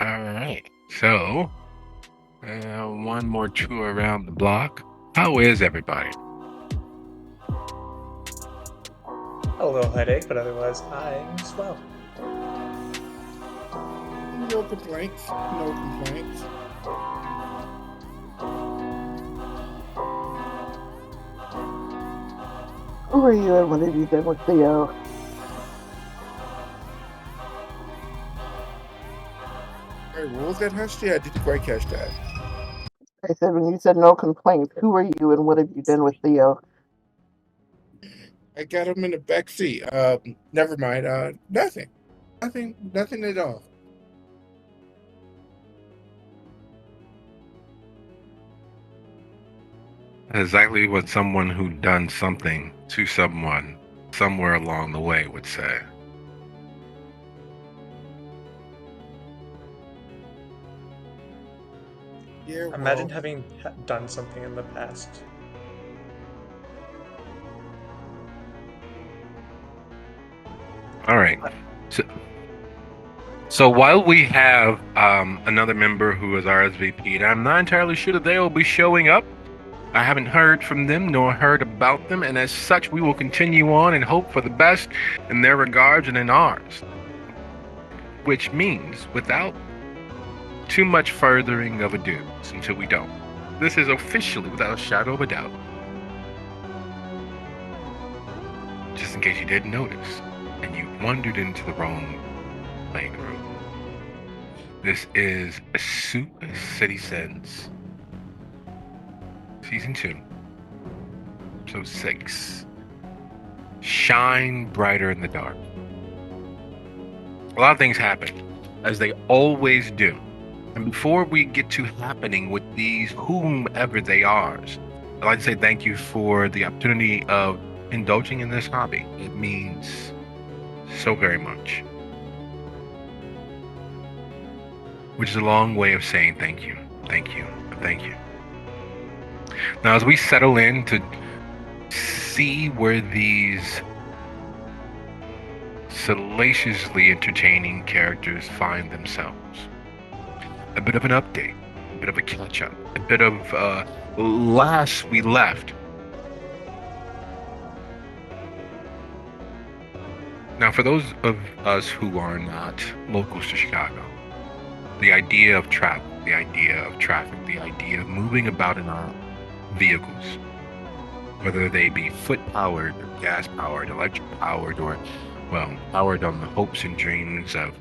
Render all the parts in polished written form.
All right. So, one more tour around the block. How is everybody? A little headache, but otherwise I'm swell. No complaints. No complaints. Who are you and what have you done with Theo? Wait, what was that, Husty? I didn't quite catch that. I said when you said no complaints, who are you and what have you done with Theo? I got him in the back seat. Never mind. Nothing. Nothing at all. Exactly what someone who done something to someone somewhere along the way would say. Yeah, Imagine well, having done something in the past. All right. So, so while we have another member who is RSVP'd, I'm not entirely sure that they will be showing up. I haven't heard from them nor heard about them, and as such, we will continue on and hope for the best in their regards and in ours. Which means, without too much furthering of ado, until we don't, this is officially, without a shadow of a doubt, just in case you didn't notice and you wandered into the wrong playing room. This is a City Sins Season 2, Episode 6. Shine brighter in the dark. A lot of things happen, as they always do. And before we get to happening with these, whomever they are, I'd like to say thank you for the opportunity of indulging in this hobby. It means so very much. Which is a long way of saying thank you, thank you, thank you. Now, as we settle in to see where these salaciously entertaining characters find themselves, a bit of an update, a bit of a catch up, a bit of last we left. Now, for those of us who are not locals to Chicago, the idea of travel, the idea of traffic, the idea of moving about in our vehicles, whether they be foot powered, gas powered, electric powered, or, well, powered on the hopes and dreams of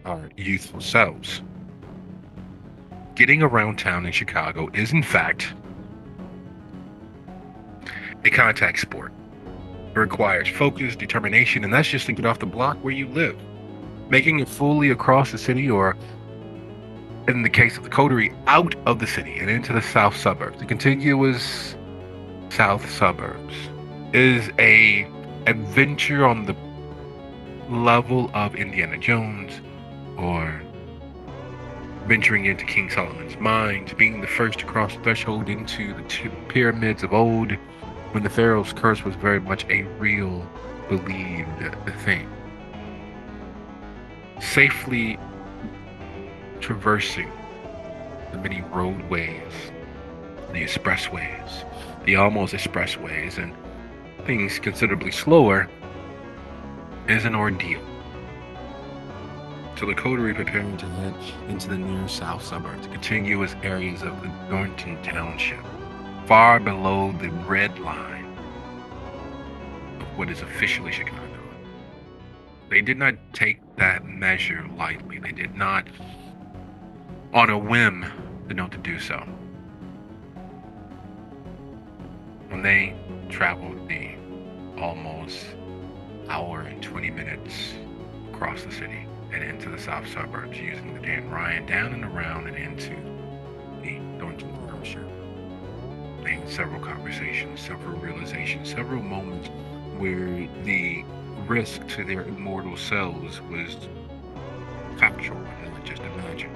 our youthful selves. Getting around town in Chicago is, in fact, a contact sport. It requires focus, determination, and that's just to get off the block where you live. Making it fully across the city, or in the case of the coterie, out of the city and into the south suburbs, the contiguous south suburbs, is a adventure on the level of Indiana Jones, or venturing into King Solomon's mines, being the first to cross the threshold into the two pyramids of old, when the Pharaoh's curse was very much a real, believed thing. Safely traversing the many roadways, the expressways, the almost expressways, and things considerably slower is an ordeal. So the coterie preparing to head into the near south suburbs, the contiguous areas of the Thornton Township, far below the red line of what is officially Chicago. They did not take that measure lightly. They did not, on a whim, know to do so. When they traveled the almost hour and 20 minutes across the city and into the south suburbs using the Dan Ryan down and around and into the Thornton Township, they had several conversations, several realizations, several moments where the risk to their immortal selves was factual and not just imagined.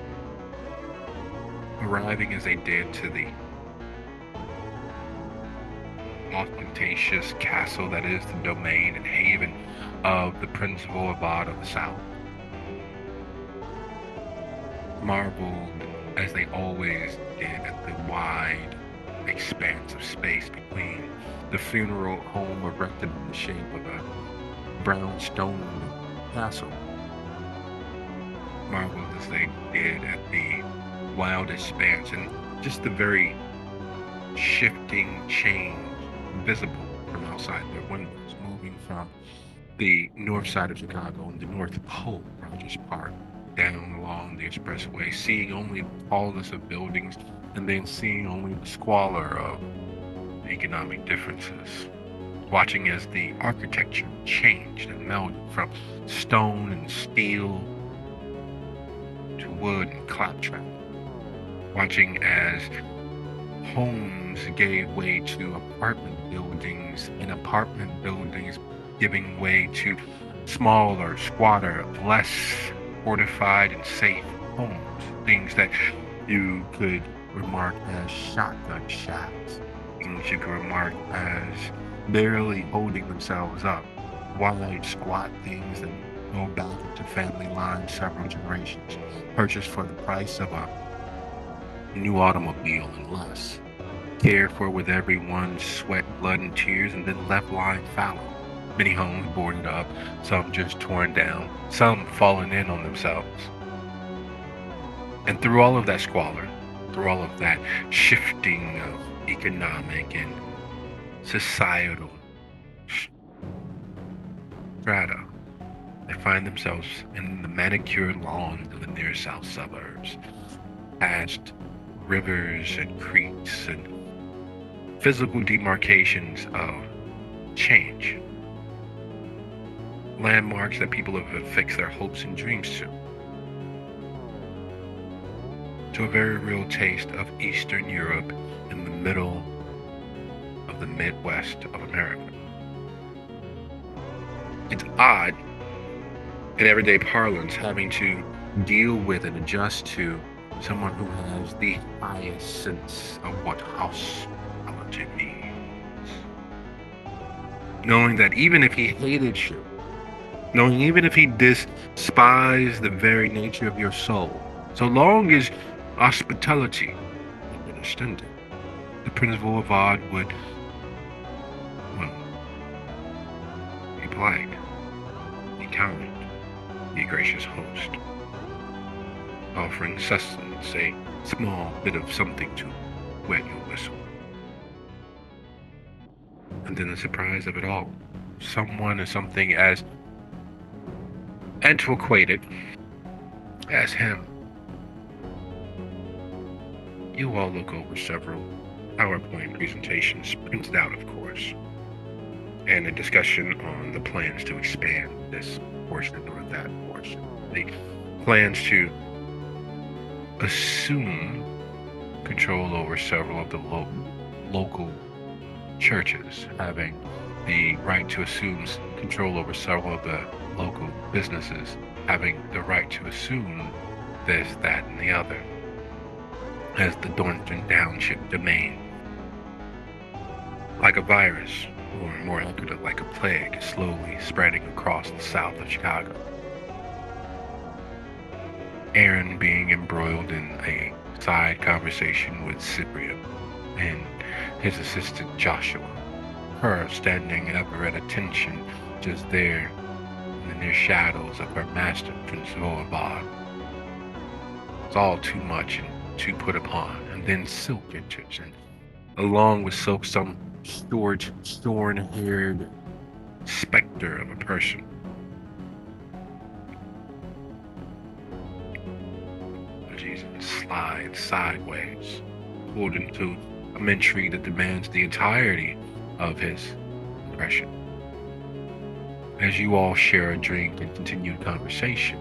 Arriving as they did to the ostentatious castle that is the domain and haven of the principal Avad of the South. marveled, as they always did, at the wide expanse of space between the funeral home erected in the shape of a brownstone castle. Marveled as they did at the wild expanse and just the very shifting change visible from outside their windows, moving from the north side of Chicago and the North Pole, Rogers Park, down along the expressway, seeing only the tallest of buildings and then seeing only the squalor of economic differences. Watching as the architecture changed and melded from stone and steel to wood and claptrap. Watching as homes gave way to apartment buildings and apartment buildings giving way to smaller, squatter, less fortified and safe homes. Things that you could remark as shotgun shacks. Things you could remark as barely holding themselves up. Wide, squat things that go back into family lines several generations. Purchased for the price of a new automobile and less. Cared for with everyone's sweat, blood, and tears, and then left lying fallow. Many homes boarded up, some just torn down, some falling in on themselves. And through all of that squalor, through all of that shifting of economic and societal strata, they find themselves in the manicured lawns of the near south suburbs, past rivers and creeks and physical demarcations of change. Landmarks that people have affixed their hopes and dreams to a very real taste of Eastern Europe in the middle of the Midwest of America. It's odd, in everyday parlance, having to deal with and adjust to someone who has the highest sense of what hospitality means. Knowing that even if he hated you, knowing even if he despised the very nature of your soul, so long as hospitality had been extended, the Prince of Boulevard would, well, be polite, be kind, be a gracious host, offering sustenance, a small bit of something to wet your whistle. And then the surprise of it all, someone or something as antiquated as him. You all look over several PowerPoint presentations, printed out of course, and a discussion on the plans to expand this portion or that portion. The plans to assume control over several of the local churches, having the right to assume control over several of the local businesses, having the right to assume this, that, and the other, as the Thornton Township domain. Like a virus, or more accurately, like a plague, slowly spreading across the south of Chicago. Aaron being embroiled in a side conversation with Cyprian and his assistant Joshua. Her standing ever at attention, just there in the near shadows of her master, Prince Boulevard. It's all too much and too put upon. And then Silk enters, and along with Silk, some short-haired specter of a person. Jesus slides sideways, pulled into a mentry that demands the entirety of his impression. As you all share a drink and continue conversation,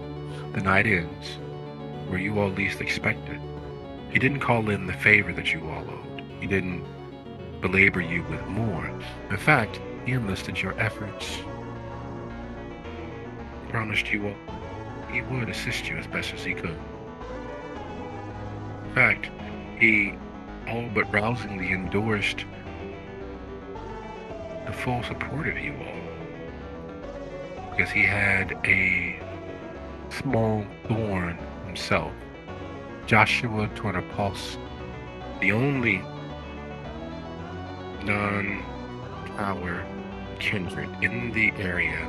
the night ends where you all least expected. He didn't call in the favor that you all owed. He didn't belabor you with more. In fact, he enlisted your efforts. He promised you all he would assist you as best as he could. In fact, he all but rousingly endorsed the full support of you all, because he had a small thorn himself Joshua Tornapulse, the only non-tower kindred in the area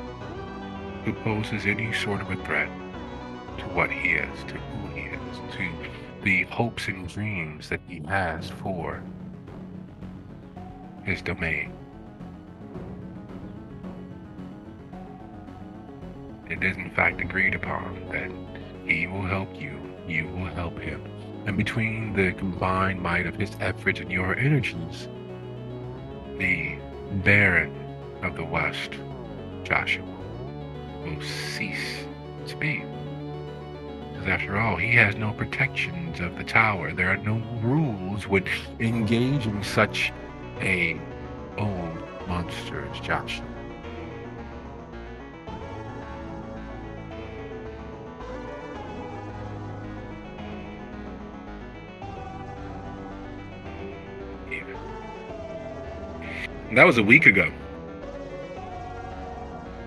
who poses any sort of a threat to what he is, to who he is, to the hopes and dreams that he has for his domain. It is in fact agreed upon that he will help you, you will help him, and between the combined might of his efforts and your energies, the Baron of the West, Joshua, will cease to be. Because after all, he has no protections of the tower. There are no rules when engaging such a old monster as Joshua. That was a week ago.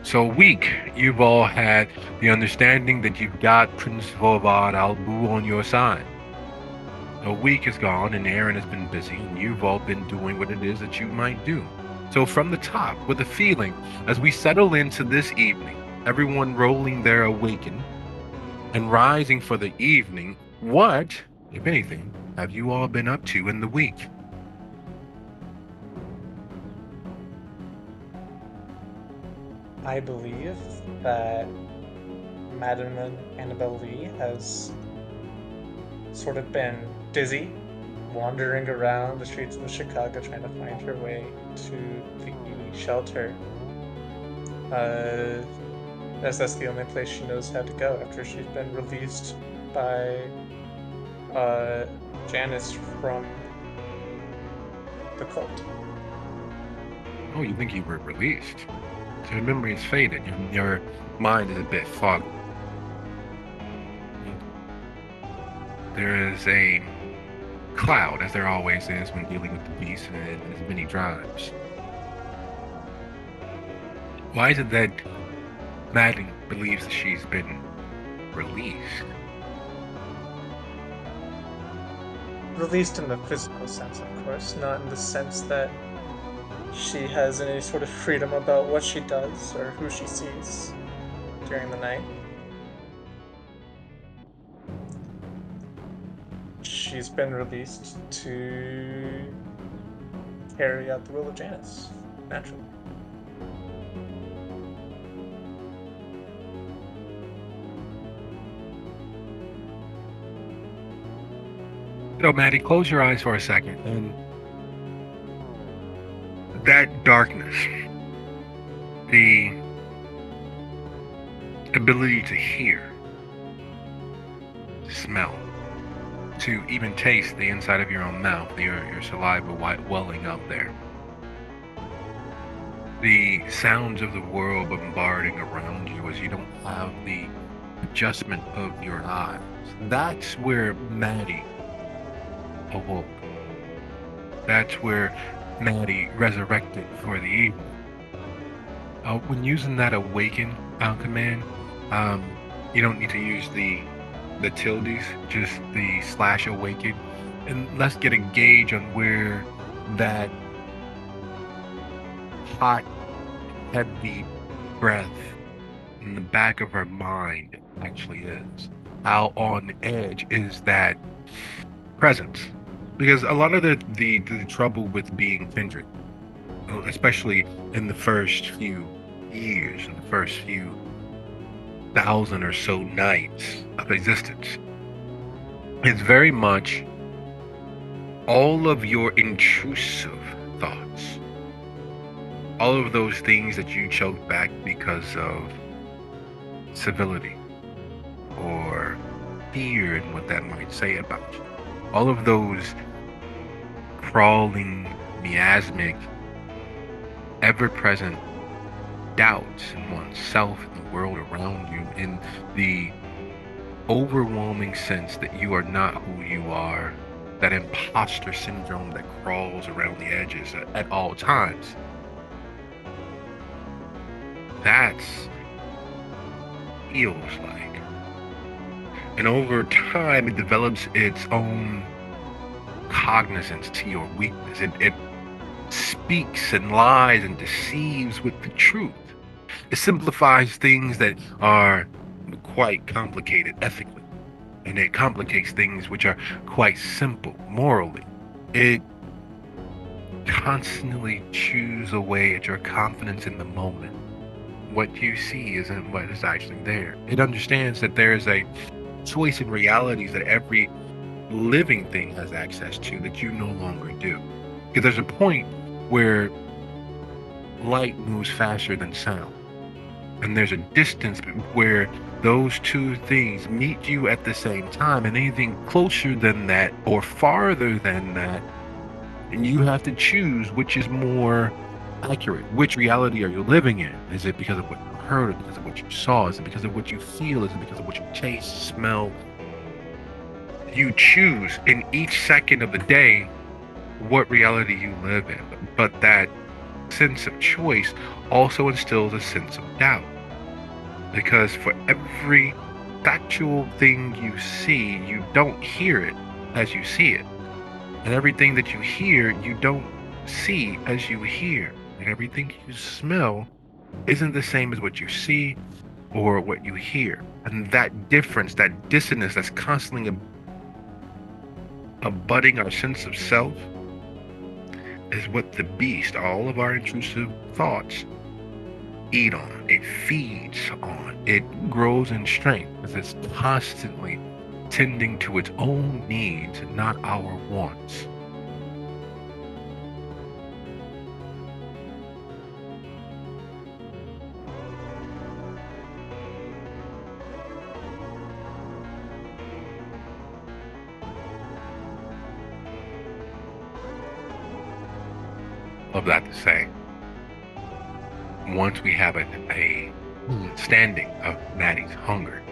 So a week, you've all had the understanding that you've got Prince Voivod Albu on your side. A week has gone and Aaron has been busy and you've all been doing what it is that you might do. So from the top, with a feeling, as we settle into this evening, everyone rolling their awaken and rising for the evening, what, if anything, have you all been up to in the week? I believe that Madam Annabelle Lee has sort of been dizzy, wandering around the streets of Chicago trying to find her way to the shelter. As that's the only place she knows how to go after she's been released by Janice from the cult. Oh, you think you were released? So your memory is faded. Your mind is a bit foggy. There is a cloud, as there always is when dealing with the beast and as many drives. Why is it that Maddie believes that she's been released? Released in the physical sense, of course, not in the sense that she has any sort of freedom about what she does or who she sees during the night. She's been released to carry out the will of Janice, naturally. So, Maddie, close your eyes for a second. And that darkness, the ability to hear, to smell, to even taste the inside of your own mouth, your saliva welling up there. The sounds of the world bombarding around you as you don't have the adjustment of your eyes. That's where Maddie awoke. That's where Maddie resurrected for the evening. When using that awaken command, you don't need to use the tildes, just the /awaken, and let's get a gauge on where that hot, heavy breath in the back of her mind actually is. How on edge is that presence? Because a lot of the trouble with being kindred, especially in the first few years, in the first few 1,000 or so nights of existence, is very much all of your intrusive thoughts, all of those things that you choke back because of civility or fear and what that might say about you. All of those crawling, miasmic, ever-present doubts in oneself and the world around you, in the overwhelming sense that you are not who you are, that imposter syndrome that crawls around the edges at all times. That feels like And over time, it develops its own cognizance to your weakness. It speaks and lies and deceives with the truth. It simplifies things that are quite complicated ethically, and it complicates things which are quite simple morally. It constantly chews away at your confidence in the moment. What you see isn't what is actually there. It understands that there is a choice in realities that every living thing has access to that you no longer do. Because there's a point where light moves faster than sound, and there's a distance where those two things meet you at the same time, and anything closer than that or farther than that, and you have to choose which is more accurate. Which reality are you living in? Is it because of what you heard, or because of what you saw? Is it because of what you feel? Is it because of what you taste, smell? You choose in each second of the day what reality you live in, but that sense of choice also instills a sense of doubt, because for every factual thing you see, you don't hear it as you see it, and everything that you hear, you don't see as you hear, and everything you smell isn't the same as what you see or what you hear. And that difference, that dissonance that's constantly abutting our sense of self, is what the beast, all of our intrusive thoughts, eat on. It feeds on. It grows in strength because it's constantly tending to its own needs, not our wants. Of that to say, once we have a standing of Maddie's hunger,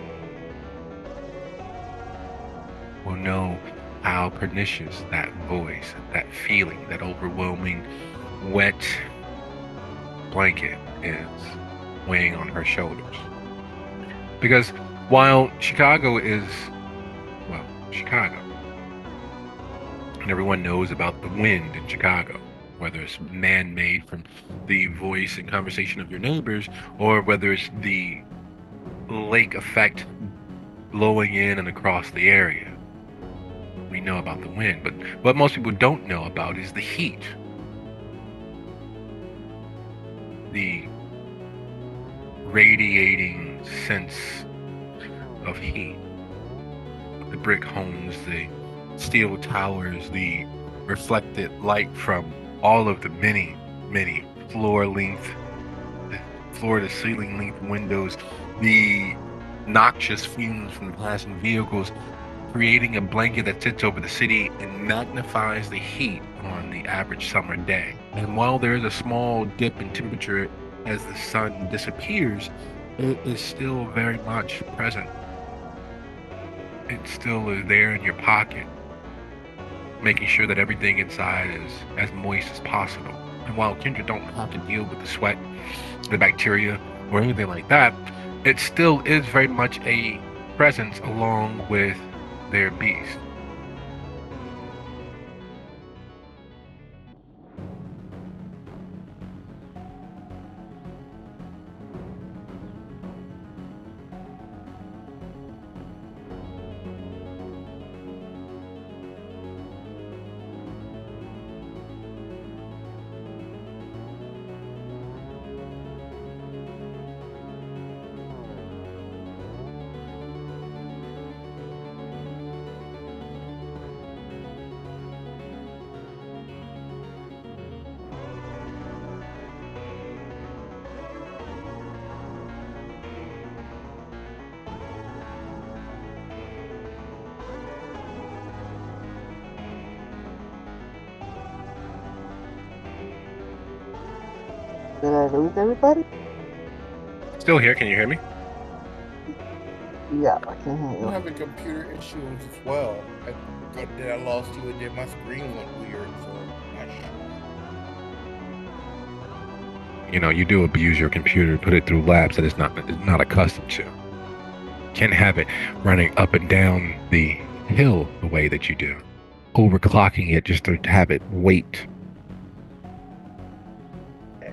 we'll know how pernicious that voice, that feeling, that overwhelming wet blanket is weighing on her shoulders. Because while Chicago is, well, Chicago, and everyone knows about the wind in Chicago, whether it's man-made from the voice and conversation of your neighbors, or whether it's the lake effect blowing in and across the area. We know about the wind, but what most people don't know about is the heat. The radiating sense of heat. The brick homes, the steel towers, the reflected light from all of the many floor to ceiling length windows, the noxious fumes from passing vehicles, creating a blanket that sits over the city and magnifies the heat on the average summer day. And while there is a small dip in temperature as the sun disappears, it is still very much present. It still is there in your pocket, making sure that everything inside is as moist as possible. And while Kindred don't have to deal with the sweat, the bacteria, or anything like that, it still is very much a presence along with their beast. Did I lose everybody? Still here, can you hear me? Yeah, I can hear I'm you. having computer issues as well. I thought that I lost you and then my screen went weird, so I'm not sure. You know, you do abuse your computer, put it through labs that it's not accustomed to. Can't have it running up and down the hill the way that you do, overclocking it just to have it wait.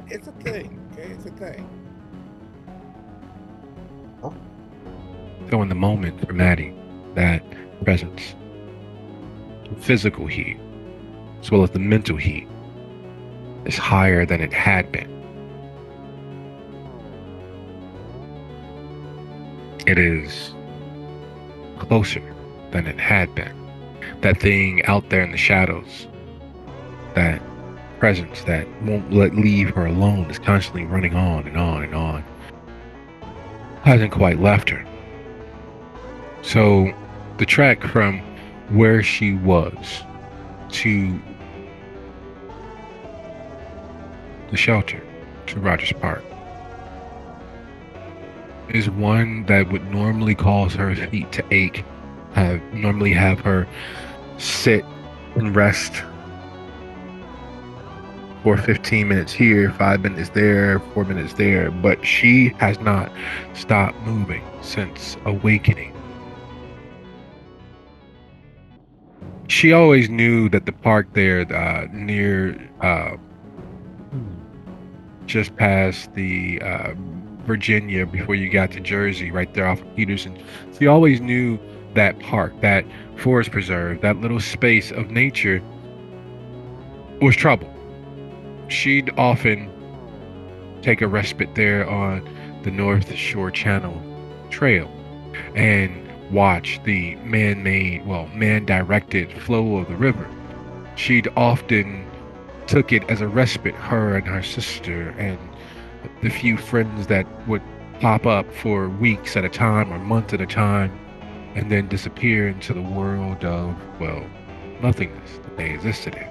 It's a thing. Okay, it's a thing. So in the moment for Maddie, that presence, physical heat, as well as the mental heat, is higher than it had been. It is closer than it had been. That thing out there in the shadows, that presence that won't leave her alone, is constantly running on and on and on. Hasn't quite left her. So the trek from where she was to the shelter, to Rogers Park, is one that would normally cause her feet to ache, normally have her sit and rest for 15 minutes here, 5 minutes there, 4 minutes there, but she has not stopped moving since awakening. She always knew that the park there near just past the Virginia, before you got to Jersey, right there off of Peterson, she always knew that park, that forest preserve, that little space of nature was trouble. She'd often take a respite there on the North Shore Channel Trail and watch the man-directed flow of the river. She'd often took it as a respite, her and her sister and the few friends that would pop up for weeks at a time or months at a time and then disappear into the world of, well, nothingness that they existed in.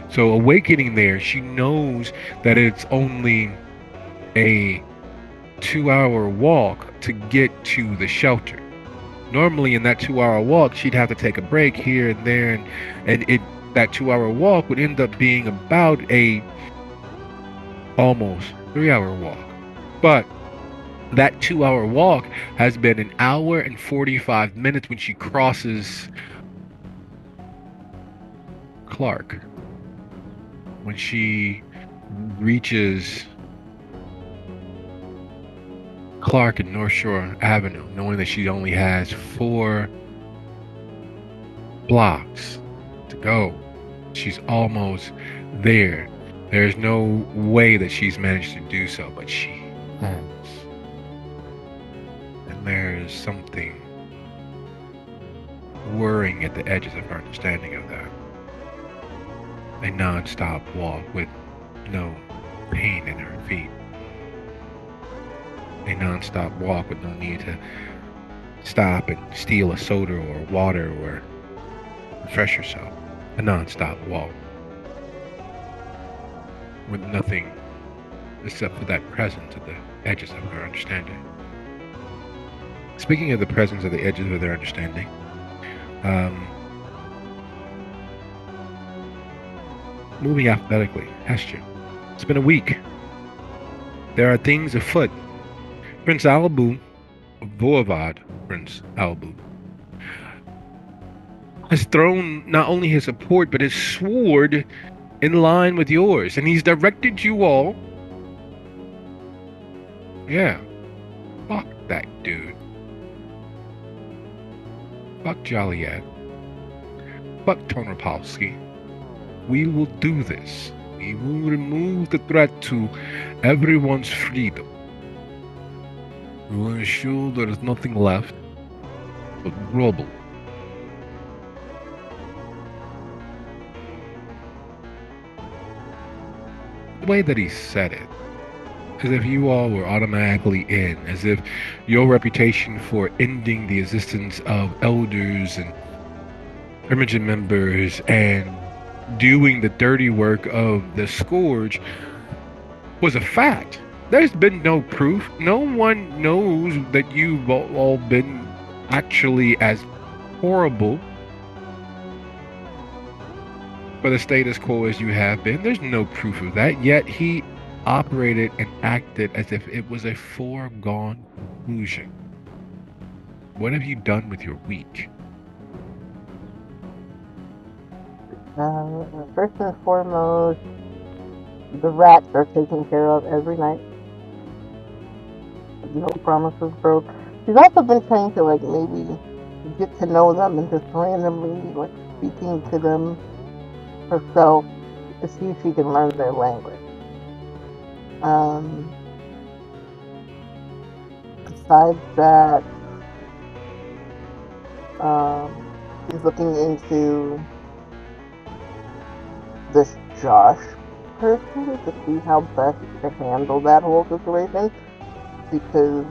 So awakening there, she knows that it's only a 2-hour walk to get to the shelter. Normally in that 2-hour walk, she'd have to take a break here and there, and that 2-hour walk would end up being about a almost 3-hour walk. But that 2-hour walk has been 1 hour and 45 minutes when she crosses Clark. When she reaches Clark and North Shore Avenue, knowing that she only has 4 blocks to go. She's almost there. There's no way that she's managed to do so, but she has. And there's something worrying at the edges of her understanding of that. A non-stop walk with no pain in her feet. A non-stop walk with no need to stop and steal a soda or water or refresh yourself. A non-stop walk with nothing except for that presence at the edges of her understanding. Speaking of the presence at the edges of their understanding, moving alphabetically, Hestia. It's been a week. There are things afoot. Prince Albu, Voivod Prince Albu, has thrown not only his support but his sword in line with yours, and he's directed you all. Yeah, fuck that dude. Fuck Joliet. Fuck Tonopolsky. We will do this. We will remove the threat to everyone's freedom. We will ensure there is nothing left but rubble. The way that he said it, as if you all were automatically in, as if your reputation for ending the existence of elders and Primogen members and doing the dirty work of the Scourge was a fact. There's been no proof. No one knows that you've all been actually as horrible for the status quo as you have been. There's no proof of that, yet he operated and acted as if it was a foregone conclusion. what have you done with your week? First and foremost, the rats are taken care of every night. No promises broke. She's also been trying to like maybe get to know them and just randomly like speaking to them herself to see if she can learn their language. Besides that, she's looking into this Josh person to see how best to handle that whole situation because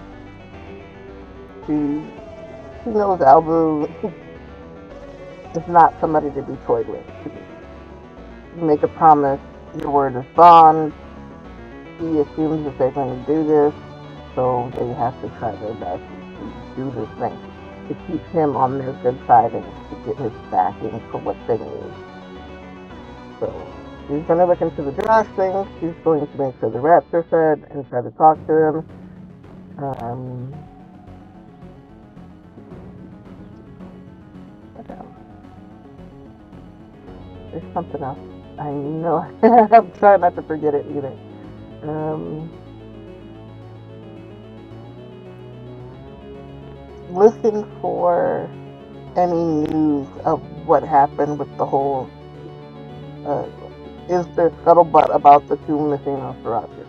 she knows Albu is not somebody to be toyed with. You make a promise, your word is bond. He assumes that they're going to do this, so they have to try their best to do this thing to keep him on their good side and to get his backing for what they need. So she's going to look into the Josh thing. She's going to make sure the rats are fed and try to talk to them. There's something else. I know. I'm trying not to forget it either. Listen for any news of what happened with the whole. Is there scuttlebutt about the two missing Nosferatu?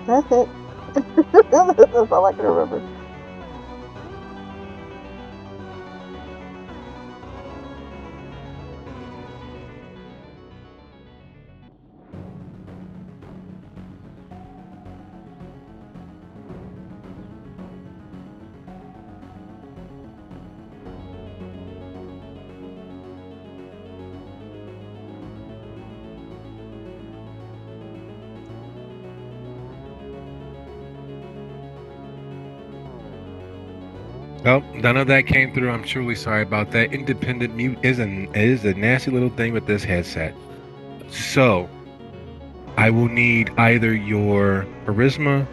That's it. That's all I can remember. Well, none of that came through. I'm truly sorry about that. Independent mute is a nasty little thing with this headset. So, I will need either your charisma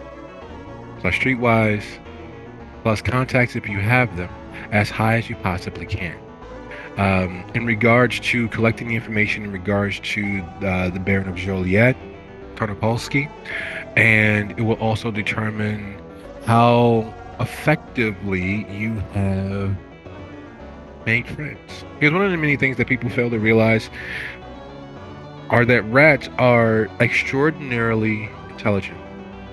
plus streetwise plus contacts if you have them as high as you possibly can. In regards to collecting the information in regards to the Baron of Joliet, Tarnopolsky, and it will also determine how effectively you have made friends. Because one of the many things that people fail to realize are that rats are extraordinarily intelligent.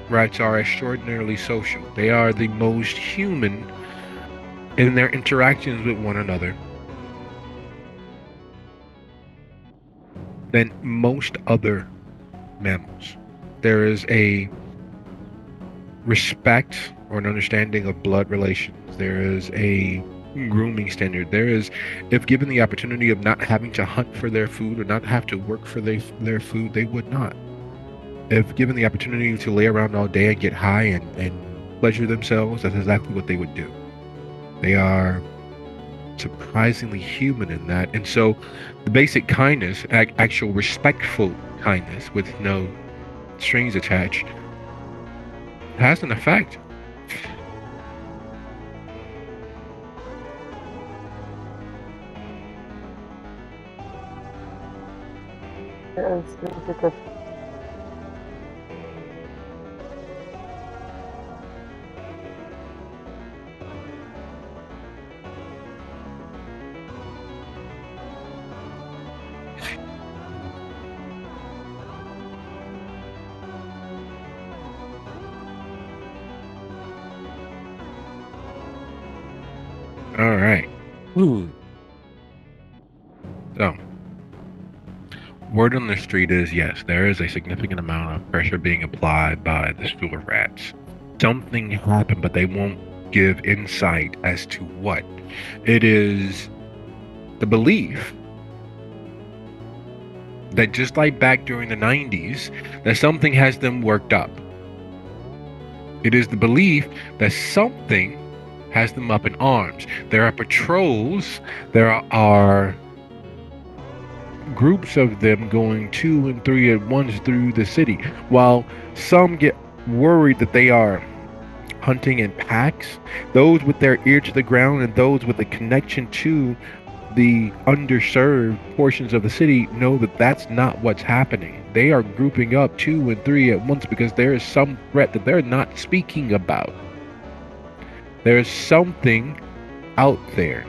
Rats are extraordinarily social. They are the most human in their interactions with one another than most other mammals. There is a respect or an understanding of blood relations. There is a grooming standard. There is, if given the opportunity of not having to hunt for their food or not have to work for their food, they would not. If given the opportunity to lay around all day and get high and pleasure themselves, that's exactly what they would do. They are surprisingly human in that. And so the basic kindness, actual respectful kindness with no strings attached, has an effect. All right. So, word on the street is yes, there is a significant amount of pressure being applied by the school of rats. Something happened, but they won't give insight as to what. It is the belief that just like back during the 90s, that something has them worked up. It is the belief that something has them up in arms. There are patrols, there are groups of them going 2 and 3 at once through the city. While some get worried that they are hunting in packs, those with their ear to the ground and those with a connection to the underserved portions of the city know that that's not what's happening. They are grouping up 2 and 3 at once because there is some threat that they're not speaking about. There is something out there.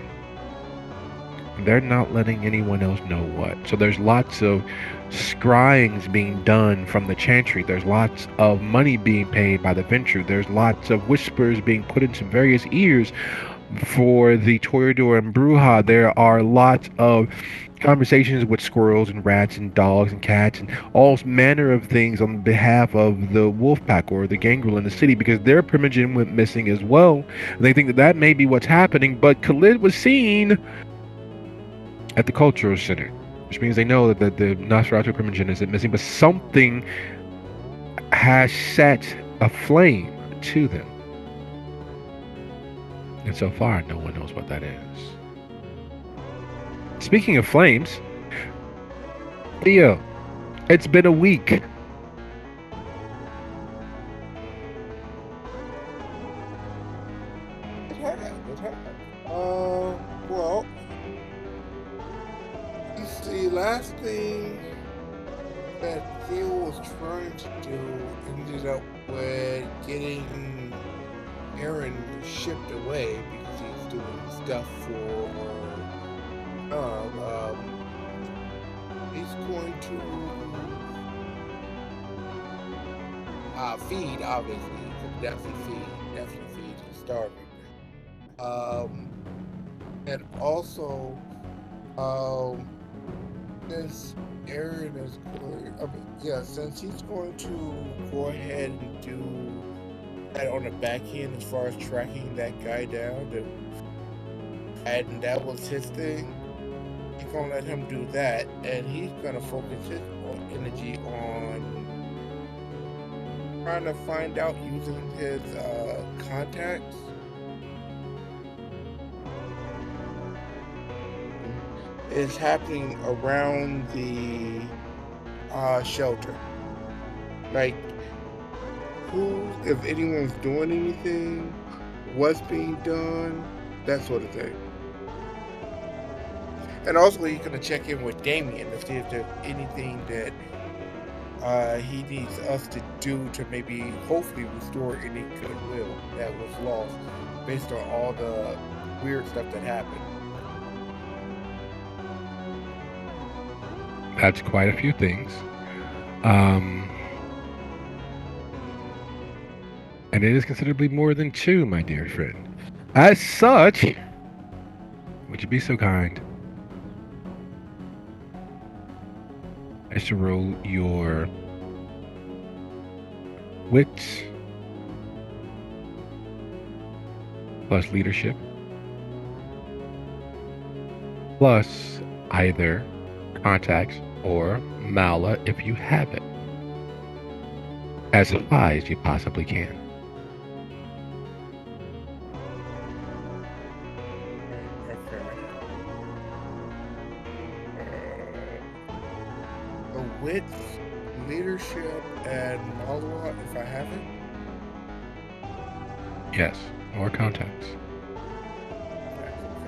They're not letting anyone else know what. So there's lots of scryings being done from the chantry. There's lots of money being paid by the venture. There's lots of whispers being put into various ears for the Toreador and Bruja. There are lots of conversations with squirrels and rats and dogs and cats and all manner of things on behalf of the wolf pack or the gangrel in the city, because their primogen went missing as well. And they think that that may be what's happening, but Khalid was seen at the cultural center, which means they know that the Nosferatu primogen isn't missing, but something has set a flame to them. And so far, no one knows what that is. Speaking of flames, Theo, it's been a week. It has. Well, the last thing that Theo was trying to do ended up with getting Aaron shipped away because he's doing stuff for he's going to feed, obviously. He could definitely feed. He's starving. And also, since Aaron is going, since he's going to go ahead and do that on the back end as far as tracking that guy down, and that was his thing, he's gonna let him do that, and he's gonna focus his energy on trying to find out using his contacts. Is happening around the shelter. Like, if anyone's doing anything, what's being done, that sort of thing. And also, he's going to check in with Damien to see if there's anything that he needs us to do to maybe, hopefully, restore any goodwill that was lost based on all the weird stuff that happened. That's quite a few things. And it is considerably more than 2, my dear friend. As such, would you be so kind as to roll your wits plus leadership plus either contacts or Mala if you have it, as high as you possibly can. The wits, leadership, and Malwa, if I have it? Yes, or contacts.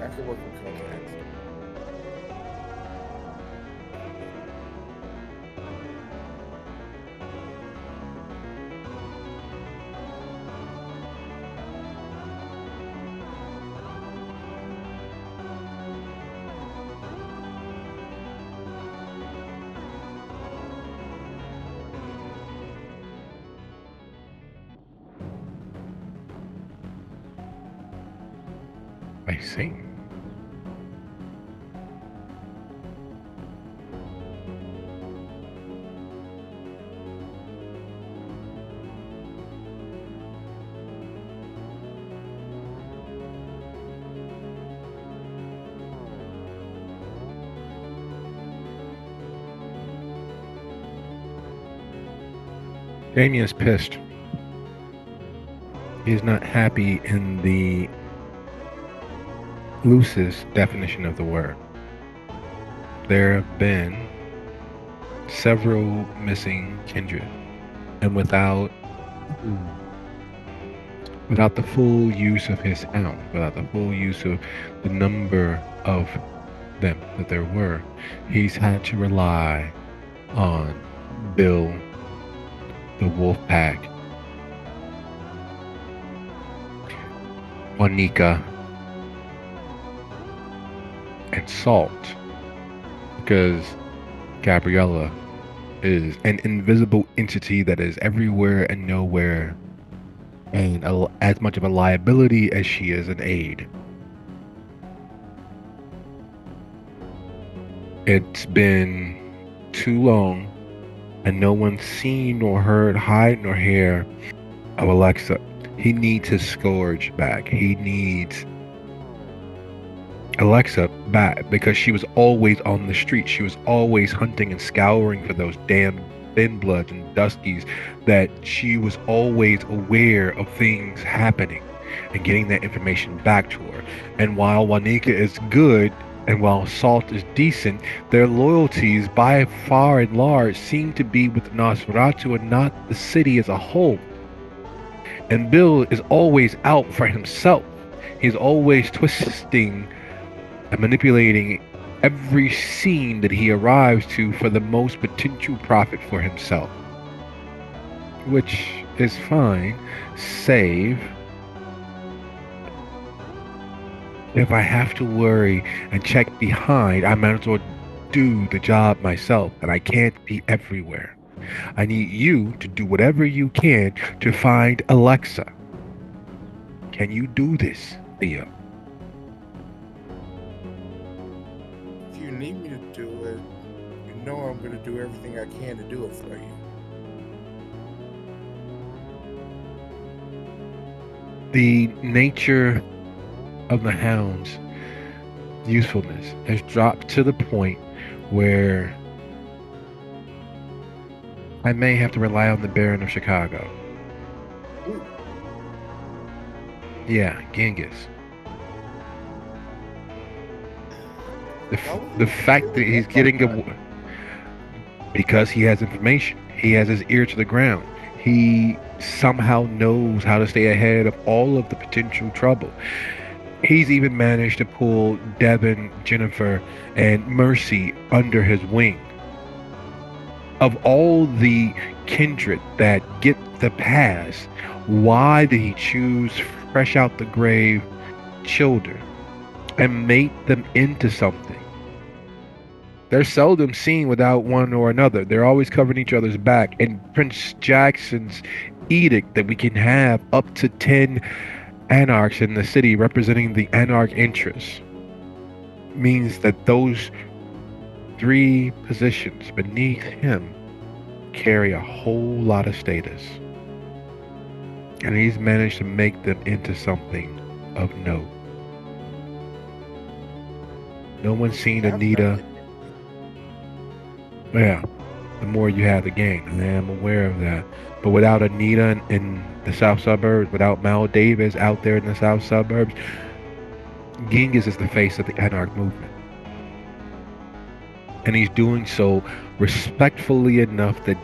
I can work with contacts. I see. Damien's pissed. He's not happy in the loosest definition of the word. There have been several missing kindred, and without the full use of his hound, without the full use of the number of them that there were, he's had to rely on Bill, the wolf pack, Juanica, and Salt, because Gabriella is an invisible entity that is everywhere and nowhere, and as much of a liability as she is an aid. It's been too long, and no one's seen nor heard hide nor hair of Alexa. He needs his scourge back. He needs Alexa back because she was always on the street. She was always hunting and scouring for those damn thin bloods and duskies, that she was always aware of things happening and getting that information back to her. And while Juanica is good, and while Salt is decent, their loyalties by far and large seem to be with Nosferatu and not the city as a whole. And Bill is always out for himself. He's always twisting and manipulating every scene that he arrives to for the most potential profit for himself. Which is fine, save if I have to worry and check behind, I might as well do the job myself, and I can't be everywhere. I need you to do whatever you can to find Alexa. Can you do this, Theo? If you need me to do it, you know I'm going to do everything I can to do it for you. The nature of the hound's usefulness has dropped to the point where I may have to rely on the Baron of Chicago. Ooh. Yeah, Genghis. The fact that he's getting because he has information, he has his ear to the ground. He somehow knows how to stay ahead of all of the potential trouble. He's even managed to pull Devin, Jennifer, and Mercy under his wing. Of all the kindred that get the pass, why did he choose fresh out the grave children and make them into something? They're seldom seen without one or another. They're always covering each other's back. And Prince Jackson's edict that we can have up to 10 anarchs in the city representing the anarch interests means that those 3 positions beneath him carry a whole lot of status. And he's managed to make them into something of note. No one's seen Anita. Yeah, the more you have to gain. I am aware of that. But without Anita in the south suburbs, without Mal Davis out there in the south suburbs, Genghis is the face of the anarch movement. And he's doing so respectfully enough that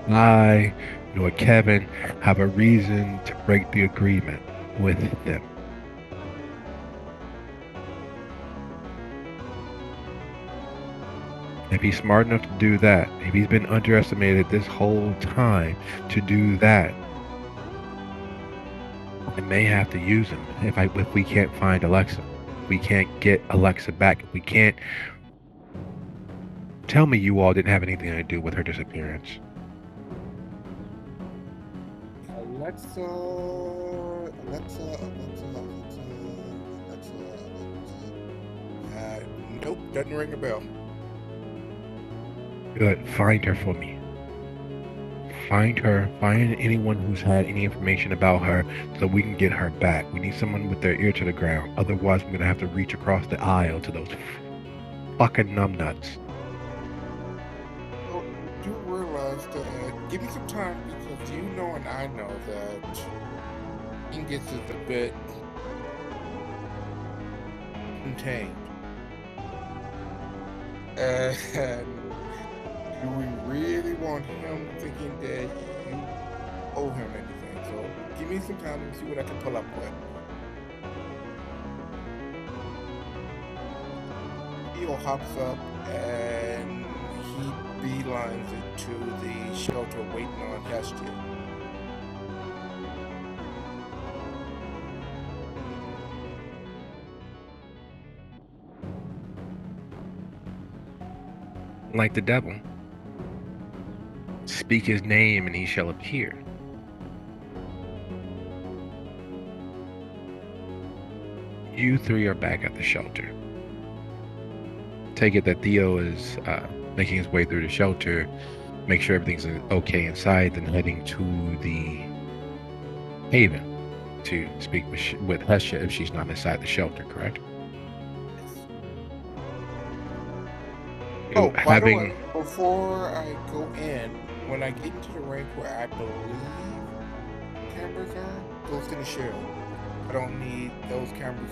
I nor Kevin have a reason to break the agreement with them. If he's smart enough to do that, if he's been underestimated this whole time to do that, I may have to use him if we can't find Alexa. If we can't get Alexa back. If we can't... Tell me you all didn't have anything to do with her disappearance. Alexa. Nope, doesn't ring a bell. Good. Find her for me. Find her. Find anyone who's had any information about her so we can get her back. We need someone with their ear to the ground. Otherwise, I'm going to have to reach across the aisle to those fucking numbnuts. You do realize just give me some time because you know and I know that Ingus is a bit contained. And do we really want him thinking that you owe him anything? So give me some time and see what I can pull up with. Theo hops up and he beelines it to the shelter waiting on Hestia. Like the devil, speak his name and he shall appear. You three are back at the shelter. Take it that Theo is making his way through the shelter, make sure everything's okay inside, then heading to the haven to speak with Hestia if she's not inside the shelter, correct? Oh, by the way, before I go in, when I get into the rank where I believe cameras are, goes to the shield. I don't need those cameras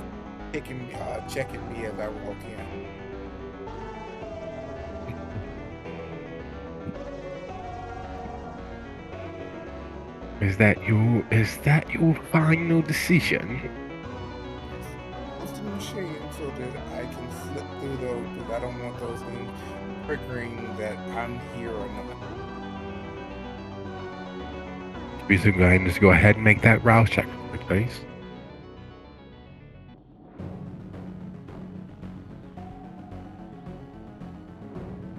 checking me as I walk in. Is that your final decision? Goes to the machine so that I can slip through those, because I don't want those things triggering that I'm here or not. So go ahead and just go ahead and make that rouse check, please.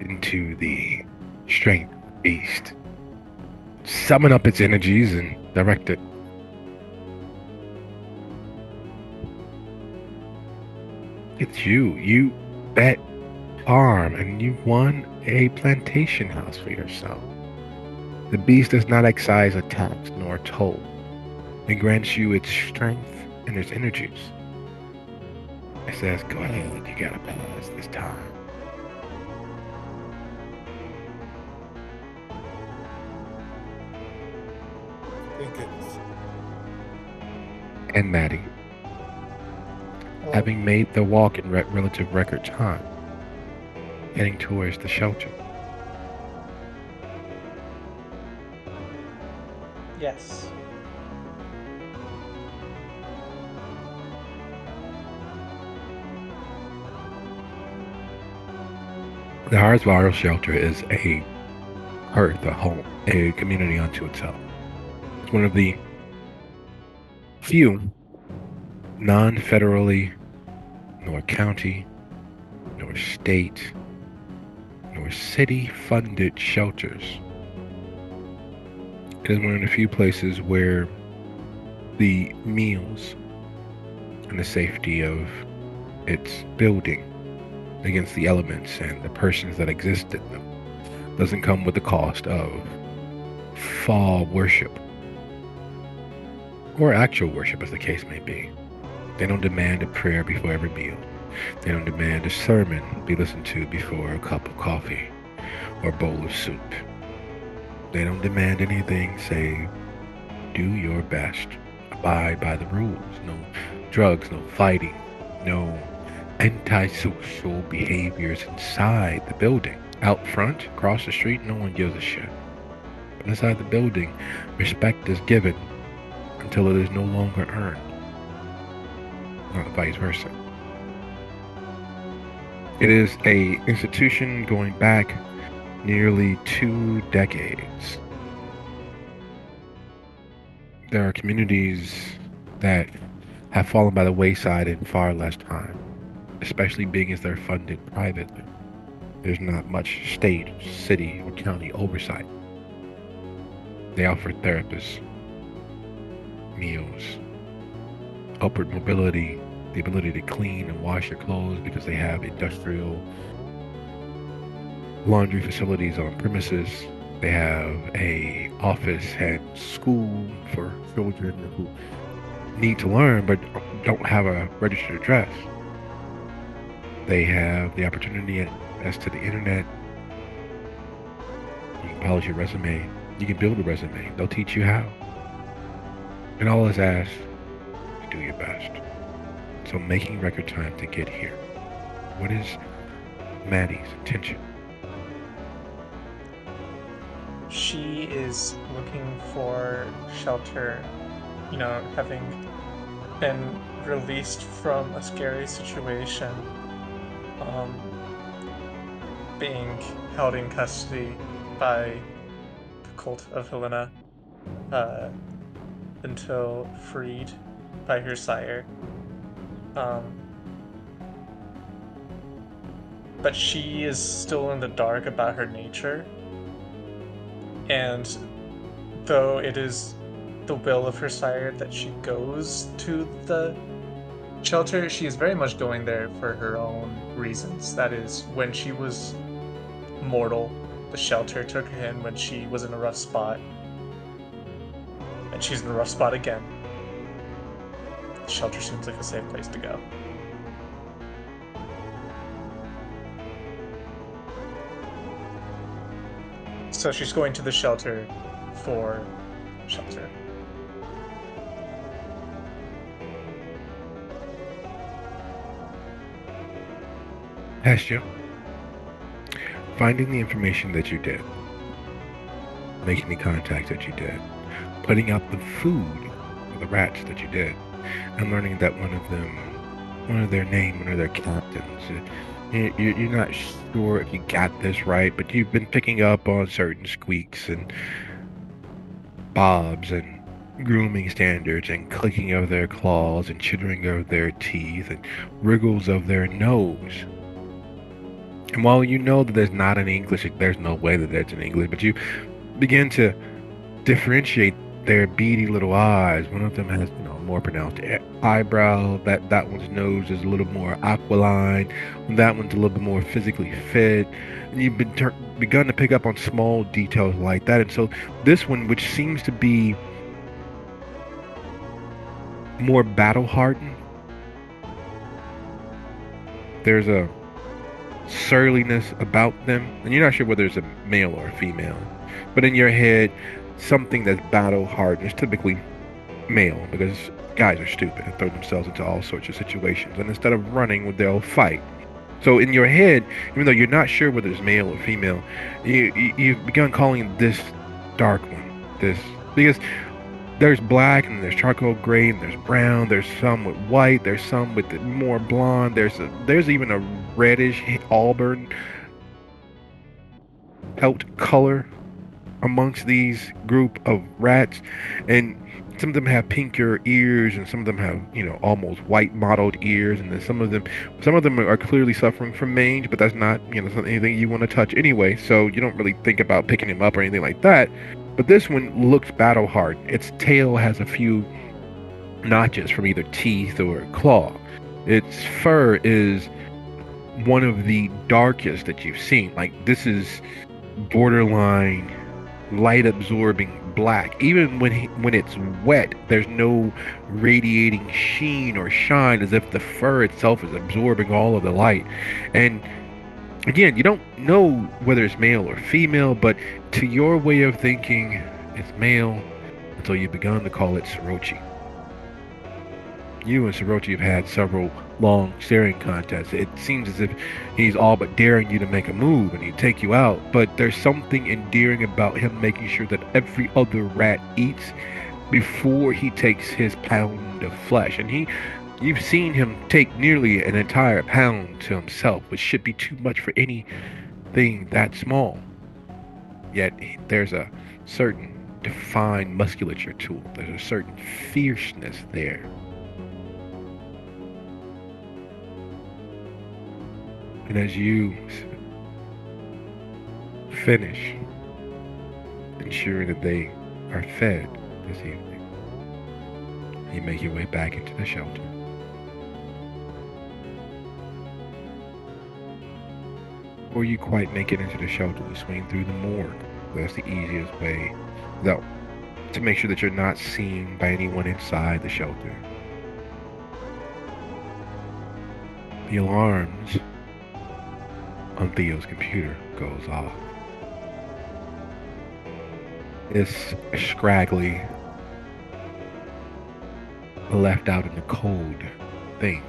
Into the strength beast. Summon up its energies and direct it. It's you. You bet farm and you won a plantation house for yourself. The beast does not excise a tax nor a toll. It grants you its strength and its energies. It says, go ahead, you gotta pass this time. Thank goodness. And Maddie, having made the walk in relative record time, heading towards the shelter. Yes. The Harzvaro shelter is a hearth, a home, a community unto itself. It's one of the few non-federally, nor county, nor state, nor city-funded shelters. It is one of the few places where the meals and the safety of its building against the elements and the persons that exist in them doesn't come with the cost of fall worship or actual worship, as the case may be. They don't demand a prayer before every meal. They don't demand a sermon be listened to before a cup of coffee or a bowl of soup. They don't demand anything, say, do your best, abide by the rules, no drugs, no fighting, no antisocial behaviors inside the building. Out front, across the street, no one gives a shit. But inside the building, respect is given until it is no longer earned. Not vice versa. It is an institution going back nearly 2 decades. There are communities that have fallen by the wayside in far less time, especially being as they're funded privately. There's not much state, city, or county oversight. They offer therapists, meals, upward mobility, the ability to clean and wash your clothes because they have industrial laundry facilities on premises. They have a office and school for children who need to learn but don't have a registered address. They have the opportunity as to the internet. You can polish your resume. You can build a resume. They'll teach you how. And all is asked is do your best. So making record time to get here. What is Maddie's intention? She is looking for shelter, having been released from a scary situation, being held in custody by the cult of Helena, until freed by her sire. But she is still in the dark about her nature, and though it is the will of her sire that she goes to the shelter, she is very much going there for her own reasons. That is, when she was mortal, the shelter took her in when she was in a rough spot, and she's in a rough spot again. The shelter seems like a safe place to go. So she's going to the shelter for shelter. Hestia, finding the information that you did, making the contacts that you did, putting out the food for the rats that you did, and learning that one of their name, one of their captains, you're not sure if you got this right, but you've been picking up on certain squeaks and bobs and grooming standards and clicking of their claws and chittering of their teeth and wriggles of their nose. And while you know that there's not an English, there's no way that there's an English, but you begin to differentiate their beady little eyes. One of them has, more pronounced eyebrow. That one's nose is a little more aquiline. That one's a little bit more physically fit. And you've begun to pick up on small details like that. And so this one, which seems to be more battle hardened, there's a surliness about them, and you're not sure whether it's a male or a female, but in your head, something that's battle hardened is typically male, because guys are stupid and throw themselves into all sorts of situations, and instead of running, they'll fight. So in your head, even though you're not sure whether it's male or female, you've begun calling this dark one this, because there's black and there's charcoal gray and there's brown, there's some with white, there's some with more blonde, there's even a reddish auburn pelt color amongst these group of rats, and some of them have pinker ears, and some of them have, almost white mottled ears, and then some of them are clearly suffering from mange, but that's not, anything you want to touch anyway, so you don't really think about picking him up or anything like that. But this one looks battle hardened. Its tail has a few notches from either teeth or claw. Its fur is one of the darkest that you've seen. Like, this is borderline light absorbing black. Even when it's wet, there's no radiating sheen or shine, as if the fur itself is absorbing all of the light. And again, you don't know whether it's male or female, but to your way of thinking, it's male until you've begun to call it Sorochi. You and Sorochi have had several long staring contests. It seems as if he's all but daring you to make a move and he'd take you out, but there's something endearing about him making sure that every other rat eats before he takes his pound of flesh. And you've seen him take nearly an entire pound to himself, which should be too much for anything that small. Yet there's a certain defined musculature to him. There's a certain fierceness there. And as you finish ensuring that they are fed this evening, you make your way back into the shelter. Before you quite make it into the shelter, you swing through the morgue. That's the easiest way, though, to make sure that you're not seen by anyone inside the shelter. The alarms on Theo's computer goes off. This scraggly, left out in the cold thing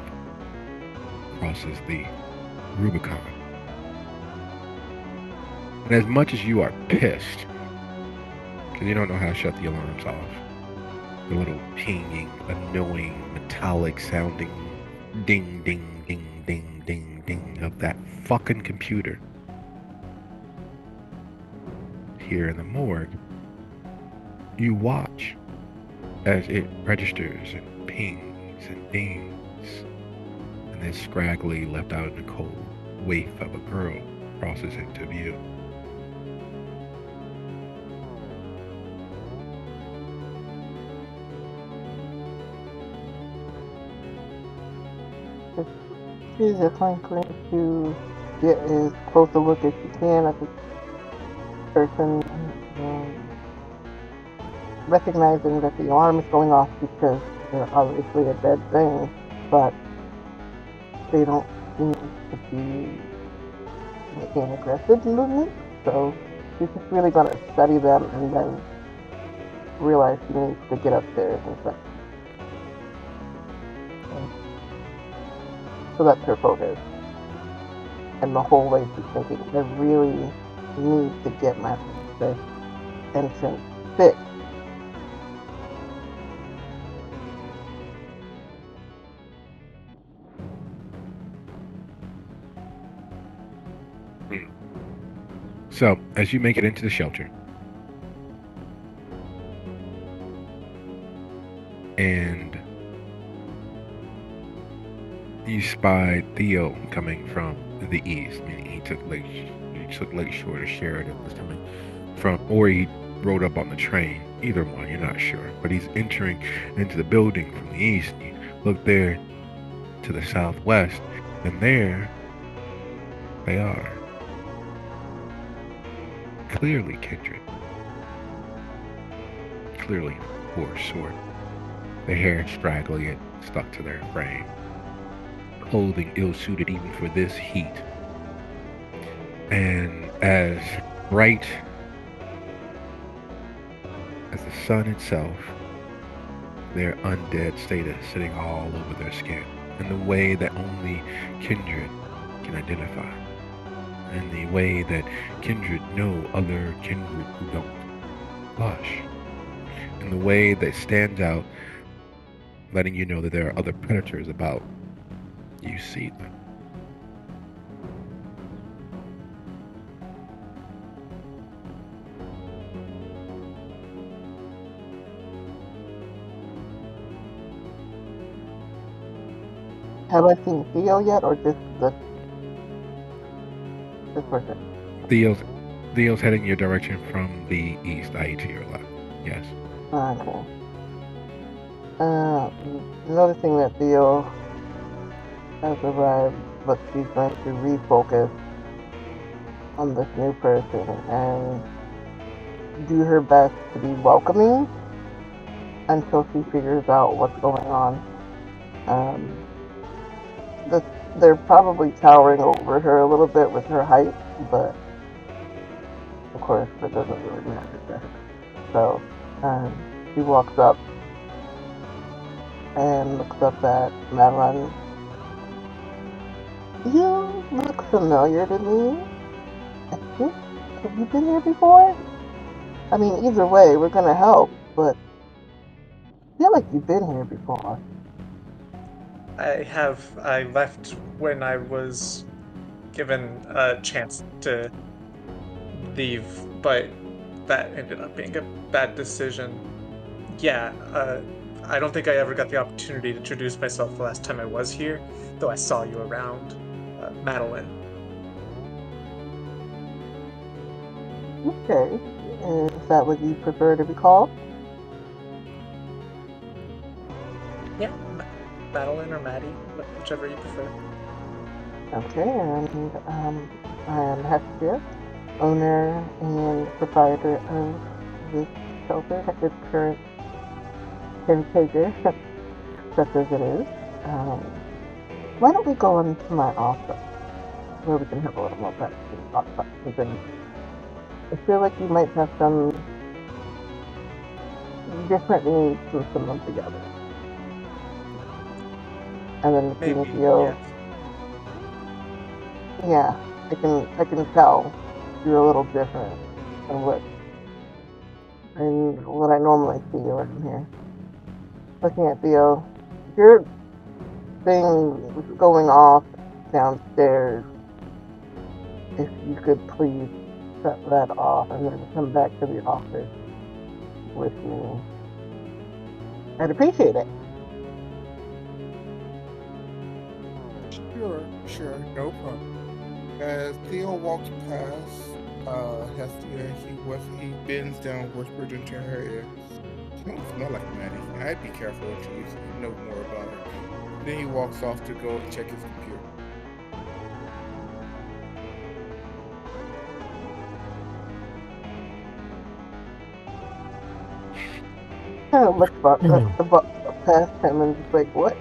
crosses the Rubicon. And as much as you are pissed, because you don't know how to shut the alarms off, the little pinging, annoying, metallic sounding ding, ding, ding, ding, ding, ding of that fucking computer here in the morgue, you watch as it registers and pings and dings, and this scraggly, left out in the cold waif of a girl crosses into view. She's definitely going to get as close a look as she can at this person, recognizing that the alarm is going off because they're obviously a dead thing, but they don't seem to be making aggressive movements, so she's just really going to study them and then realize she needs to get upstairs and stuff. So that's her focus. And the whole way she's thinking, I really need to get my entrance fixed. So, as you make it into the shelter, and you spy Theo coming from the east, meaning he took Lakeshore to Sheridan was coming from, or he rode up on the train. Either one, you're not sure. But he's entering into the building from the east. You look there to the southwest, and there they are. Clearly Kindred. Clearly poor sort. The hair straggly and stuck to their frame. Clothing ill-suited even for this heat. And as bright as the sun itself, their undead status sitting all over their skin in the way that only Kindred can identify. In the way that Kindred know other Kindred who don't blush. In the way that stands out, letting you know that there are other predators about. You see them. Have I seen Theo yet, or just this person? Theo's heading your direction from the east, i.e. to your left. Yes. Okay. Noticing that Theo has arrived, but she's going to refocus on this new person and do her best to be welcoming until she figures out what's going on. They're probably towering over her a little bit with her height, but of course that doesn't really matter to her. So she walks up and looks up at Madeline. You look familiar to me. I think, have you been here before? I mean, either way, we're gonna help, but I feel like you've been here before. I left when I was given a chance to leave, but that ended up being a bad decision. Yeah, I don't think I ever got the opportunity to introduce myself the last time I was here, though I saw you around. Madeline. Okay. Is that what you prefer to be called? Yeah, Madeline or Maddie, whichever you prefer. Okay, and I am Hestia, owner and proprietor of this shelter, this current caretaker, such as it is. Why don't we go into my office, where we can have a little more practice and talk about some things. I feel like you might have some different needs from someone together. And then the Maybe, Theo, yes. yeah, I can tell you're a little different than what I normally see around here. Looking at Theo, your thing was going off downstairs. If you could please shut that off and then come back to the office with me, I'd appreciate it. Sure, no problem. As Theo walks past Hestia, he bends down, whispered into her ear. "You don't smell like Maddie. I'd be careful until you know more about her." Then he walks off to go check his computer. Kind of looks past him and just like, what?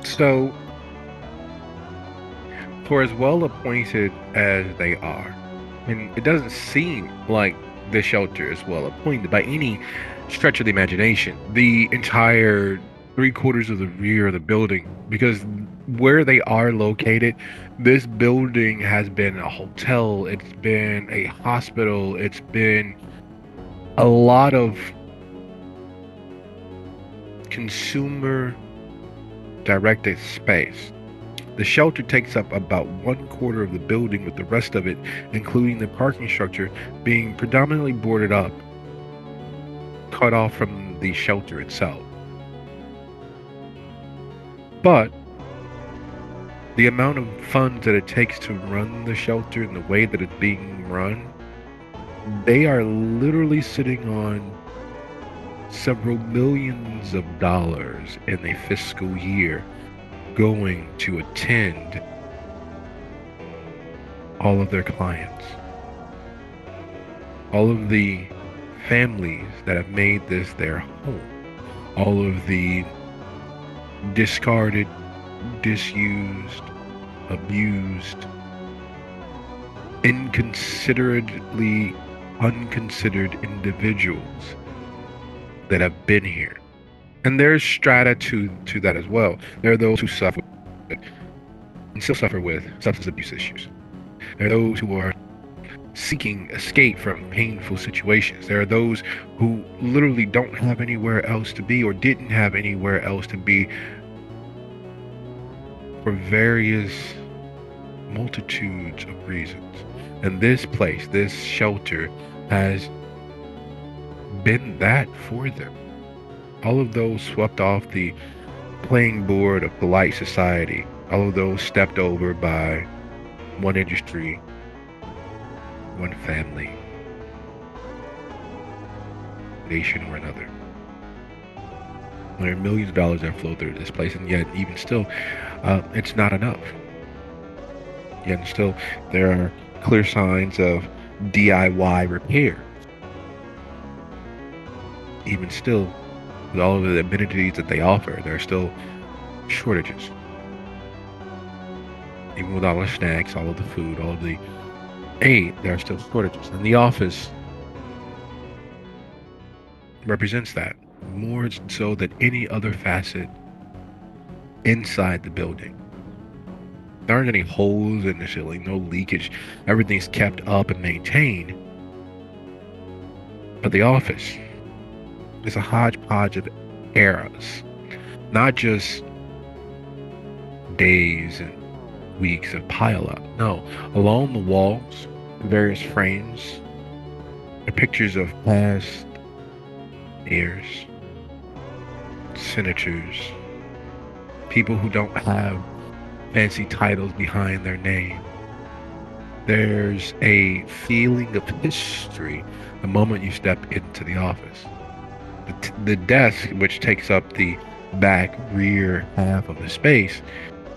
So, for as well appointed as they are, and it doesn't seem like the shelter is well appointed by any stretch of the imagination. The entire 3/4 of the rear of the building, because where they are located, this building has been a hotel, it's been a hospital, it's been a lot of consumer directed space. The shelter takes up about 1/4 of the building, with the rest of it, including the parking structure, being predominantly boarded up, cut off from the shelter itself. But the amount of funds that it takes to run the shelter and the way that it's being run, they are literally sitting on several millions of dollars in a fiscal year going to attend all of their clients, all of the families that have made this their home, all of the discarded, disused, abused, inconsiderately unconsidered individuals that have been here. And there's strata to that as well. There are those who suffer and still suffer with substance abuse issues. There are those who are seeking escape from painful situations. There are those who literally don't have anywhere else to be, or didn't have anywhere else to be for various multitudes of reasons. And this place, this shelter, has been that for them. All of those swept off the playing board of polite society, all of those stepped over by one industry, one family, nation or another. There are millions of dollars that flow through this place, and yet even still, it's not enough. Yet still, there are clear signs of DIY repair. Even still, with all of the amenities that they offer, there are still shortages. Even with all the snacks, all of the food, all of the aid, there are still shortages. And the office represents that more so than any other facet inside the building. There aren't any holes in the ceiling, no leakage. Everything's kept up and maintained. But the office is a hodgepodge of eras, not just days and weeks of pile up. No, along the walls, various frames, are pictures of past mayors, senators, people who don't have fancy titles behind their name. There's a feeling of history the moment you step into the office. The desk, which takes up the back rear half of the space,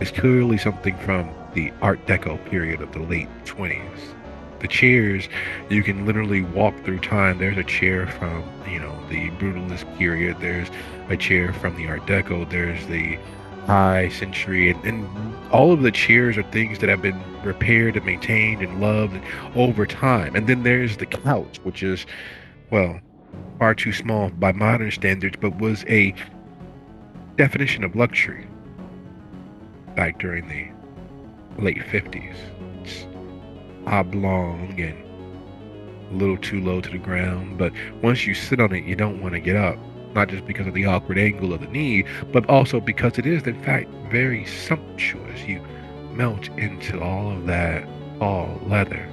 is clearly something from the Art Deco period of the late 20s. The chairs, you can literally walk through time. There's a chair from, the Brutalist period. There's a chair from the Art Deco. There's the high century, and all of the chairs are things that have been repaired and maintained and loved over time. And then there's the couch, which is, well, far too small by modern standards, but was a definition of luxury back during the late 50s. It's oblong and a little too low to the ground, but once you sit on it, you don't want to get up. Not just because of the awkward angle of the knee, but also because it is, in fact, very sumptuous. You melt into all of that all leather.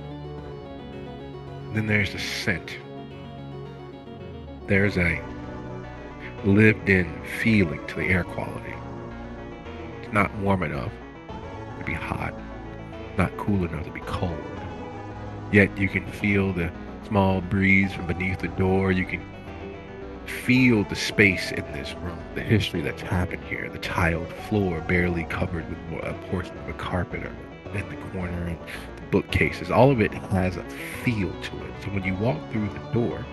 Then there's the scent. There's a lived-in feeling to the air quality. It's not warm enough to be hot, not cool enough to be cold. Yet you can feel the small breeze from beneath the door. You can feel the space in this room, the history that's happened here, the tiled floor barely covered with a portion of a carpet in the corner, and the bookcases. All of it has a feel to it. So when you walk through the door,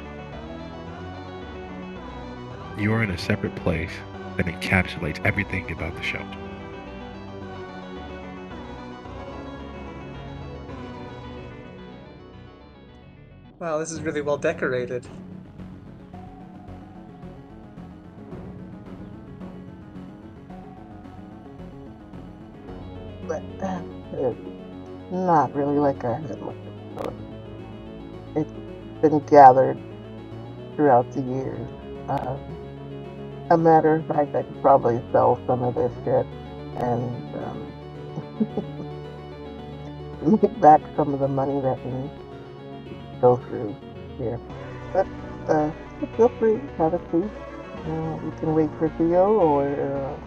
you're in a separate place that encapsulates everything about the shelter. Wow, this is really well decorated. But it's not really like a headless. It's been gathered throughout the years. A matter of fact, I could probably sell some of this shit and make back some of the money that we go through here. But feel free, have a seat. We can wait for Theo, or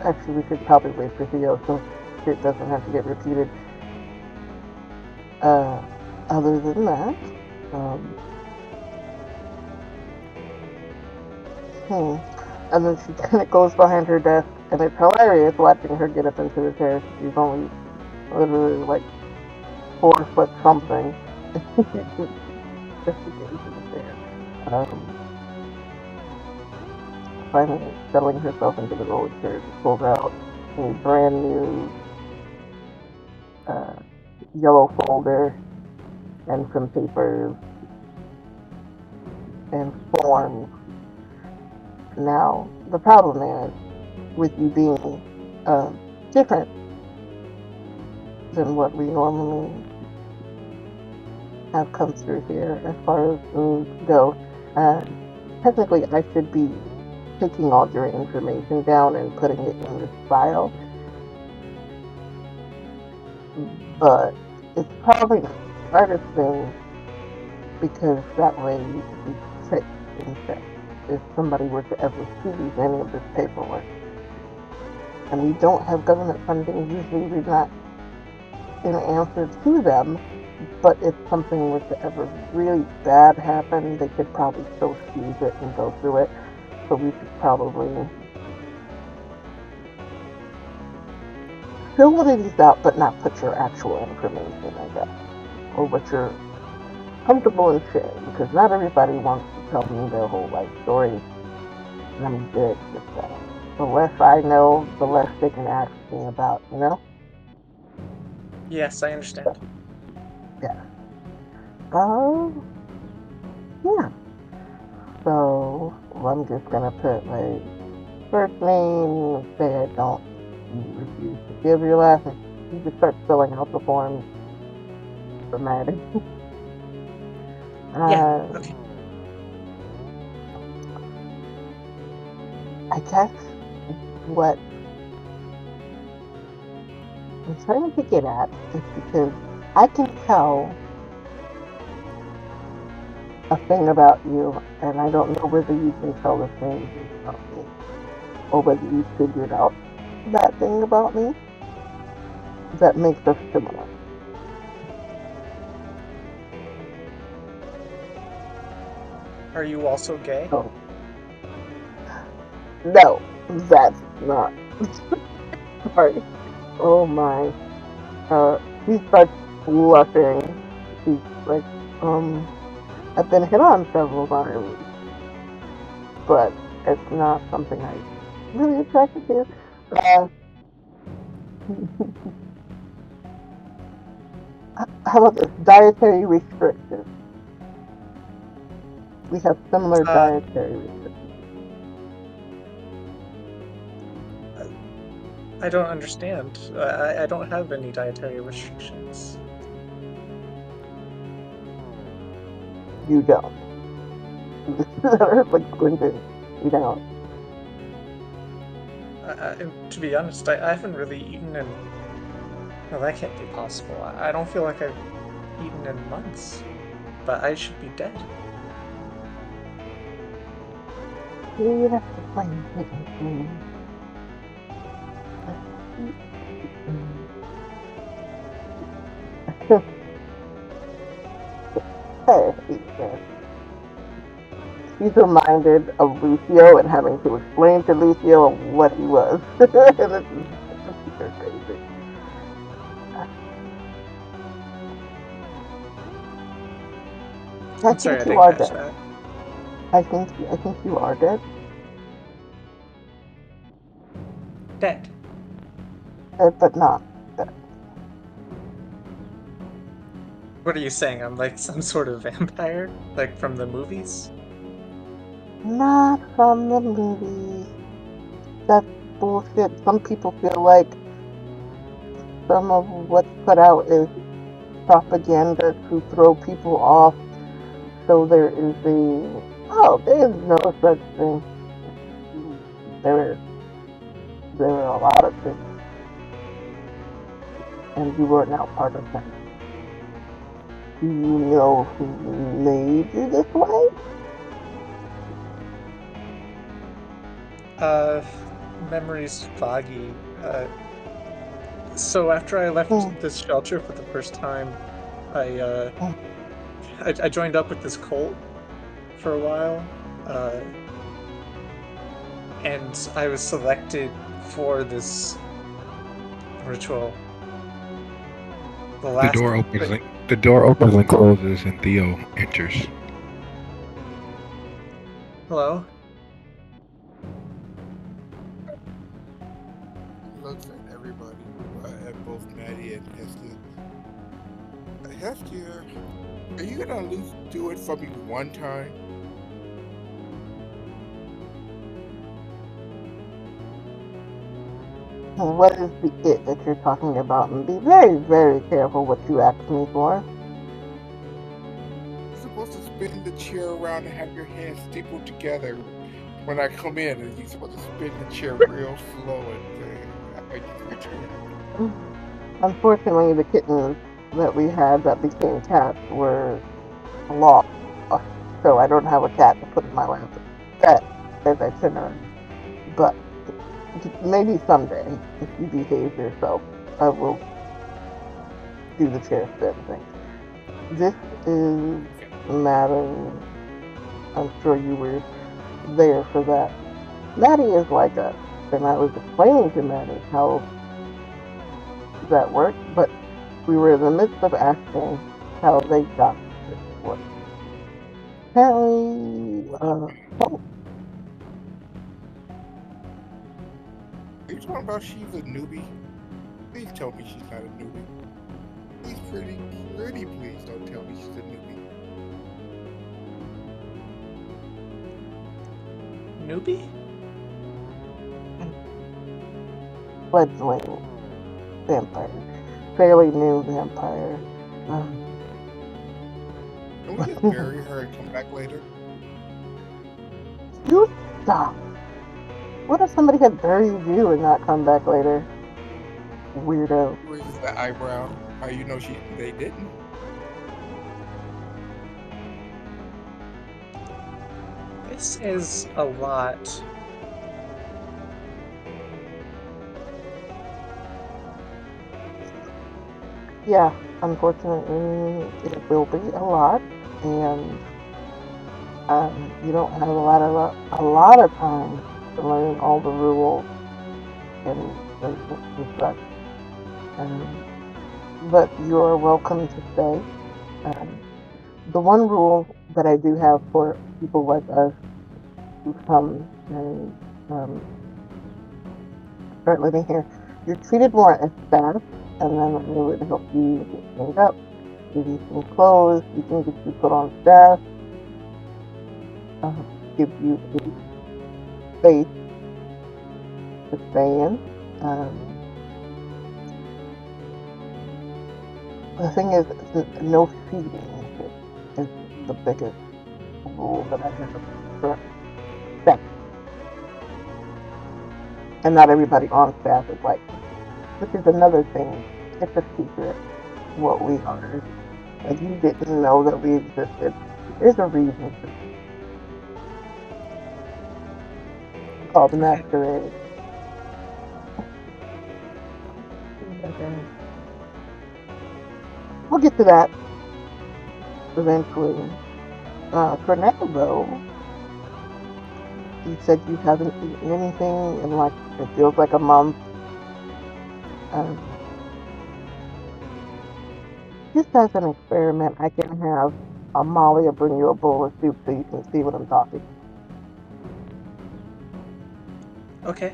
actually we could probably wait for Theo so it doesn't have to get repeated. Other than that, and then she kind of goes behind her desk, and it's hilarious watching her get up into the chair. She's only literally like 4 foot something just to get into the chair. Finally settling herself into the roller chair, she pulls out a brand new yellow folder and some papers and forms. Now, the problem is, with you being different than what we normally have come through here as far as moves go, technically I should be taking all your information down and putting it in this file, but it's probably the smartest thing, because that way you can be safe and checked if somebody were to ever seize any of this paperwork. And we don't have government funding. Usually we're not in answer to them, but if something were to ever really bad happen, they could probably still seize it and go through it. So we should probably fill one of these out, but not put your actual information, I guess, or what you're comfortable in sharing, because not everybody wants to tell me their whole life story, and I'm good with that. The less I know, the less they can ask me about, you know? Yes, I understand. Yeah. Yeah. So, I'm just gonna put my first name, say I don't refuse to give your last name. You just start filling out the forms for Maddie. Yeah, okay. I guess what I'm trying to get at is because I can tell a thing about you, and I don't know whether you can tell the same thing about me, or whether you figured out that thing about me that makes us similar. Are you also gay? Oh. No, that's not. Sorry. Oh my. She starts blushing. She's like, I've been hit on several times, but it's not something I really attracted to. Uh, how about this? Dietary restrictions. We have similar dietary restrictions. I don't understand. I don't have any dietary restrictions. You don't. Like Clinton, you don't. To be honest, I haven't really eaten in... No, that can't be possible. I don't feel like I've eaten in months. But I should be dead. You have to find it. He's reminded of Lucio and having to explain to Lucio what he was. This is super crazy. I'm sorry, I didn't catch that. I think you are dead. Dead. But not dead. What are you saying? I'm like some sort of vampire? Like from the movies? Not from the movies. That's bullshit. Some people feel like some of what's put out is propaganda to throw people off. So there is there's no such thing. There are a lot of things. And you are now part of them. Do you know who made you this way? Memories foggy. So after I left this shelter for the first time, I joined up with this cult for a while, and I was selected for this ritual. The door opens and closes, and Theo enters. Hello? Looks at everybody, at both Maddie and Hestia. Hestia, are you gonna at least do it for me one time? What is the it that you're talking about? And be very, very careful what you ask me for. You're supposed to spin the chair around and have your hands stapled together when I come in, and you're supposed to spin the chair real slow and make you return. Unfortunately, the kittens that we had that became cats were lost, so I don't have a cat to put in my lap. That is itinerant. But maybe someday, if you behave yourself, I will do the chair spin thing. This is Madeline. I'm sure you were there for that. Maddie is like us, and I was explaining to Maddie how that worked, but we were in the midst of asking how they got this work. Apparently, Are you talking about she's a newbie? Please tell me she's not a newbie. She's pretty. Please don't tell me she's a newbie. Newbie? Fledgling vampire. Fairly new vampire. Can we just bury her and come back later? You stop. What if somebody had buried you and not come back later? Weirdo. Raises the eyebrow. How you know they didn't? This is a lot. Yeah, unfortunately, it will be a lot, and you don't have a lot of time to learn all the rules and such. But you are welcome to stay. The one rule that I do have for people like us who come and start living here, you're treated more as staff, and then I would help you get cleaned up, give you some clothes, you can get you put on staff, give you a space to stay in. The thing is, no feeding is the biggest rule that I have for staff. And not everybody on staff is like this, which is another thing. It's a secret what we are. Like, you didn't know that we existed. There's a reason for it. It's called the Okay. masquerade. We'll get to that eventually. For now, though, you said you haven't eaten anything in like, it feels like a month. Just as an experiment, I can have Amalia bring you a bowl of soup so you can see what I'm talking. Okay.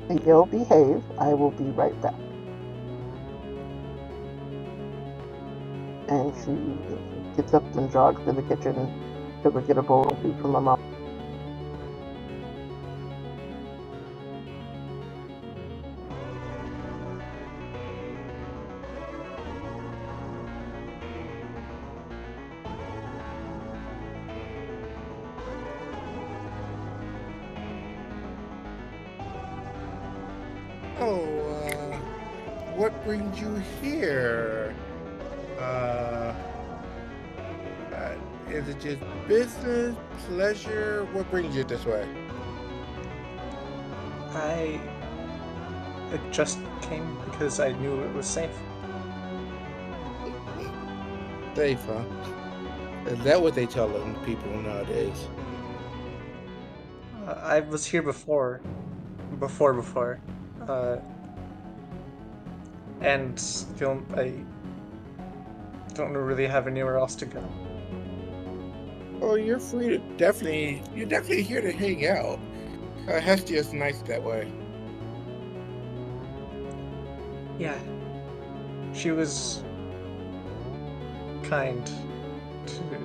Be ill behave. I will be right back. And she gets up and jogs to the kitchen to go get a bowl of soup from my mom. Oh, what brings you here? Is it just business, pleasure? What brings you this way? I just came because I knew it was safe. Safe, huh? Is that what they telling people nowadays? I was here before. And I don't really have anywhere else to go. Oh, you're free to you're definitely here to hang out. Hestia is nice that way. Yeah. She was kind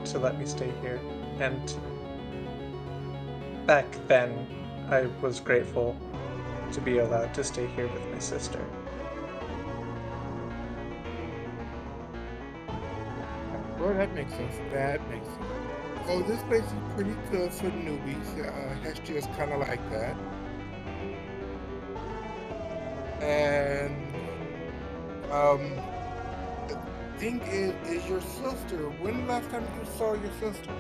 to let me stay here. And back then, I was grateful to be allowed to stay here with my sister. Well, that makes sense. So this place is pretty good for newbies. Hestia is kind of like that. And the thing is your sister. When the last time you saw your sister?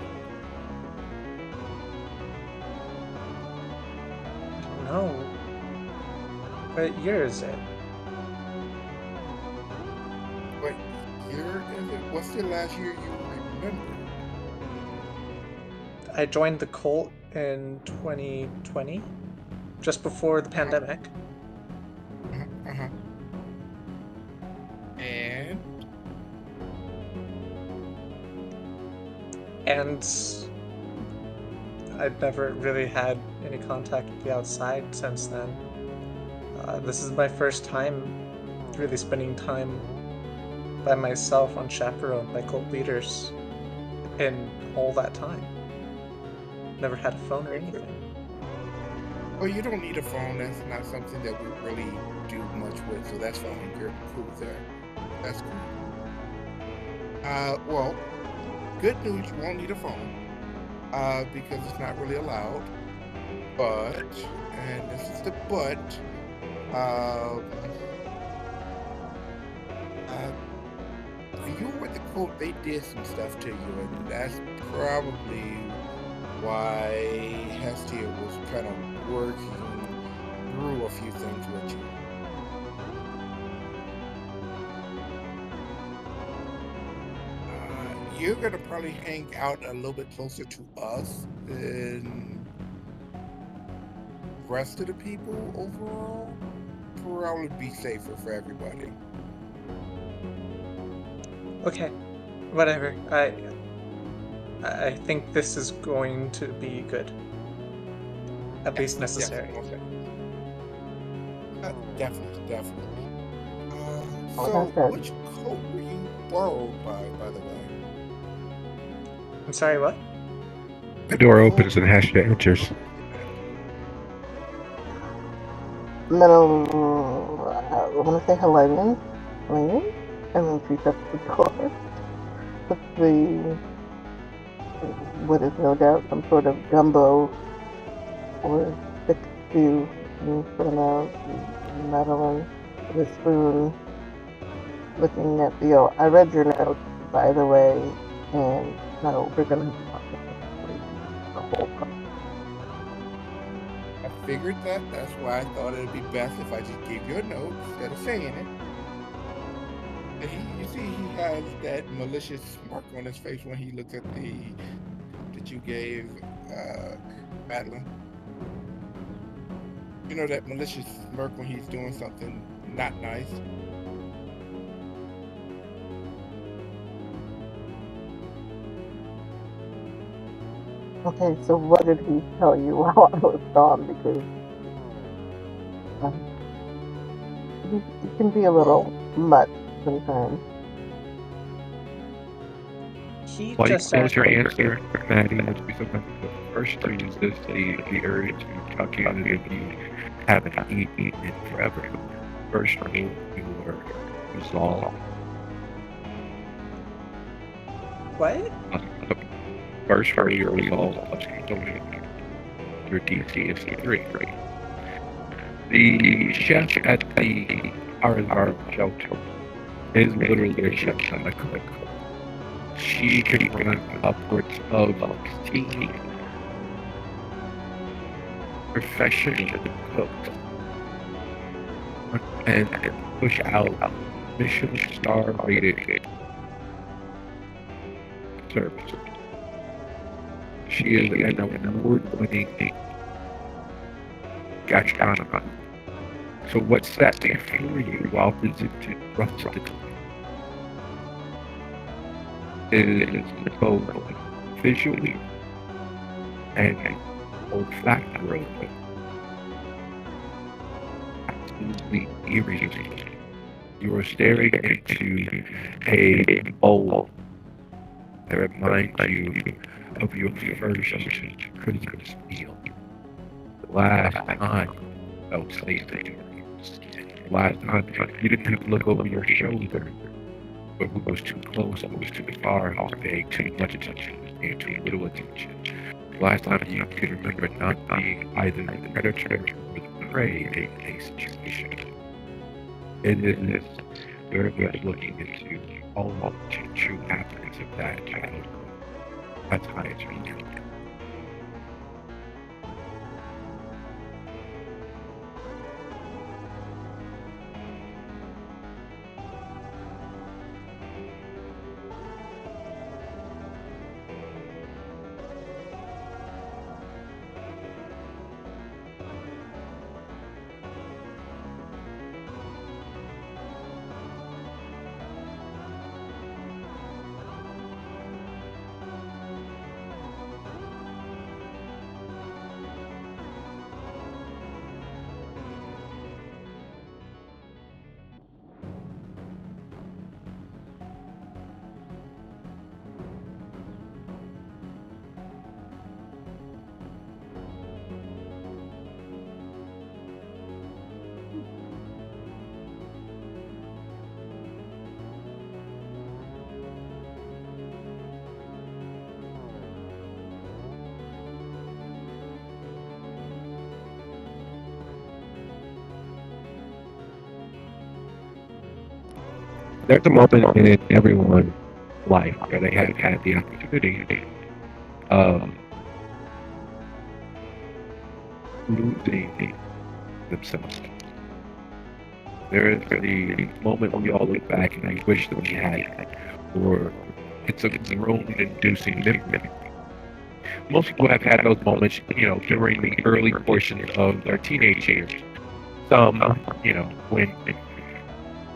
I don't know. What year is it? What year is it? What's the last year you remember? I joined the cult in 2020, just before the pandemic. Uh-huh. And I've never really had any contact with the outside since then. This is my first time really spending time by myself unchaperoned by cult leaders in all that time. Never had a phone or anything. Well, you don't need a phone. That's not something that we really do much with, so that's fine. You're cool there. That's cool. Well, good news, you won't need a phone, because it's not really allowed. But, and this is the but, you were with the cult, they did some stuff to you, and that's probably why Hestia was kind of working through a few things with you. You're gonna probably hang out a little bit closer to us than the rest of the people overall. Probably be safer for everybody. Okay, whatever. I think this is going to be good. At least necessary. Definitely. Like So, I said, which coat were you borrowed by the way? I'm sorry, what? The door opens and Hesha enters. middle. I want to say Helenian. Helenian? And then she shuts the door. Puts the what is no doubt some sort of gumbo or thick stew in front of Madeline with a spoon, looking at the. Oh, I read your notes, by the way, and no, we're gonna have to talk about this the whole process. I figured that. That's why I thought it'd be best if I just gave you a note instead of saying it. And you see, he has that malicious smirk on his face when he looks at the that you gave Madeline. You know that malicious smirk when he's doing something not nice. Okay, so what did he tell you while I was gone? Because he can be a little much sometimes. He While you just close said, your answer, Maddie, must be something. The first to resist the urge to tuck in if you haven't eaten it forever. First rule, your resolve. what? First for your resolve, your DC is 3. The chef at the Arizar shelter is literally a chef on the cook. She can run upwards of 16 professional cooks and push out Michelin star rated service. She is an award-winning gastronomer. So what's that for you while presented roughly is both visually and olfactorily absolutely irritating. You are staring into a bowl that reminds you of your first Christmas meal. The last time felt safe to you. Last time you didn't have to look over your shoulder. But who was too close, who was too far, who was paying too much attention and too little attention. Last time you could remember not being either the predator or the prey in a situation. It is very much looking into all of the true happenings of that childhood. That's how it's reading. There's a moment in everyone's life where they have had the opportunity of losing themselves. There is the moment when we all look back and we wish that we had, or it's a groan-inducing memory. Most people have had those moments, during the early portion of their teenage years. Some, when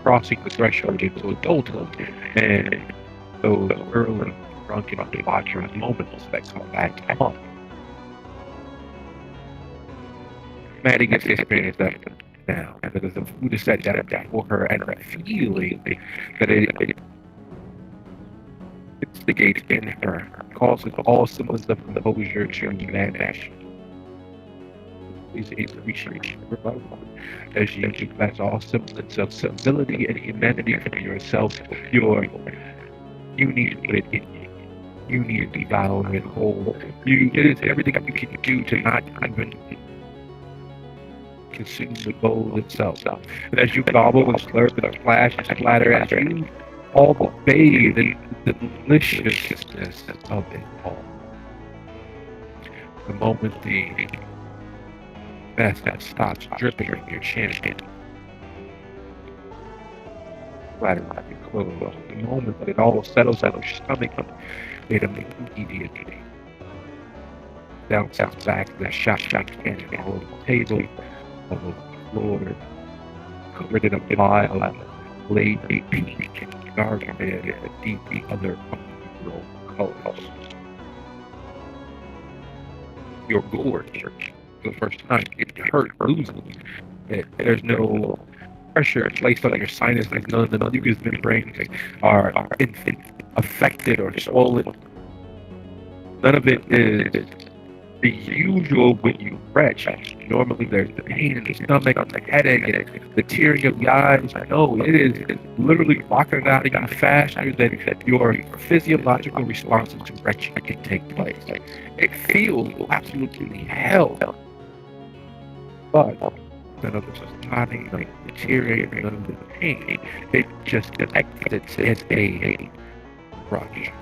crossing the threshold into adulthood, and those early drunken debaucherous moments that come back to haunt. Maddie gets to experience that now, because the food is set up for her, and her feeling that it instigates in her, causes all semblance of composure to vanish. Please appreciate as you express all semblance of civility and humanity for yourself. You need it in you. You need to be bound and whole. It is everything you can do to not even consume the bowl itself. And as you gobble and slurp and splash and splatter, as you all bathe in the deliciousness of it all. The moment the mess that stops dripping from your chin, splattering on your clothes, the moment that it all settles out of your stomach, it immediately bounces back the shot cannon all over the table, all over the floor, covered in a vile, lazy pink and garden and deep other unnatural colors. Your gore for the first time, it hurt losing it. There's no pressure placed on your sinuses. None of the mucous membranes are affected or swollen. None of it is the usual when you retch. Normally there's the pain in the stomach, the headache, the tearing of the eyes. No, it is literally knocking out of you faster than your physiological responses to retching can take place. It feels absolutely hell. But none of the snotting, the deteriorating, none of the pain. It just exits as a rush.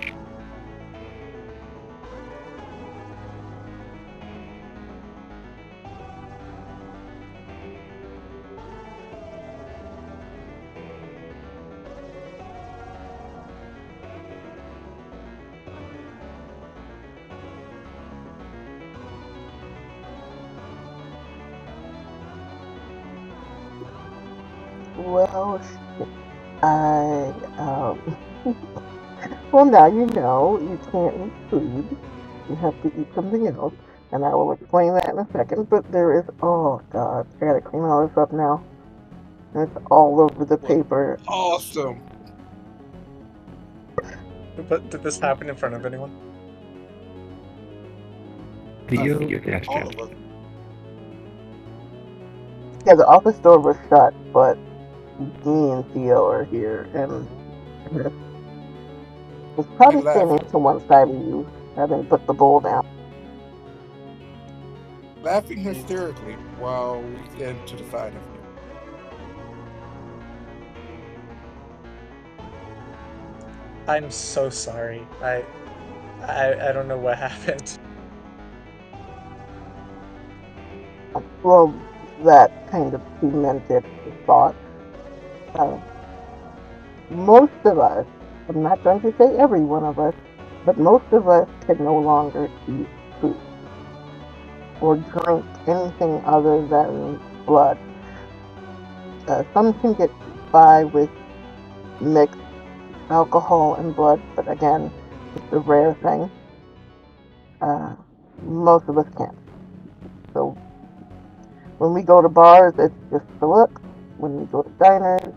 Well, well, now you know you can't eat food. You have to eat something else, and I will explain that in a second. But there is, oh God, I gotta clean all this up now. It's all over the paper. Awesome. But did this happen in front of anyone? Theo, yes, All Jim. of us. Yeah, the office door was shut, but me and Theo are here, and it's probably And laughing. standing to one side of you, having put the bowl down. Laughing hysterically while we stand to the side of you. I'm so sorry. I don't know what happened. Well, that kind of cemented the thought. Most of us, I'm not going to say every one of us, but most of us can no longer eat food or drink anything other than blood. Some can get by with mixed alcohol and blood, but again, it's a rare thing. Most of us can't. So when we go to bars, it's just the look. When we go to diners,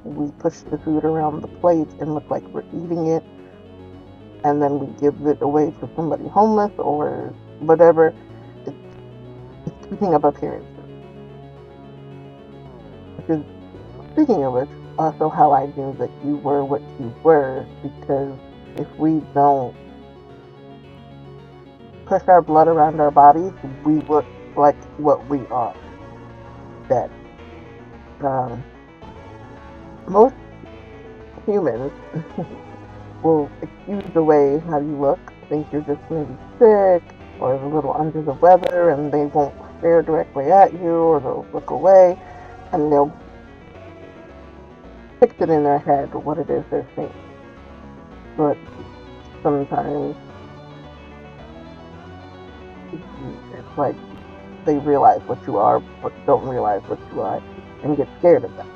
we push the food around the plate and look like we're eating it, and then we give it away to somebody homeless or whatever. It's keeping up appearances. Which is, speaking of which, also how I knew that you were what you were, because if we don't push our blood around our bodies, we look like what we are, dead. Most humans will excuse away how you look, think you're just maybe sick or a little under the weather, and they won't stare directly at you, or they'll look away, and they'll fix it in their head what it is they're seeing. But sometimes it's like they realize what you are, but don't realize what you are, and get scared of that.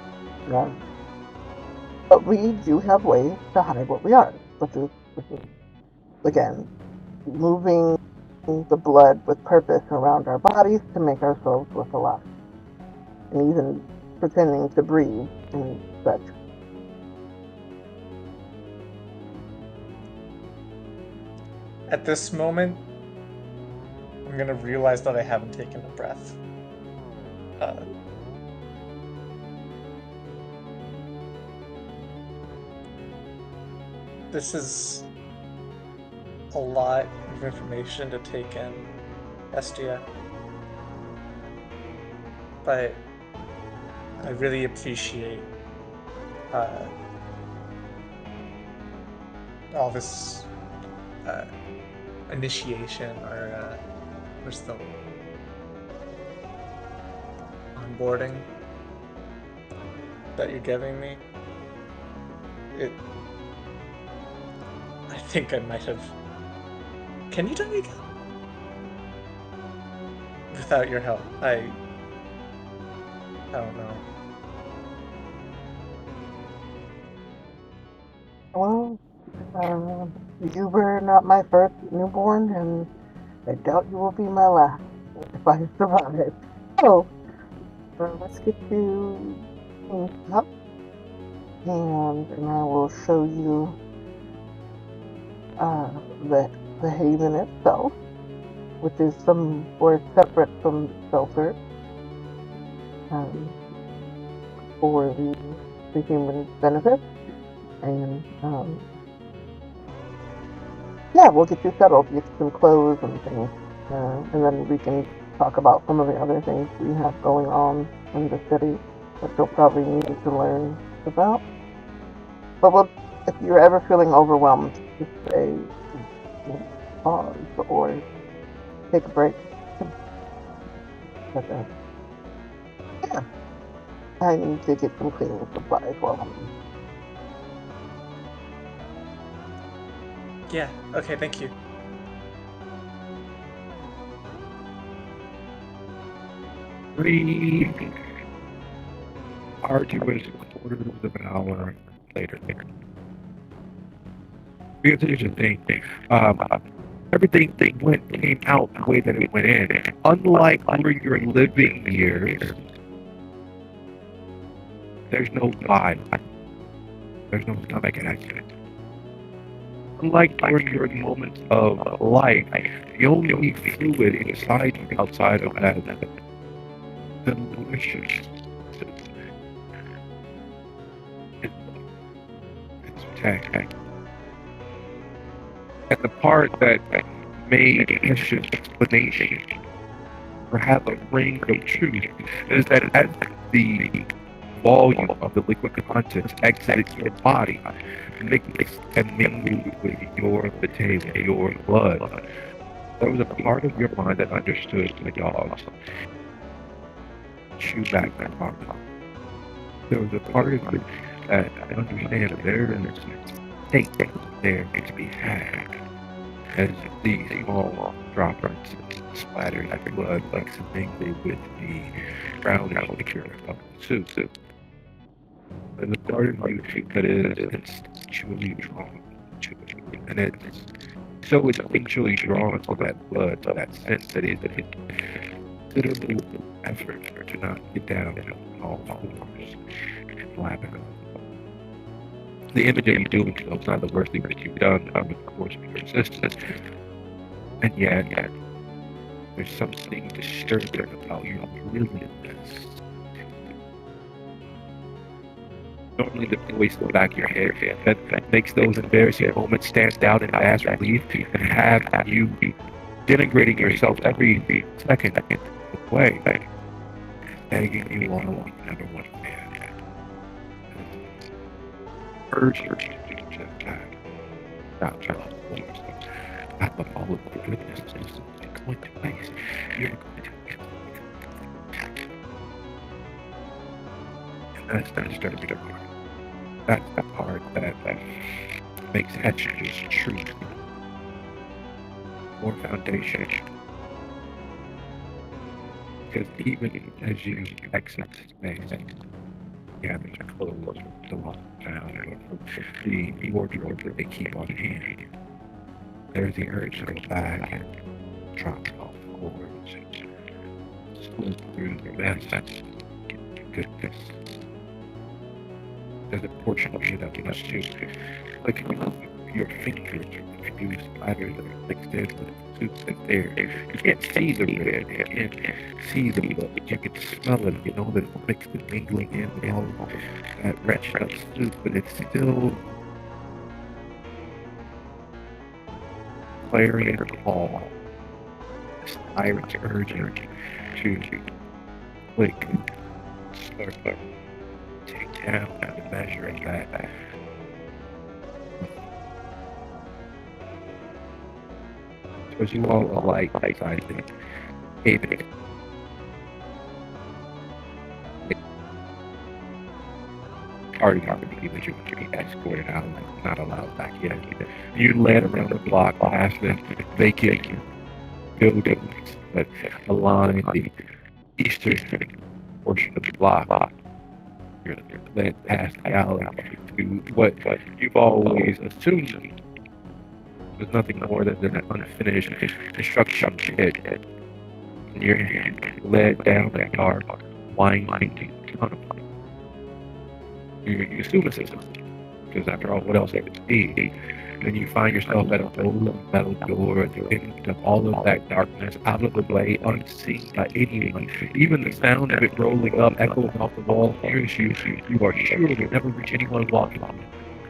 But we do have ways to hide what we are, which is which is, again, moving the blood with purpose around our bodies to make ourselves look alive. And even pretending to breathe and such. At this moment, I'm gonna realize that I haven't taken a breath. This is a lot of information to take in, Estia. But I really appreciate all this initiation or what's the onboarding that you're giving me. I think I might have. Can you tell me again? Without your help, I don't know. Well, you were not my first newborn, and I doubt you will be my last if I survive. So, let's get you cleaned up, and I will show you the haven itself, which is somewhere separate from the shelter, for the human benefit. And yeah, we'll get you settled, get you some clothes and things, and then we can talk about some of the other things we have going on in the city that you'll probably need to learn about. But if you're ever feeling overwhelmed, just say pause or take a break. But yeah, I need to get some cleaning supplies while I'm. Yeah, okay, thank you. Three arduous quarters of an hour later. Because here's the thing, everything came out the way that it went in. Unlike during your living years, there's no vibe. There's no stomach accident. Unlike during your moments of life, the only fluid inside and outside of that delicious. It's tech. And the part that made Hish's explanation perhaps a ring of truth is that as the volume of the liquid contents exited your body, mixed and mingled with your potato, your blood, there was a part of your mind that understood the dogs chew back their mouth. There was a part of you that understands that there is a state there to be had. As these small droplets splatter your blood like something with the brown liquor of the soup. There's a part of you that is instinctually drawn to it. And it's so instinctually drawn to that blood, to that sense that it considerable effort to not get down on all fours and lap it up. The image of you doing so is not the worst thing that you've done over the course of your existence. And yet, there's something disturbing about your brilliantness. Normally the voice in the back of your head that makes those embarrassing moments stand out in vast relief and have you denigrating yourself every second away. Begging you on number one man. Urge you to attack. Not try to hold yourself. Out of all of the goodness that is going to place. You're going to attack. And that's the disturbing part. That's the part that makes Hesh's truth more foundation. Because even as you exit space, gather to close the lockdown from the wardrobe that they keep on hand. There's the urge to go back and drop off cords and slip through the mess. Goodness. There's a portion of you that wants to, like, your fingers you splatter that mixed in with the soup that's there. You can't see the red, you can't see the blood, but you can smell it, you know that it's mixed and mingling in with all that wretched up soup, but it's still clarion call. This tyrant's urging to click, start, take down the measure of that. Because you all alike besides the David. Already got to believe that you would be escorted out and not allowed back in. You led around the block past the vacant buildings that align the eastern portion of the block. You're led past the alley to what you've always assumed was nothing more than an unfinished construction pit. And you're led down that dark, winding tunnel. You assume it's system, because after all, what else could it be? Then you find yourself at a metal door at the end of all of that darkness, out of the way, unseen by anyone. Even the sound of it rolling up, echoing off the wall, hears you. You are sure you'll never reach anyone walking on it.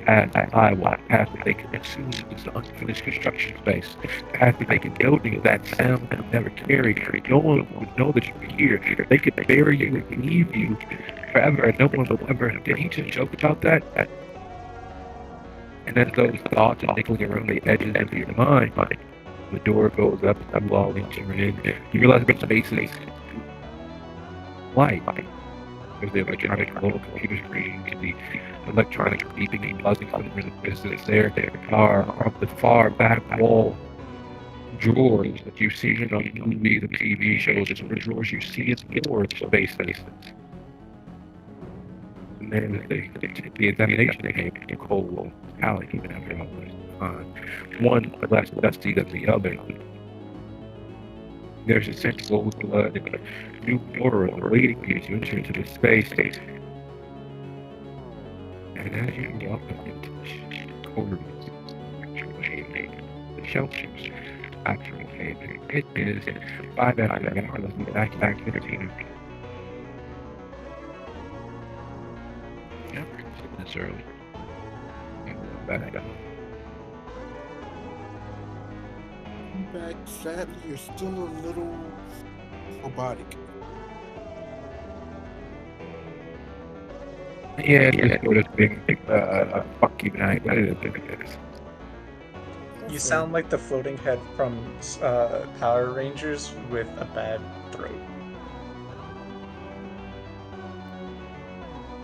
Past the sidewalk, past the vacant assumed it's an unfinished construction space, past the vacant building that sound could never carry. No one would know that you were here. They could bury you and leave you forever, and no one will ever. Did he just joke about that? And then those thoughts are nickling around the edges of your mind. The door goes up, and all into in. You realize the space is light. There's the electronic little computer screen, the electronic beeping and buzzing from the business there. There are on the far back wall drawers that you've seen on movies and TV shows. It's the drawers you see in your space stations. And then the examination came in cold palette, even after all this time. One less dusty than the other. There's a sense of blood and a new aura waiting for you to enter into this space. And as you walk up into the corridors, the shelters, actual haven, it is 5 after the hour, let's be back entertainment. Yeah, it's early. And back up. Back, sadly, you're still a little robotic. Yeah, it's sort of big, fuck you night, but it is. You sound like the floating head from Power Rangers with a bad throat.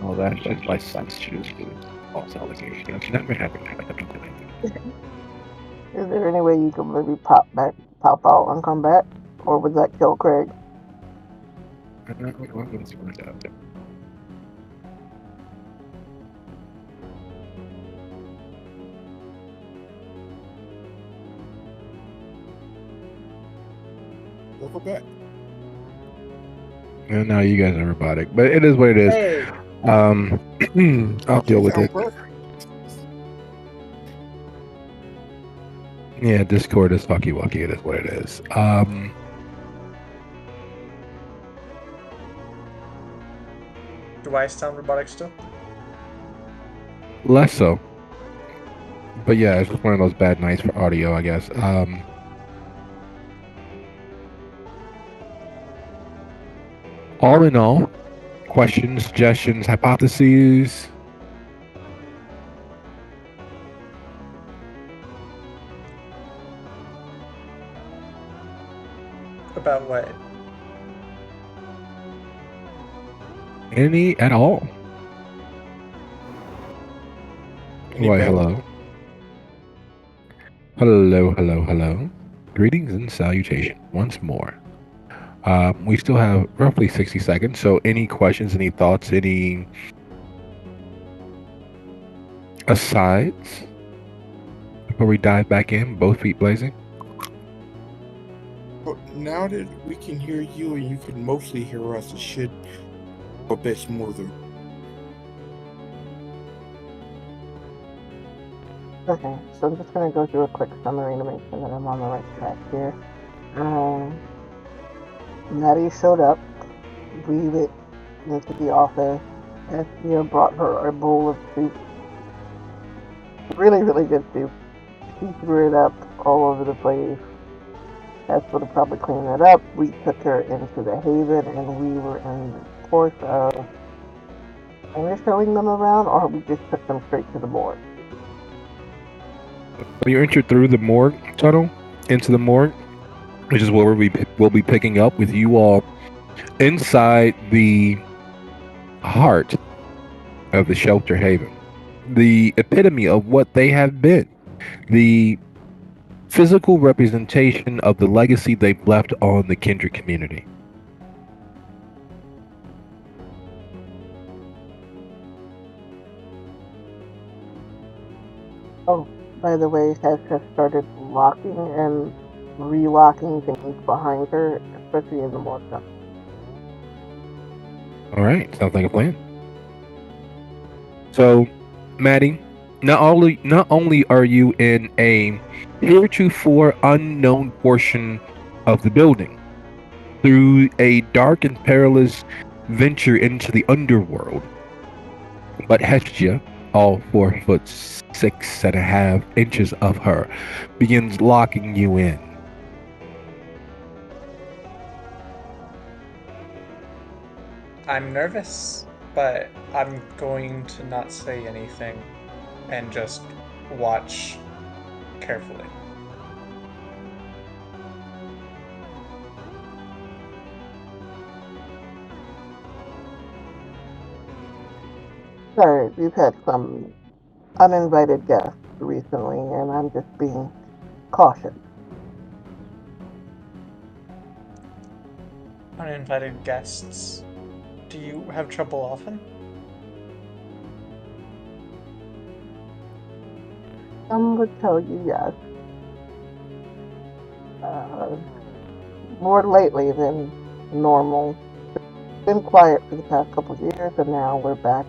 Oh, that's just my son's shoes with false allegations. Never happened. Is there any way you can maybe pop out and come back? Or would that kill Craig? I'm not going to find out. Welcome back. And now you guys are robotic, but it is what it is. Hey, I'll deal with it. Yeah, Discord is fucky wucky. It is what it is. do I sound robotic still? Less so. But yeah, it's just one of those bad nights for audio, I guess. All in all, questions, suggestions, hypotheses. About what? Any at all? Why, Anybody? hello. Greetings and salutation once more. We still have roughly 60 seconds, so any questions, any thoughts, any asides before we dive back in, both feet blazing? But now that we can hear you and you can mostly hear us, it should go a bit smoother. Okay, so I'm just gonna go through a quick summary to make sure that I'm on the right track here. Maddie showed up. We went into the office. Estia brought her a bowl of soup. Really, really good soup. She threw it up all over the place. That's would have probably cleaned it up. We took her into the Haven, and we were in the course of either showing them around, or we just took them straight to the morgue. When you enter through the morgue tunnel into the morgue, which is where we'll be picking up with you all inside the heart of the Shelter Haven, the epitome of what they have been, the physical representation of the legacy they've left on the Kindred community. Oh, by the way, Hess has started locking and relocking things behind her, especially in the morgue tunnel. All right, sounds like a plan. So, Maddie, not only are you in a heretofore unknown portion of the building, through a dark and perilous venture into the underworld, but Hestia, all 4'6.5" of her, begins locking you in. I'm nervous, but I'm going to not say anything and just watch carefully. Sorry, we've had some uninvited guests recently, and I'm just being cautious. Uninvited guests. Do you have trouble often? Some would tell you yes. More lately than normal. It's been quiet for the past couple of years, and now we're back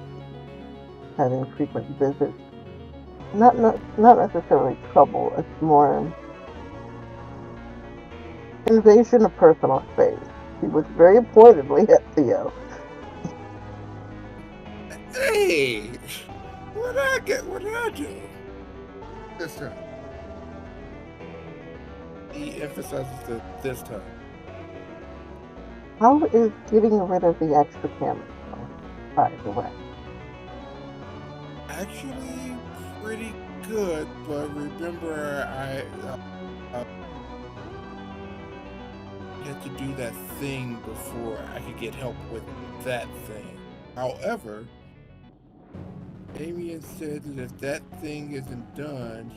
having frequent visits. Not necessarily trouble. It's more invasion of personal space. He was very pointedly at Theo. Hey, what did I do? This time. He emphasizes the this time. How is getting rid of the extra camera, by the way? Actually, pretty good, but remember I had to do that thing before I could get help with that thing. However, Damien said that if that thing isn't done,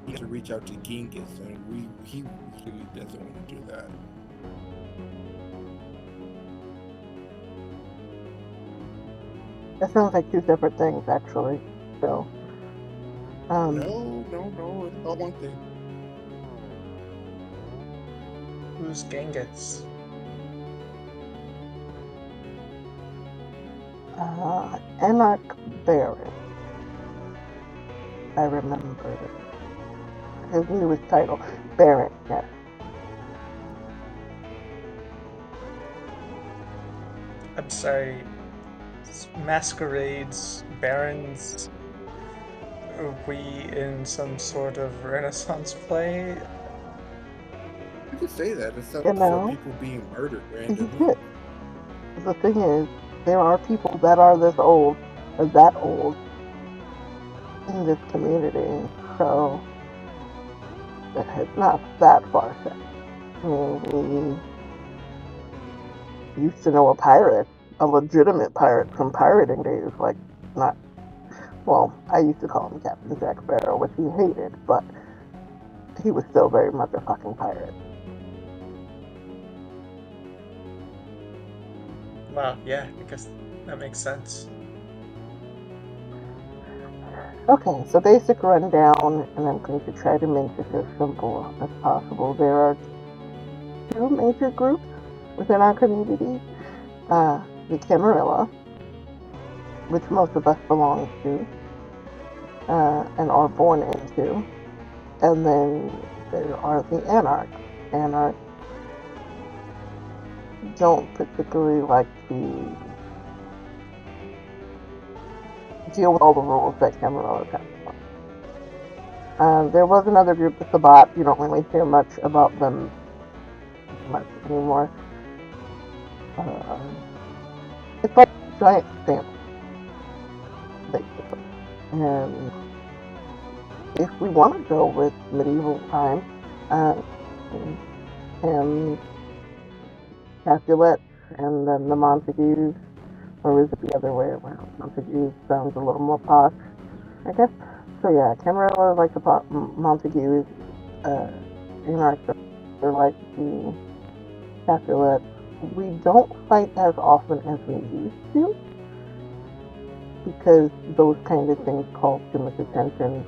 he has to reach out to Genghis, and he really doesn't want to do that. That sounds like two separate things, actually. So, No, it's all one thing. Who's Genghis? Anarch Baron. I remember his newest title, Baron. Yes. I'm sorry. Masquerades, barons. Are we in some sort of Renaissance play? You could say that except You know, for people being murdered You randomly. could. The thing is, there are people that are this old, or that old, in this community, so it's not that far-fetched. I mean, we used to know a pirate, a legitimate pirate from pirating days, like, not, well, I used to call him Captain Jack Sparrow, which he hated, but he was still very much a fucking pirate. Well, yeah, I guess that makes sense. Okay, so basic rundown, and I'm going to try to make this as simple as possible. There are two major groups within our community. The Camarilla, which most of us belong to, and are born into. And then there are the Anarchs. Anarchs don't particularly like to deal with all the rules that Camarilla has. There was another group, the Sabbat. You don't really hear much about them much anymore. It's like a giant family, basically. And if we want to go with medieval times, and Capulet, and then the Montagues, or is it the other way around? Montagues sounds a little more posh, I guess. So yeah, Camarilla like the Montagues, Anarchs are like the Capulet. We don't fight as often as we used to, because those kind of things call too much attention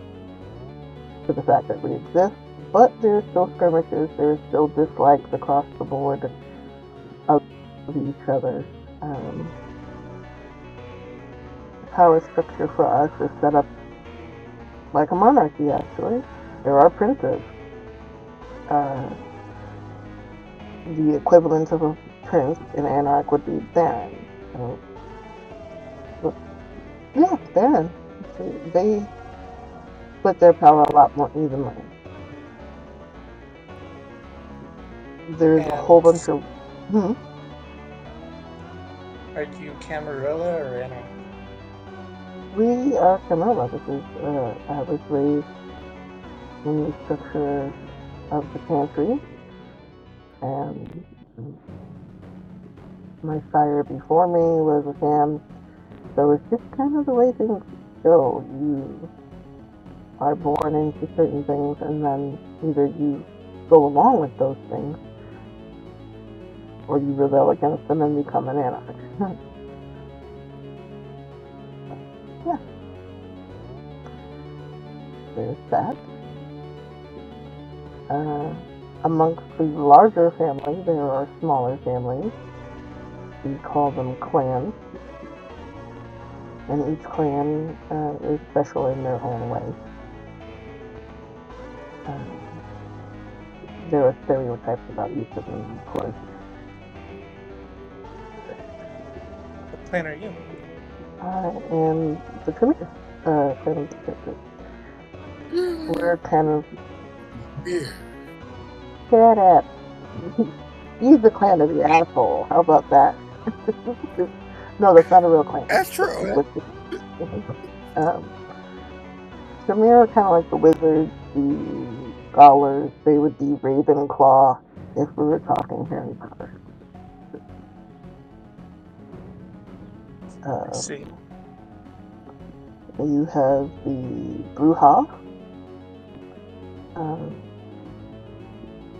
to the fact that we exist. But there's still skirmishes, there's still dislikes across the board of each other. Power structure for us is set up like a monarchy, actually. There are princes. The equivalent of a prince in Anarch would be Baron. Yeah, Baron. They split their power a lot more evenly. There's a whole bunch of... Are you Camarilla or Anarch? We are Camarilla. I was raised in the structure of the pantry, and my sire before me was a Cam, so it's just kind of the way things go. You are born into certain things, and then either you go along with those things, or you rebel against them and become an Anarch. Yeah. There's that. Amongst the larger family, there are smaller families. We call them clans. And each clan is special in their own way. There are stereotypes about each of them, of course. What clan are you? I am the Tremere clan of the Tremere. We're kind of... Shut up. He's the clan of the asshole. How about that? No, that's not a real clan. That's true. Tremere are kind of like the wizards, the scholars. They would be Ravenclaw if we were talking Harry Potter. I see. You have the Brujah.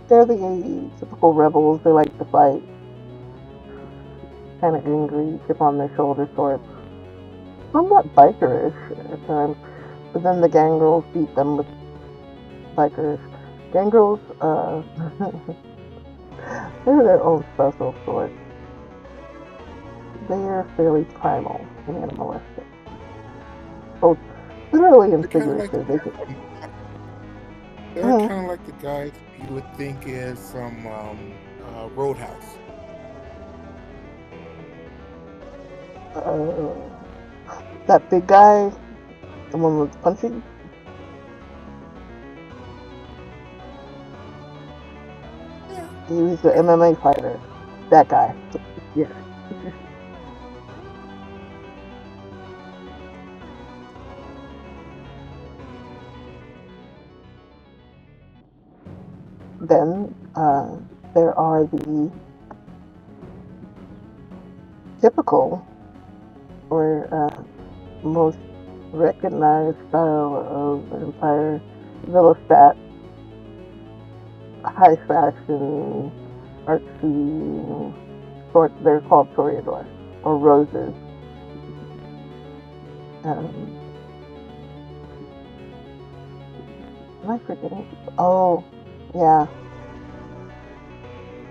They're the typical rebels. They like to fight. Kind of angry, chip on their shoulder sorts. Somewhat bikerish at times. But then the Gangrels beat them with bikerish. Gangrels, they're their own special sort. They are fairly primal and animalistic. Both literally and figuratively. They're kind of like the guys you would think is from Roadhouse. That big guy, the one with punching. Yeah. He's the MMA fighter. That guy. Yeah. Then there are the typical or most recognized style of Empire Villestat, high fashion, artsy sort. They're called Toreador or Roses. Am I forgetting? Oh, yeah.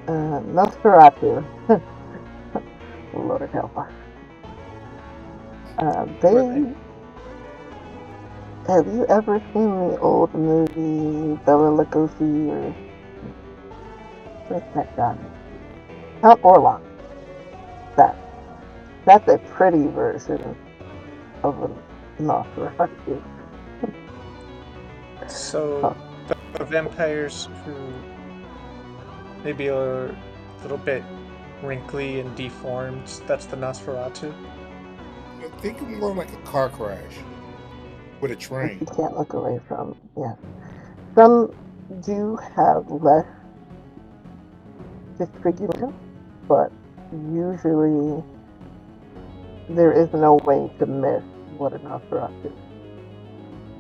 Nosferatu. Lord help us. Right. Have you ever seen the old movie Bela Lugosi or where's that guy? Count Orlok. That that's a pretty version of a Nosferatu. So the vampires who maybe are a little bit wrinkly and deformed, that's the Nosferatu. I think of more like a car crash with a Which train. you can't look away from. Yes. Some do have less disfigurement, but usually there is no way to miss what a Nosferatu is.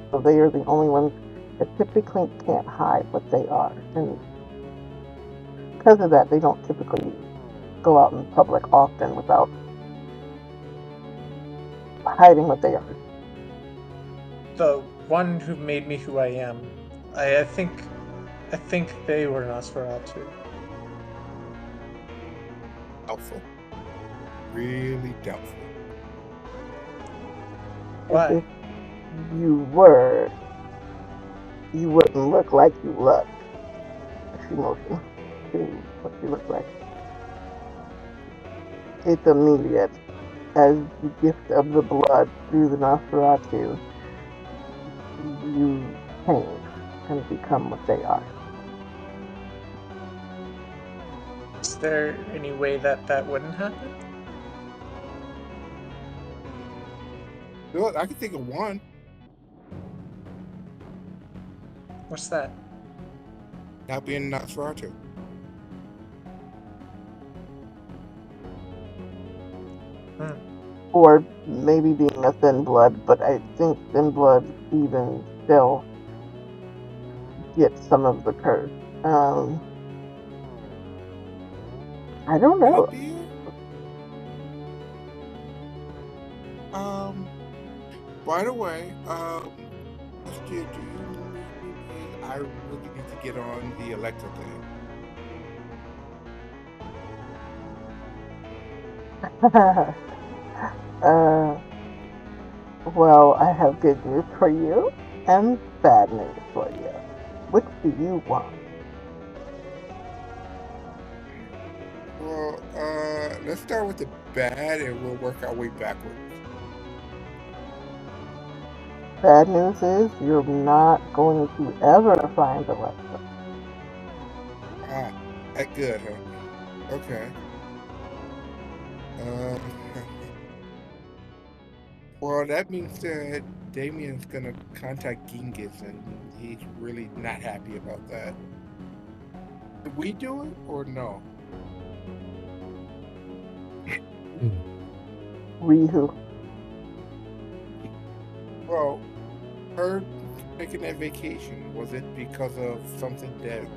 So they are the only ones that typically can't hide what they are. And because of that, they don't typically go out in public often without hiding what they are. The one who made me who I am, I think they were Nosferatu. Doubtful. Really doubtful. Why? If you were, you wouldn't look like you look. She motion to what you look like. It's immediate. As the gift of the blood through the Nosferatu, you change and become what they are. Is there any way that that wouldn't happen? Look, I can think of one. What's that? Not being Nosferatu. Or maybe being a thin blood, but I think thin blood even still gets some of the curse. I don't know. By the way, do you I really need to get on the Electra thing. Well, I have good news for you and bad news for you. Which do you want? Well, let's start with the bad and we'll work our way backwards. Bad news is you're not going to ever find Alexa. Ah, that good, huh? Okay. Well, that means that Damien's gonna contact Genghis, and he's really not happy about that. Did we do it or no? Rihu. Well, her taking that vacation, was it because of something that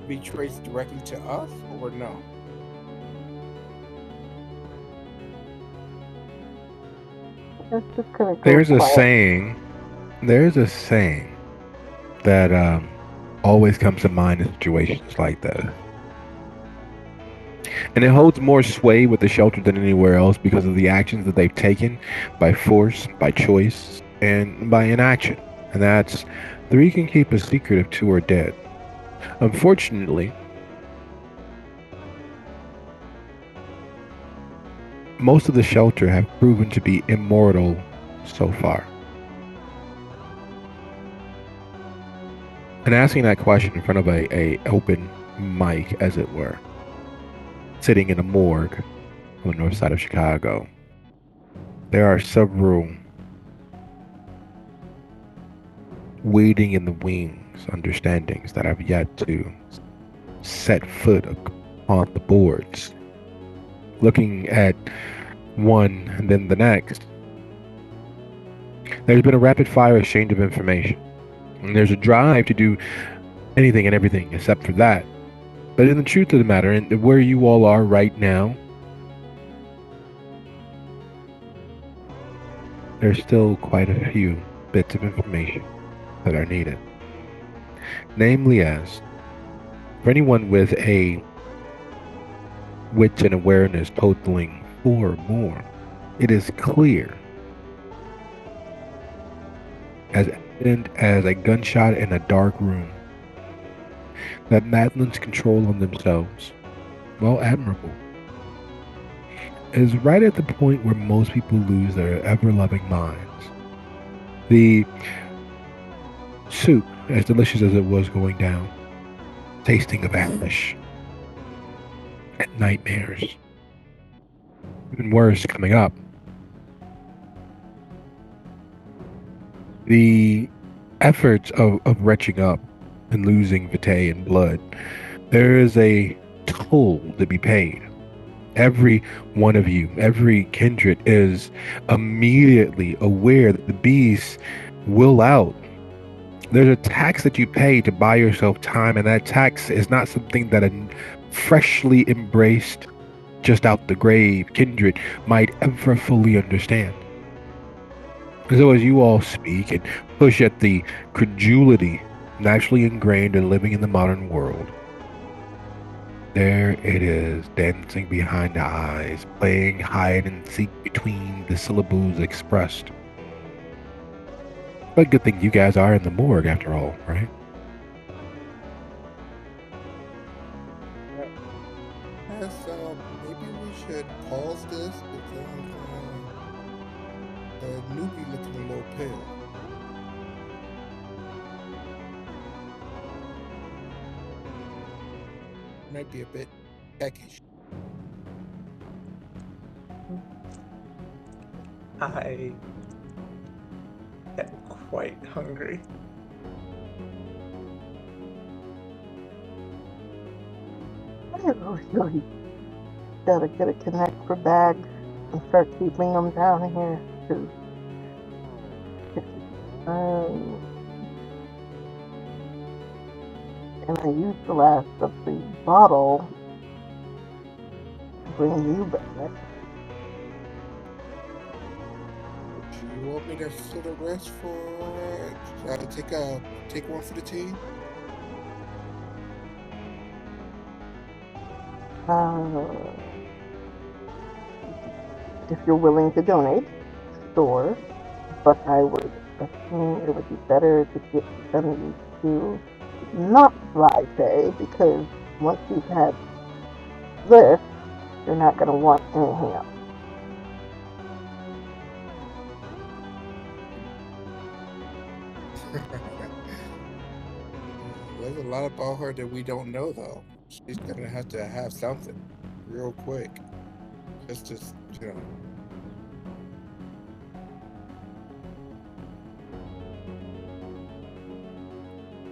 be traced directly to us or no? There's a saying that always comes to mind in situations like that. And it holds more sway with the shelter than anywhere else because of the actions that they've taken by force, by choice, and by inaction. And that's 3 can keep a secret if 2 are dead. Unfortunately, most of the shelter have proven to be immortal so far. And asking that question in front of a open mic, as it were, sitting in a morgue on the north side of Chicago, there are several waiting in the wings understandings that have yet to set foot upon the boards. Looking at one and then the next, there's been a rapid fire exchange of information. And there's a drive to do anything and everything except for that. But in the truth of the matter, and where you all are right now, there's still quite a few bits of information that are needed. namely as for anyone with a wit and awareness totaling 4 or more, it is clear, as evident as a gunshot in a dark room, that Madeline's control on themselves, while admirable, is right at the point where most people lose their ever-loving minds. The soup, as delicious as it was going down, tasting of ash and nightmares. Even worse coming up. The efforts of retching up and losing vitae and blood, there is a toll to be paid. Every one of you, every kindred is immediately aware that the beasts will out. There's a tax that you pay to buy yourself time, and that tax is not something that a freshly embraced, just out the grave kindred might ever fully understand. So as you all speak and push at the credulity naturally ingrained in living in the modern world, there it is, dancing behind the eyes, playing hide and seek between the syllables expressed. But good thing you guys are in the morgue after all, right? Yes, maybe we should pause this because the newbie looking a little pale. Might be a bit peckish. I am quite hungry. Oh, really gotta get a connect for bags and start keeping them down here. And I used the last of the bottle to bring you back. Do you want me to sit a rest for? Take one for the team? If you're willing to donate, sure. But I would assume it would be better to get them to not fly pay, because once you've had this, you're not going to want anything else. There's a lot about her that we don't know, though. She's gonna have to have something real quick. Just to, you know.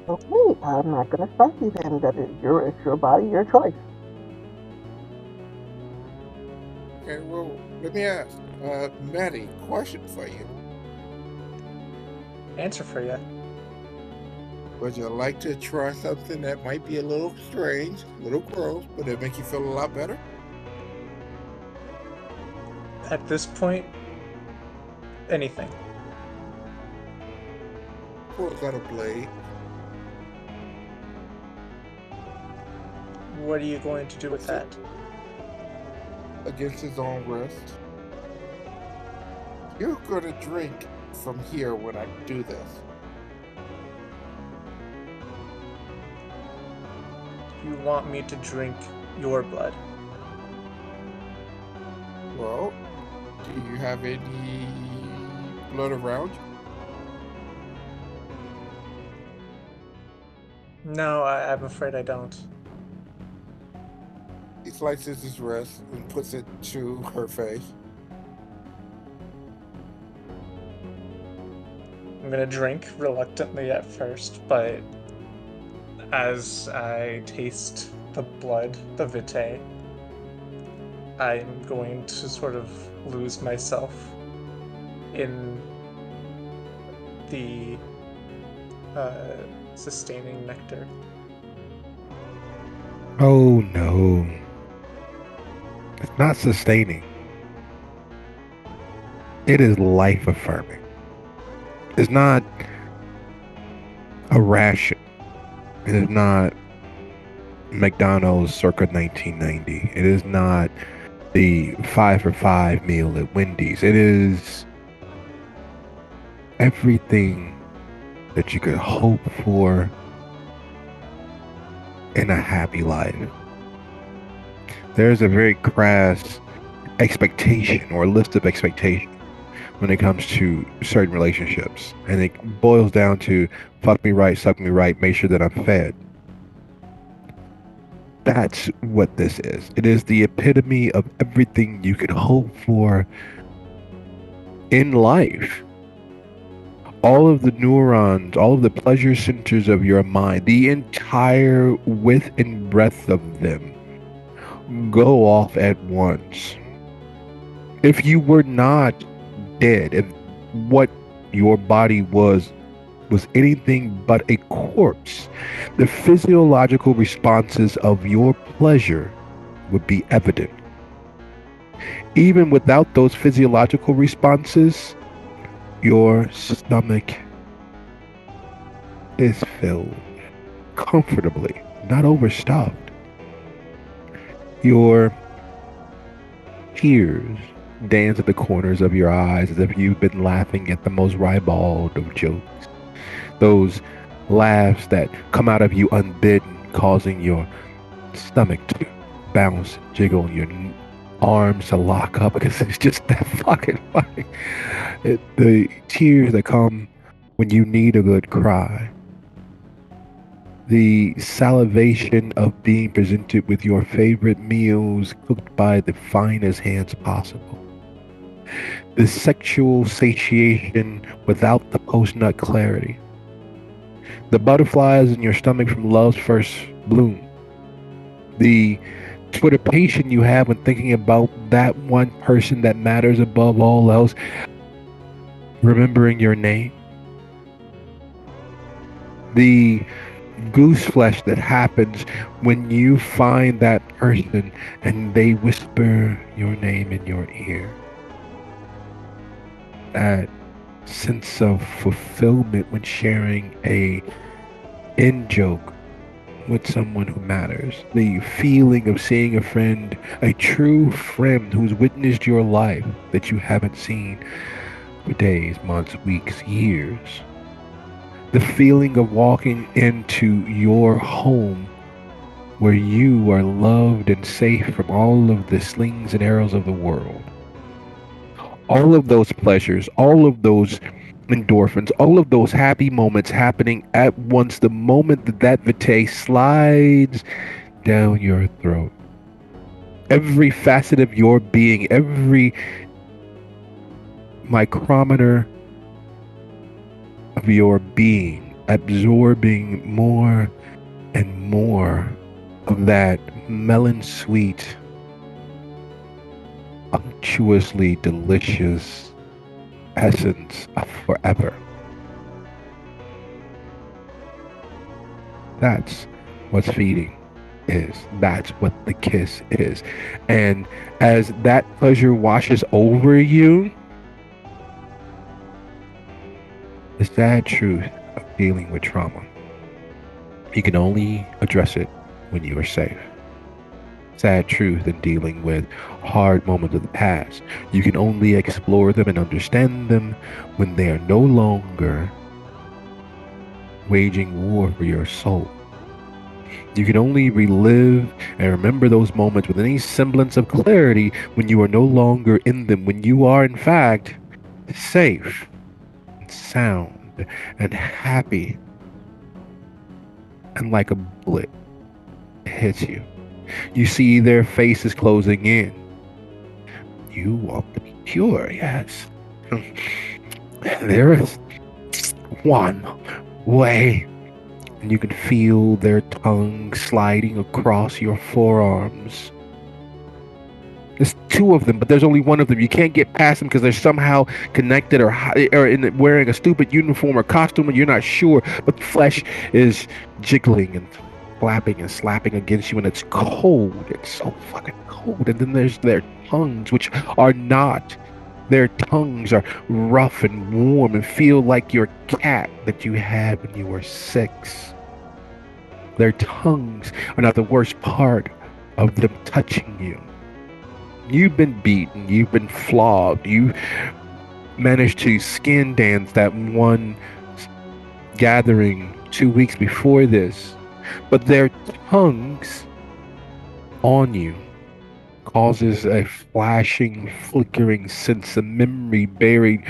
Okay, I'm not going to stop you then. It's your body, your choice. Okay, well, let me ask, Maddie, question for you. Answer for you. Would you like to try something that might be a little strange, a little gross, but it'll make you feel a lot better? At this point, anything. Pulls out a blade. What are you going to do with that? Against his own wrist. You're gonna drink from here when I do this. You want me to drink your blood? Well, do you have any blood around you? No, I'm afraid I don't. He slices his wrist and puts it to her face. I'm gonna drink reluctantly at first, but as I taste the blood, the vitae, I'm going to sort of lose myself in the sustaining nectar. Oh no. It's not sustaining. It is life affirming. It's not a ration. It is not McDonald's circa 1990. It is not the 5 for $5 meal at Wendy's. It is everything that you could hope for in a happy life. There's a very crass expectation or list of expectations when it comes to certain relationships, and it boils down to fuck me right, suck me right, make sure that I'm fed. That's what this is. It is the epitome of everything you could hope for in life. All of the neurons, all of the pleasure centers of your mind, the entire width and breadth of them go off at once. If you were not dead, if what your body was anything but a corpse, the physiological responses of your pleasure would be evident. Even without those physiological responses, your stomach is filled comfortably, not overstuffed. Your tears dance at the corners of your eyes as if you've been laughing at the most ribald of jokes. Those laughs that come out of you unbidden, causing your stomach to bounce, jiggle, your arms to lock up because it's just that fucking funny. The tears that come when you need a good cry. The salivation of being presented with your favorite meals cooked by the finest hands possible. The sexual satiation without the post-nut clarity. The butterflies in your stomach from love's first bloom. The twitterpation you have when thinking about that one person that matters above all else, remembering your name. The goose flesh that happens when you find that person and they whisper your name in your ear. That sense of fulfillment when sharing a in-joke with someone who matters. The feeling of seeing a friend, a true friend who's witnessed your life that you haven't seen for days, months, weeks, years. The feeling of walking into your home where you are loved and safe from all of the slings and arrows of the world. All of those pleasures, all of those endorphins, all of those happy moments happening at once the moment that vitae slides down your throat. Every facet of your being, every micrometer of your being absorbing more and more of that melon sweet, unctuously delicious essence of forever. That's what feeding is. That's what the kiss is. And as that pleasure washes over you, the sad truth of dealing with trauma, you can only address it when you are safe. Sad truth in dealing with hard moments of the past, you can only explore them and understand them when they are no longer waging war for your soul. You can only relive and remember those moments with any semblance of clarity when you are no longer in them, when you are in fact safe, sound, and happy. And like a bullet, it hits you. You see their faces closing in. You want to be pure, yes. There is one way. And you can feel their tongue sliding across your forearms. There's two of them, but there's only one of them. You can't get past them because they're somehow connected or wearing a stupid uniform or costume, and you're not sure. But the flesh is jiggling and flapping and slapping against you, and it's cold. It's so fucking cold. And then there's their tongues, which are not. Their tongues are rough and warm and feel like your cat that you had when you were 6. Their tongues are not the worst part of them touching you. You've been beaten, you've been flogged, you managed to skin dance that one gathering 2 weeks before this, but their tongues on you causes a flashing, flickering sense of memory buried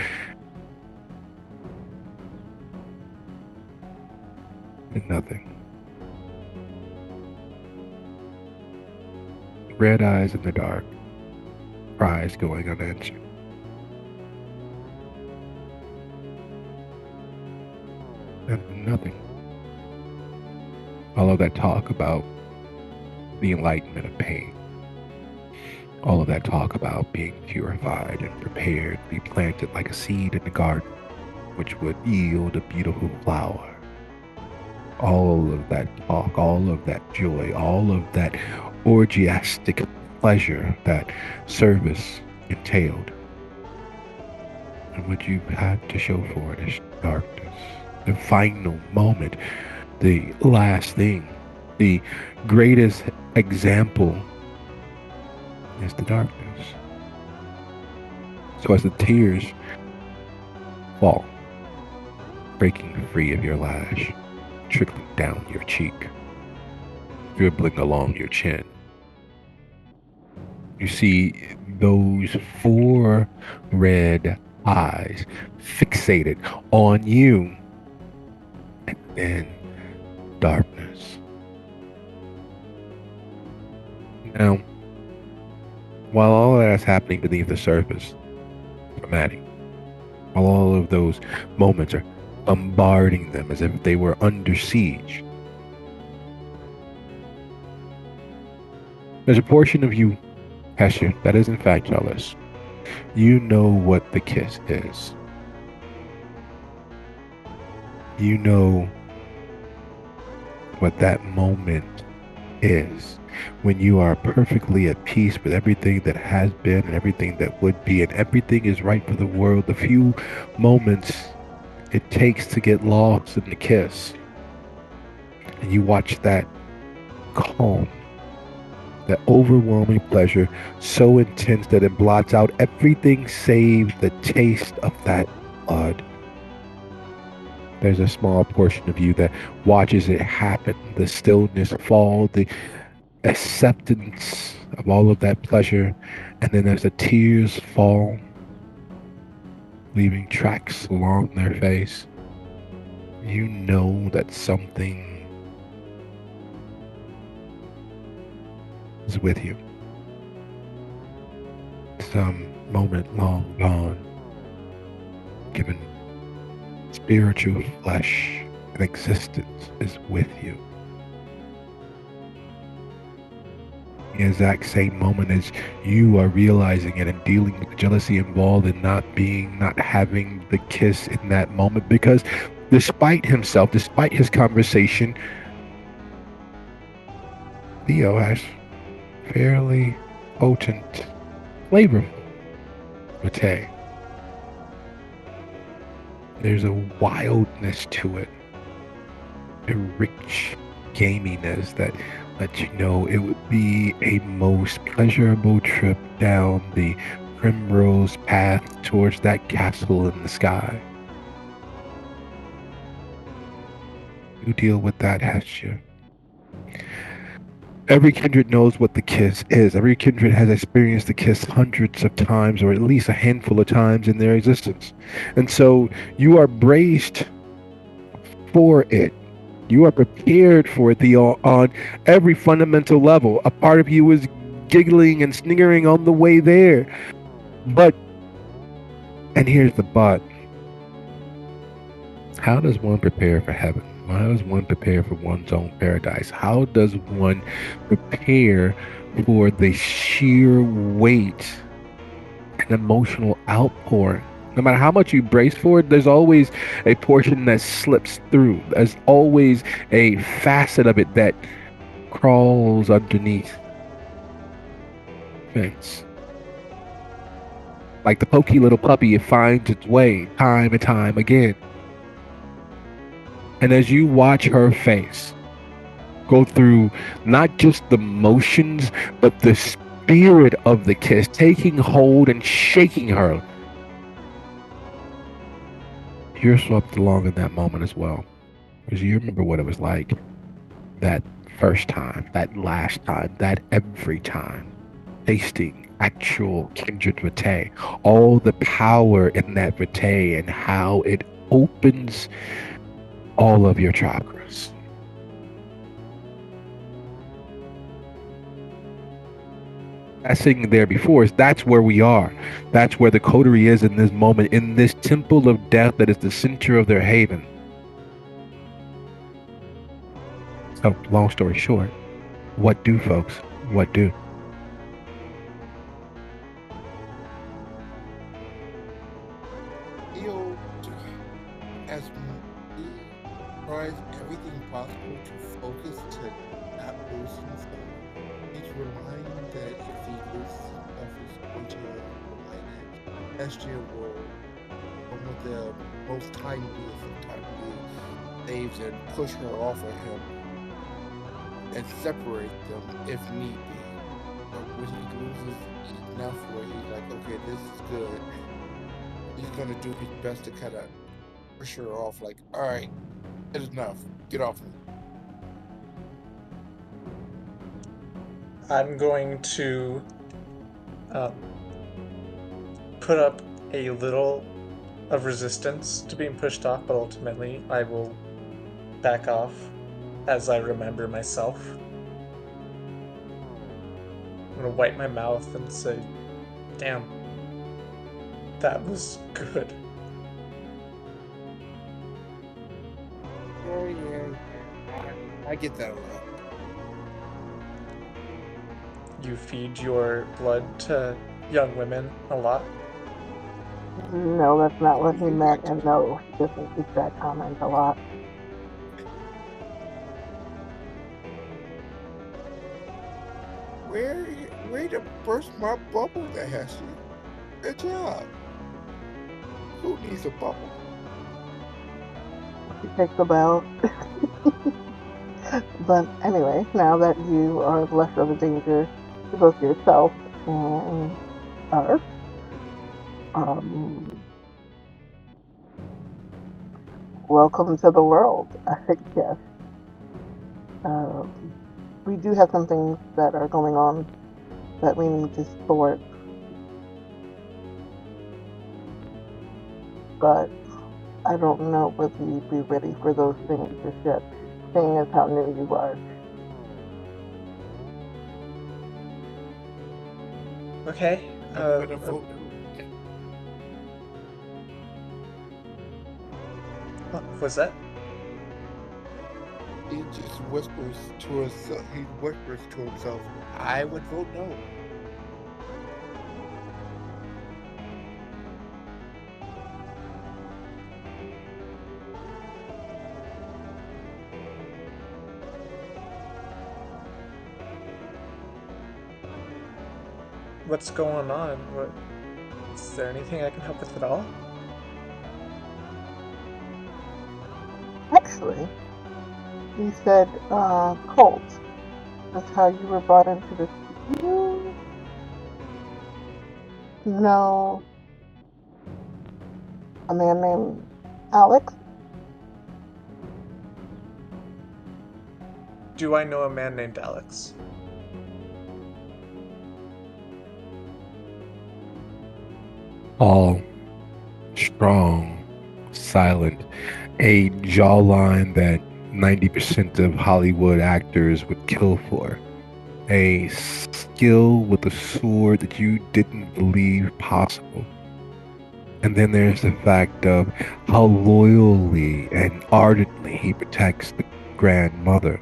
in nothing. Red eyes in the dark, cries going unanswered. And nothing. All of that talk about the enlightenment of pain. All of that talk about being purified and prepared to be planted like a seed in the garden, which would yield a beautiful flower. All of that talk, all of that joy, all of that orgiastic pleasure that service entailed. And what you had to show for it is darkness. The final moment, the last thing, the greatest example is the darkness. So as the tears fall, breaking free of your lash, trickling down your cheek, dribbling along your chin, you see those 4 red eyes fixated on you, and then darkness. Now, while all of that is happening beneath the surface for Maddie, while all of those moments are bombarding them as if they were under siege, there's a portion of you, Hesher, that is in fact jealous. You know what the kiss is. You know what that moment is, when you are perfectly at peace with everything that has been and everything that would be, and everything is right for the world. The few moments it takes to get lost in the kiss, and you watch that calm, that overwhelming pleasure so intense that it blots out everything save the taste of that blood. There's a small portion of you that watches it happen, the stillness fall, the acceptance of all of that pleasure, and then as the tears fall, leaving tracks along their face, you know that something is with you. Some moment long gone, given spiritual flesh and existence is with you. The exact same moment as you are realizing it and dealing with the jealousy involved in not having the kiss in that moment, because despite himself, despite his conversation, Theo has fairly potent, flavorful mate. There's a wildness to it, a rich gaminess that lets you know it would be a most pleasurable trip down the primrose path towards that castle in the sky. You deal with that, Hestia. Every kindred knows what the kiss is. Every kindred has experienced the kiss hundreds of times, or at least a handful of times in their existence. And so you are braced for it. You are prepared for it on every fundamental level. A part of you is giggling and sniggering on the way there. But, and here's the but, how does one prepare for heaven? How does one prepare for one's own paradise? How does one prepare for the sheer weight and emotional outpouring? No matter how much you brace for it, there's always a portion that slips through. There's always a facet of it that crawls underneath fence. Like the pokey little puppy, it finds its way time and time again. And as you watch her face go through not just the motions, but the spirit of the kiss, taking hold and shaking her. You're swept along in that moment as well, because you remember what it was like that first time, that last time, that every time, tasting actual kindred vitae, all the power in that vitae and how it opens all of your chakras. That's sitting there before us. That's where we are. That's where the coterie is in this moment, in this temple of death that is the center of their haven. So, long story short, what do, folks? What do? Theo, as he tries everything possible to focus to not lose himself, he's relying that if he loses himself, he's going to rely that SJ will come with the most kindness and timely saves and push her off of him and separate them if need be. But when he loses enough where he's like, okay, this is good, he's gonna do his best to kind of push her off, like, all right, it's enough, get off me. I'm going to put up a little of resistance to being pushed off, but ultimately I will back off as I remember myself. I'm gonna wipe my mouth and say, damn, that was good. Yeah, I get that a lot. You feed your blood to young women a lot? No, that's not what he meant, and no, he doesn't use that comment a lot. Way to burst my bubble there, Hessie. Good job. Who needs a bubble? He takes a bow. But anyway, now that you are less of a danger to both yourself and us, welcome to the world, I guess. We do have some things that are going on that we need to sort, but I don't know whether you'd be ready for those things just yet, seeing as how new you are. Okay. I'm gonna vote no. What was that? He just whispers to himself. He whispers to himself, "I would vote no." What's going on? What? Is there anything I can help with at all? Actually, you said cult. That's how you were brought into this. You know a man named Alex? Do I know a man named Alex? All strong, silent, a jawline that 90% of Hollywood actors would kill for, a skill with a sword that you didn't believe possible. And then there's the fact of how loyally and ardently he protects the grandmother.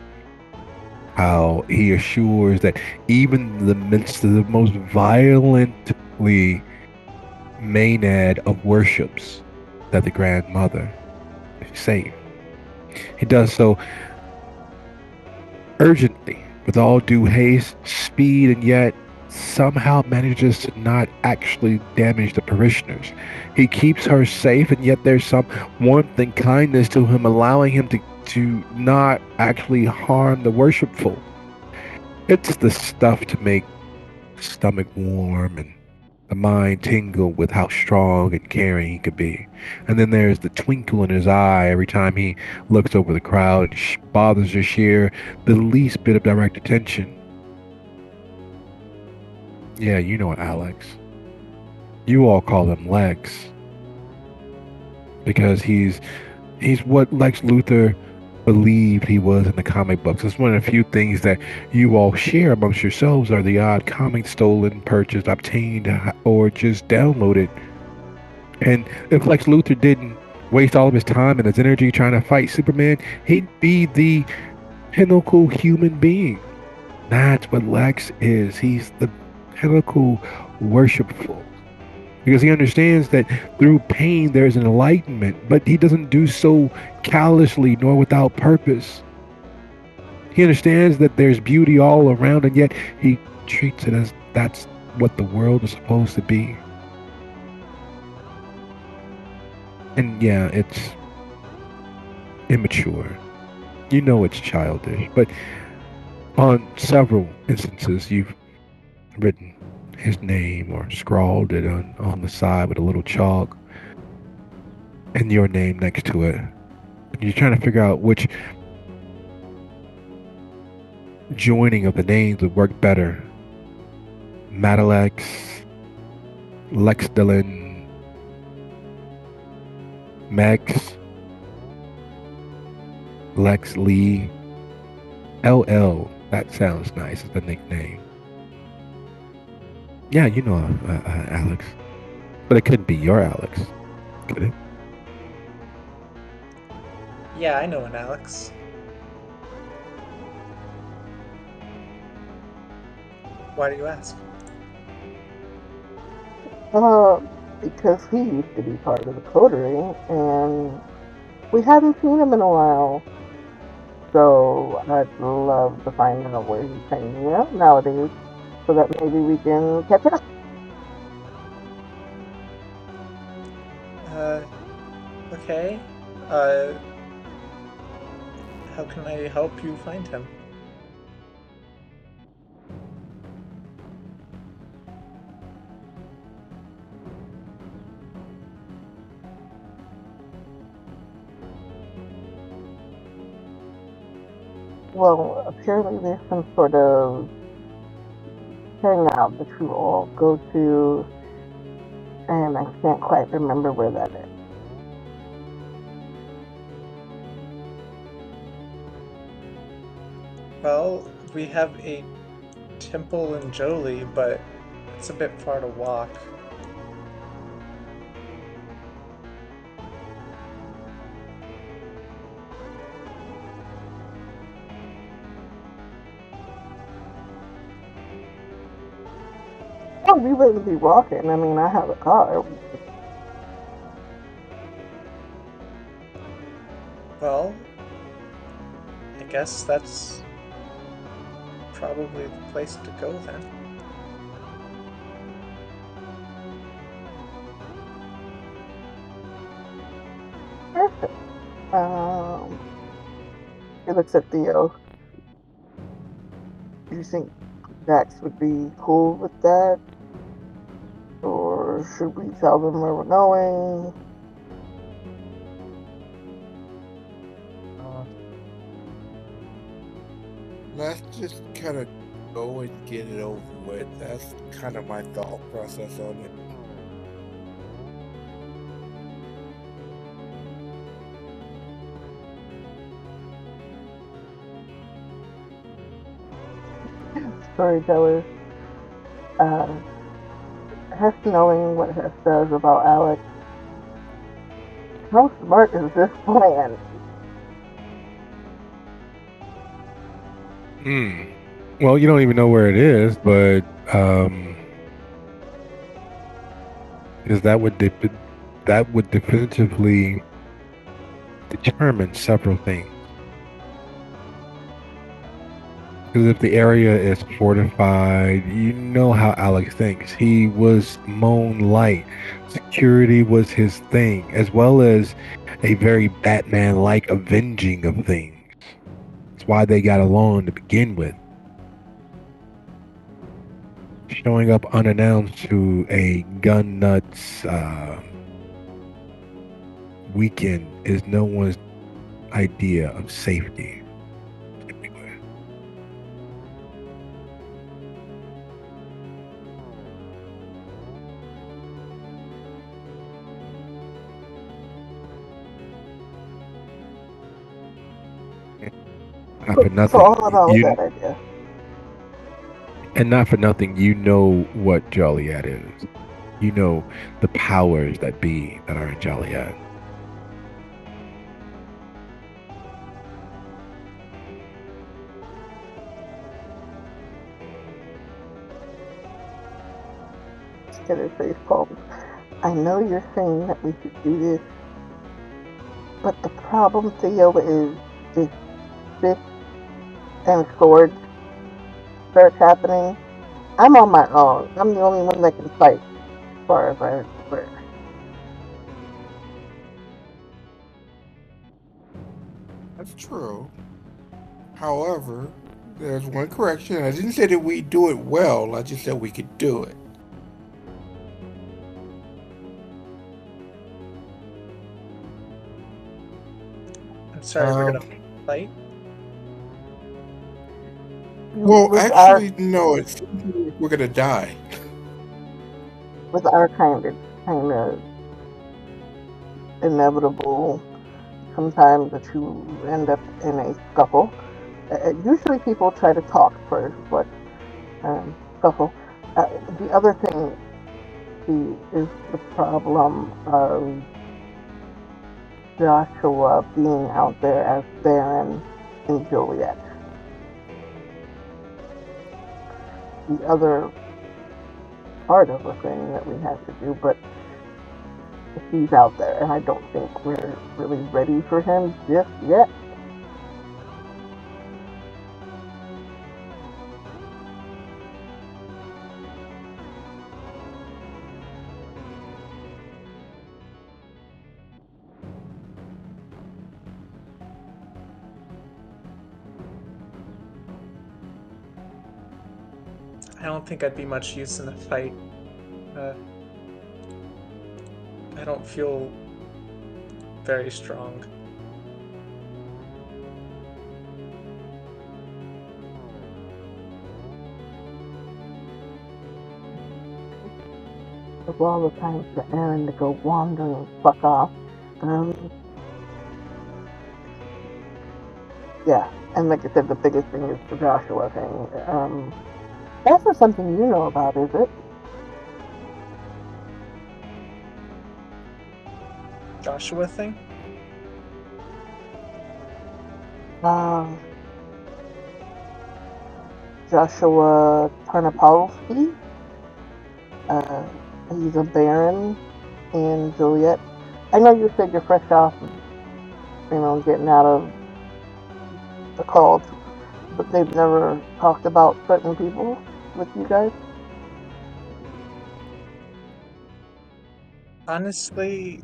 How he assures that even in the midst of the most violently maenad of worships, that the grandmother is safe. He does so urgently, with all due haste, speed, and yet somehow manages to not actually damage the parishioners. He keeps her safe, and yet there's some warmth and kindness to him, allowing him to to not actually harm the worshipful. It's the stuff to make the stomach warm and the mind tingle with how strong and caring he could be. And then there's the twinkle in his eye every time he looks over the crowd and bothers to share the least bit of direct attention. Yeah, you know Alex. You all call him Lex. Because he's what Lex Luthor believed he was in the comic books. It's one of the few things that you all share amongst yourselves are the odd comic stolen, purchased, obtained, or just downloaded. And if Lex Luthor didn't waste all of his time and his energy trying to fight Superman, he'd be the pinnacle human being. That's what Lex is. He's the pinnacle worshipful. Because he understands that through pain there's an enlightenment, but he doesn't do so callously nor without purpose. He understands that there's beauty all around, and yet he treats it as that's what the world is supposed to be. And yeah, it's immature. You know it's childish, but on several instances you've written his name or scrawled it on the side with a little chalk and your name next to it. And you're trying to figure out which joining of the names would work better. Madalex, Lex Dillon, Mex, Lex Lee, LL. That sounds nice as the nickname. Yeah, you know Alex. But it couldn't be your Alex, could it? Yeah, I know an Alex. Why do you ask? Because he used to be part of the coterie, and we haven't seen him in a while. So I'd love to find out where he's hanging out nowadays, so that maybe we can catch up. Okay. How can I help you find him? Well, apparently there's some sort of hangout that you all go to, and I can't quite remember where that is. Well, we have a temple in Jolie, but it's a bit far to walk. Oh, we wouldn't be walking. I mean, I have a car. Well, I guess that's probably the place to go then. Perfect. He looks at Theo. Do you think Dax would be cool with that? Or should we tell them where we're going? Let's just kind of go and get it over with. That's kind of my thought process on it. Storyteller. Hess knowing what Hess says about Alex. How smart is this plan? Well, you don't even know where it is, but because that would definitively determine several things. Because if the area is fortified, you know how Alex thinks. He was Moon Light. Security was his thing, as well as a very Batman-like avenging of things. That's why they got along to begin with. Showing up unannounced to a gun nuts weekend is no one's idea of safety. Not for So nothing, all in all, a bad idea. and not for nothing, you know what Joliet is. You know the powers that be that are in Joliet. Get his face palms. I know you're saying that we should do this, but the problem, Theo, is if this and swords starts happening, I'm on my own. I'm the only one that can fight, as far as I'm aware. That's true. However, there's one correction. I didn't say that we do it well. I just said we could do it. I'm sorry, we're gonna fight. Well, With actually, no. It seems like we're gonna die. with our kind of inevitable. Sometimes the two end up in a scuffle. Usually people try to talk first, but scuffle. The other thing is the problem of Joshua being out there as Baron and Juliet. The other part of the thing that we have to do, but he's out there, and I don't think we're really ready for him just yet. I don't think I'd be much use in a fight. I don't feel very strong. Of all the times for Aaron to go wandering and fuck off. Yeah, and like I said, the biggest thing is the Joshua thing. That's not something you know about, is it? Joshua thing? Joshua Tarnopolsky. He's a baron in Juliet. I know you said you're fresh off, getting out of the cult, but they've never talked about certain people with you guys. Honestly,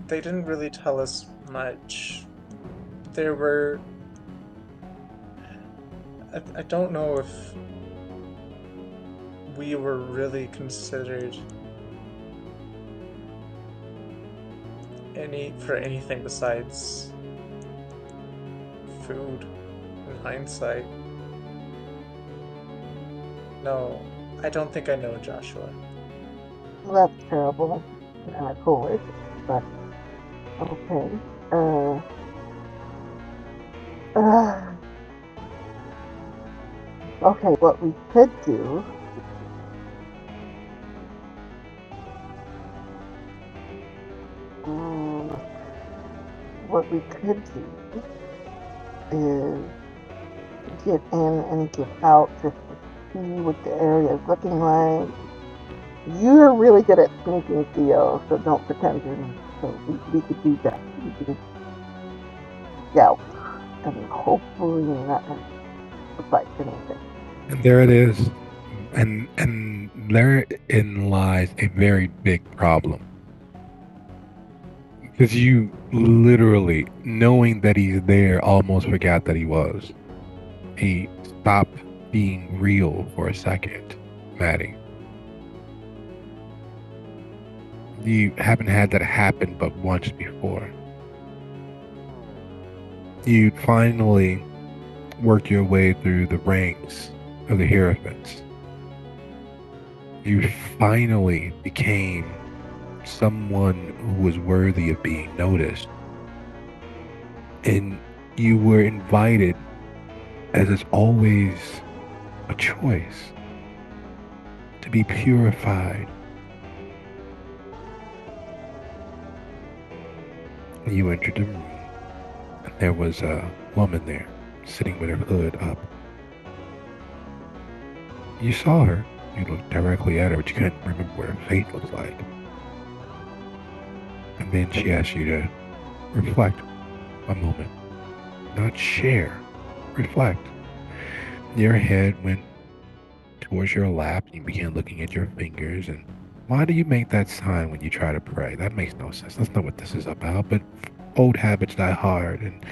they didn't really tell us much. There were... I don't know if we were really considered for anything besides food in hindsight. No, I don't think I know Joshua. Well, that's terrible and foolish, but okay. Okay, what we could do is get in and get out just to see what the area is looking like. You're really good at sneaking, Theo, so don't pretend we could do that. We can scout and hopefully not besides anything. And there it is. And therein lies a very big problem. Because you literally, knowing that he's there, almost forgot that he was. He stopped being real for a second, Maddie. You haven't had that happen but once before. You finally worked your way through the ranks of the Hierophants. You finally became someone who was worthy of being noticed. And you were invited, as is always a choice, to be purified. You entered the room, and there was a woman there, sitting with her hood up. You saw her. You looked directly at her, but you couldn't remember what her face looked like. And then she asked you to reflect a moment. Not share. Reflect. Your head went towards your lap, and you began looking at your fingers. And why do you make that sign when you try to pray? That makes no sense. That's not what this is about. But old habits die hard, and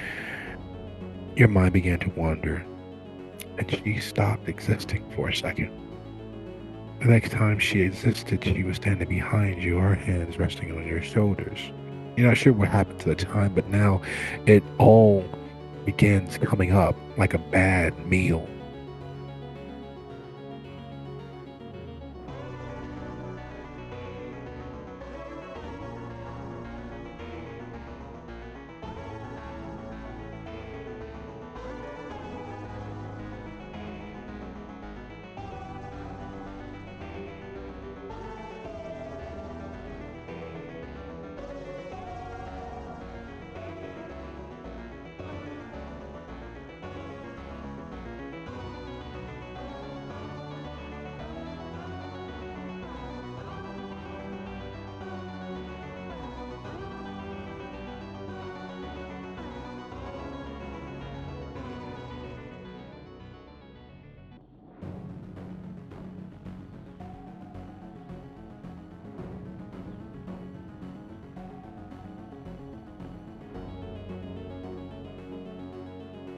your mind began to wander. And she stopped existing for a second. The next time she existed, she was standing behind you, her hands resting on your shoulders. You're not sure what happened to the time, but now it all begins coming up like a bad meal.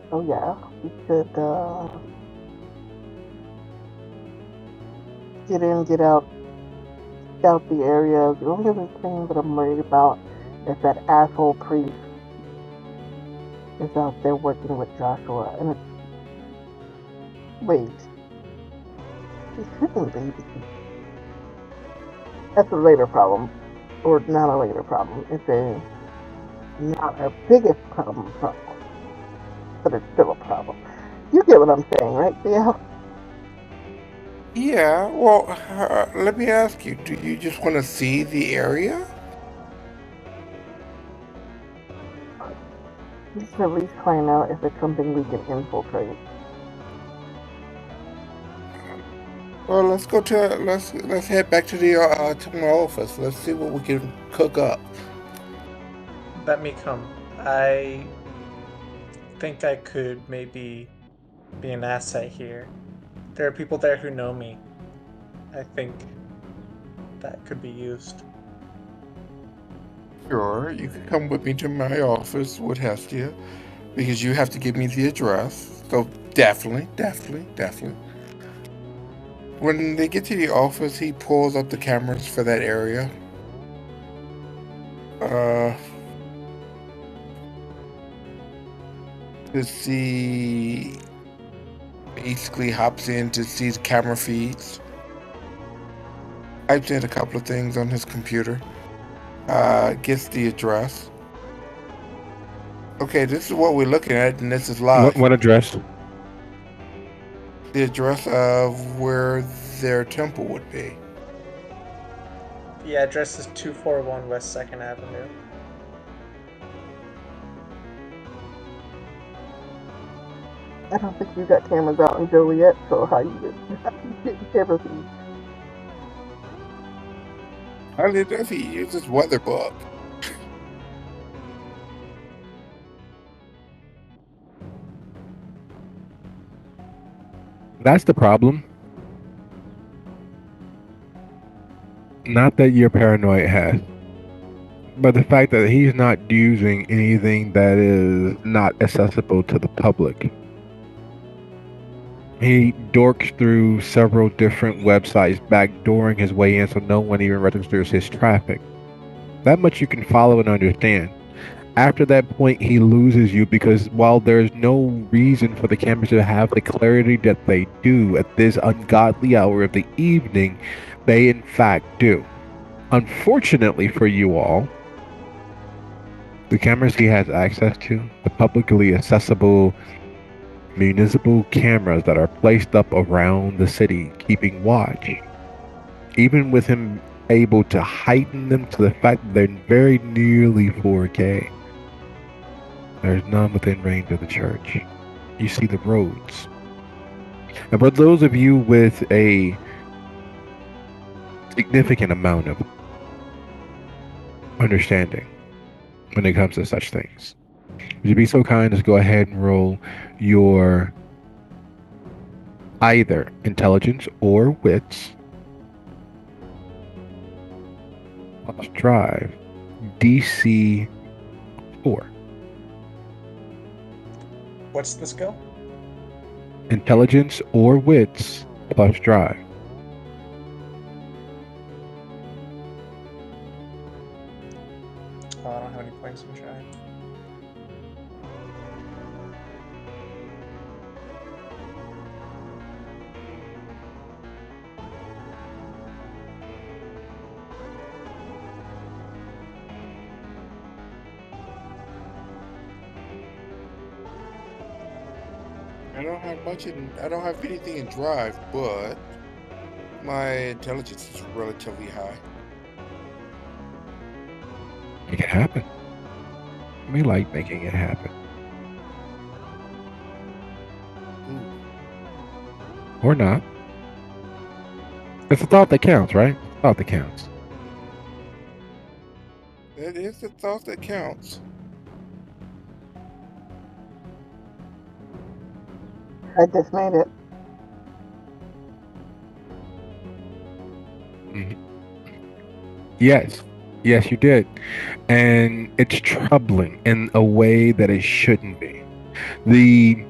So yeah, we could get in, get out, scout the area. The only other thing that I'm worried about is that asshole priest is out there working with Joshua. And it's... Wait. He's hidden babies. That's a later problem. Or not a later problem. It's not our biggest problem, but it's still a problem. You get what I'm saying, right, Theo? Yeah, well, let me ask you, do you just want to see the area? We should at least find out if it's something we can infiltrate. Well, let's head back to to my office. Let's see what we can cook up. Let me come. I think I could maybe be an asset here. There are people there who know me. I think that could be used. Sure, you can come with me to my office with Hestia, because you have to give me the address. So definitely. When they get to the office, he pulls up the cameras for that area. To see, basically hops in to see the camera feeds. Types in a couple of things on his computer. Gets the address. Okay, this is what we're looking at, and this is live. What address? The address of where their temple would be. The address is 241 West 2nd Avenue. I don't think we've got cameras out in Joliet, so how you get camera feeds? I did if he uses Weatherbook. That's the problem. Not that you're paranoid, has, but the fact that he's not using anything that is not accessible to the public. He dorks through several different websites, backdooring his way in so no one even registers his traffic. That much you can follow and understand. After that point, he loses you because while there's no reason for the cameras to have the clarity that they do at this ungodly hour of the evening, they in fact do. Unfortunately for you all, the cameras he has access to, the publicly accessible municipal cameras that are placed up around the city keeping watch, even with him able to heighten them to the fact that they're very nearly 4K, there's none within range of the church. You see the roads. And for those of you with a significant amount of understanding when it comes to such things, would you be so kind as go ahead and roll your either intelligence or wits plus drive DC 4. What's the skill? Intelligence or wits plus drive. Oh, I don't have any points in drive. I don't have anything in drive, but my intelligence is relatively high. Make it happen. We like making it happen. Ooh. Or not. It's a thought that counts, right? Thought that counts. That is the thought that counts. I just made it. Yes. Yes, you did. And it's troubling in a way that it shouldn't be. The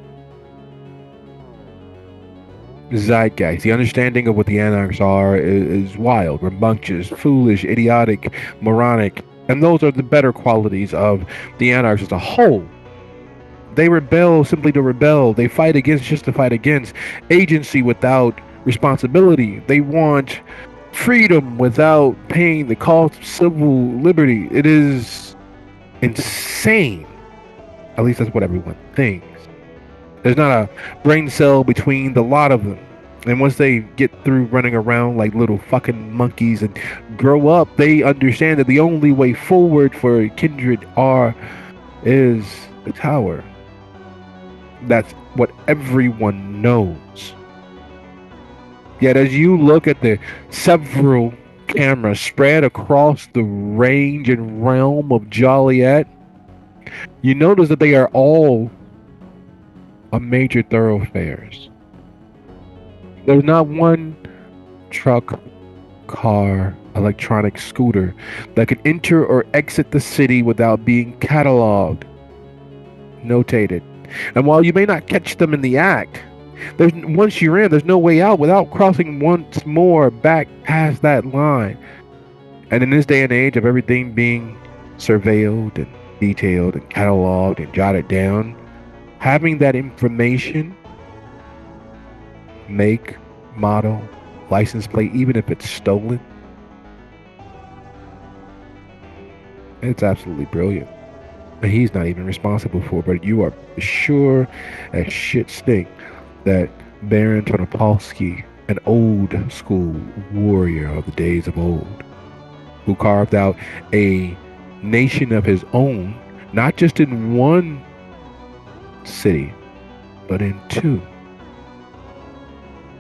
zeitgeist, the understanding of what the anarchs are is wild, rambunctious, foolish, idiotic, moronic, and those are the better qualities of the anarchs as a whole. They rebel simply to rebel. They fight against just to fight against. Agency without responsibility. They want freedom without paying the cost of civil liberty. It is insane. At least that's what everyone thinks. There's not a brain cell between the lot of them. And once they get through running around like little fucking monkeys and grow up, they understand that the only way forward for Kindred is the tower. That's what everyone knows. Yet as you look at the several cameras spread across the range and realm of Joliet, you notice that they are all on major thoroughfares. There's not one truck, car, electronic scooter that can enter or exit the city without being cataloged, notated. And while you may not catch them in the act, once you're in, there's no way out without crossing once more back past that line. And in this day and age of everything being surveilled and detailed and cataloged and jotted down, having that information, make, model, license plate, even if it's stolen, it's absolutely brilliant. And he's not even responsible for it, but you are sure as shit stink that Baron Tonopolsky, an old school warrior of the days of old, who carved out a nation of his own, not just in one city, but in two,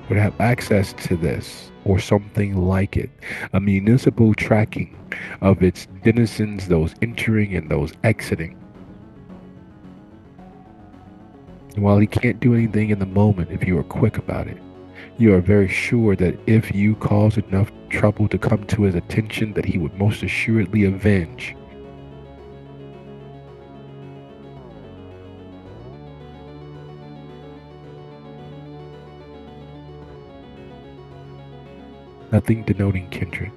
would have access to this or something like it, a municipal tracking of its denizens, those entering and those exiting. And while he can't do anything in the moment if you are quick about it, you are very sure that if you cause enough trouble to come to his attention, that he would most assuredly avenge. Nothing denoting kindred,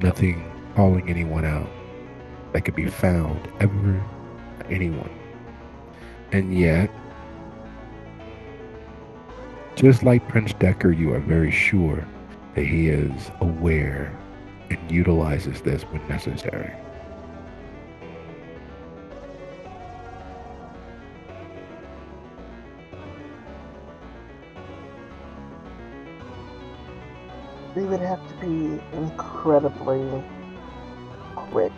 nothing calling anyone out that could be found ever by anyone. And yet, just like Prince Decker, you are very sure that he is aware and utilizes this when necessary. We would have to be incredibly quick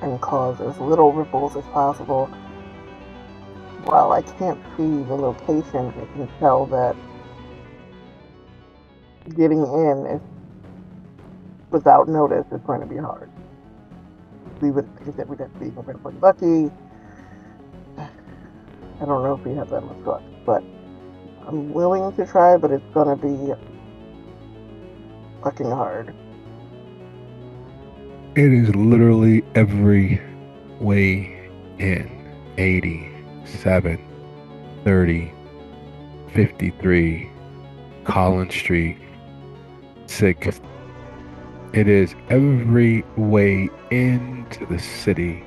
and cause as little ripples as possible. While I can't see the location, I can tell that getting in is without notice is going to be hard. Like I said, we'd have to be incredibly lucky. I don't know if we have that much luck, but I'm willing to try, but it's gonna be fucking hard. It is literally every way in 80, 7, 30, 53, Collins Street, 6th. It is every way into the city,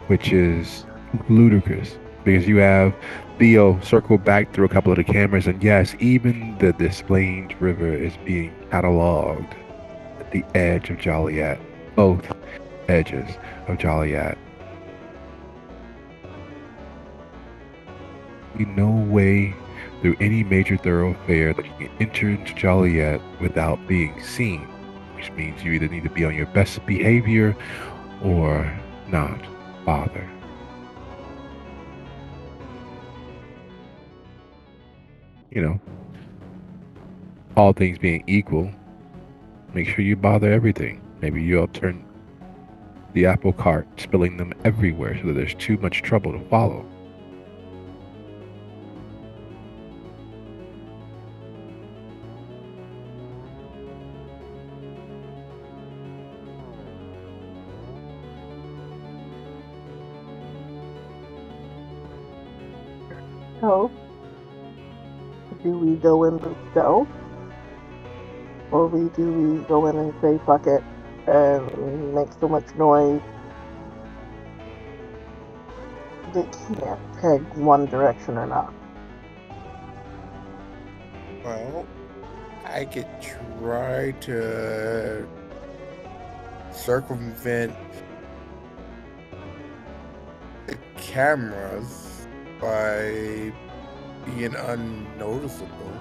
which is ludicrous because you have Theo circle back through a couple of the cameras, and yes, even the Desplaines River is being cataloged at the edge of Joliet, both edges of Joliet. No way through any major thoroughfare that you can enter into Joliet without being seen, which means you either need to be on your best behavior or not bother. You know, all things being equal, make sure you bother everything. Maybe you'll turn the apple cart, spilling them everywhere so that there's too much trouble to follow. So, do we go in with stealth? Or do we go in and say fuck it and make so much noise they can't peg one direction or not? Well, I could try to circumvent the cameras by being unnoticeable,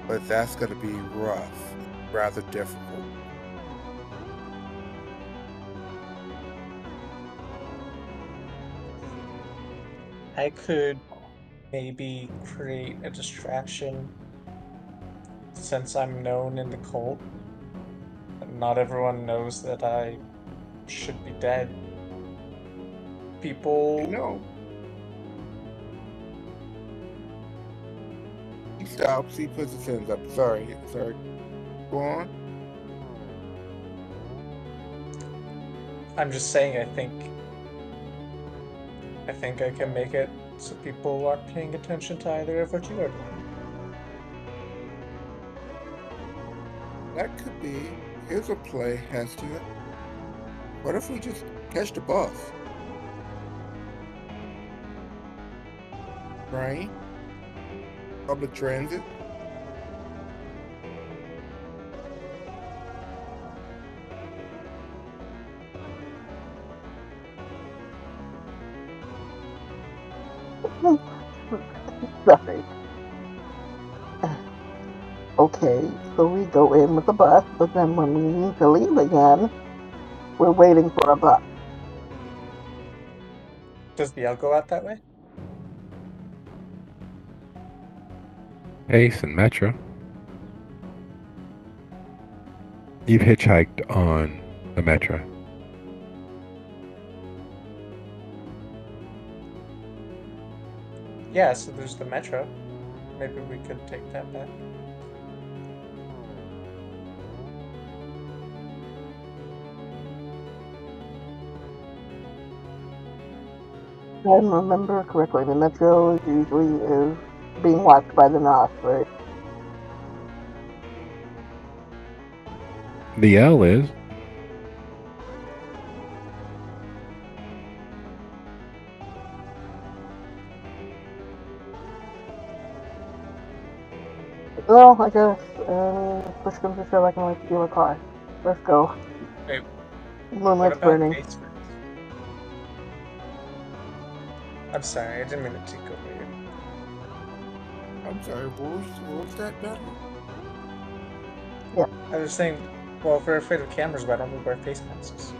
but that's going to be rough, rather difficult. I could maybe create a distraction since I'm known in the cult. And not everyone knows that I should be dead. People. No. He stops, he puts his hands up. Sorry. Go on. I'm just saying, I think I can make it so people aren't paying attention to either of what you are doing. That could be. Here's a play, Hestia. What if we just catch the bus? Right? Public transit? Sorry. Okay, so we go in with the bus, but then when we need to leave again, we're waiting for a bus. Does the L go out that way? Pace and Metro. You've hitchhiked on the Metro. Yeah, so there's the metro. Maybe we could take that back. If I remember correctly, the metro usually is being watched by the NOS, right? The L is. Well, I guess push comes to shove, I can like steal a car. Let's go. Wait, what Moonlight's about burning. basements? I'm sorry, I didn't mean to take over you. I'm sorry, what was that battle? I was saying, well, if we're afraid of cameras, why don't we wear face masks?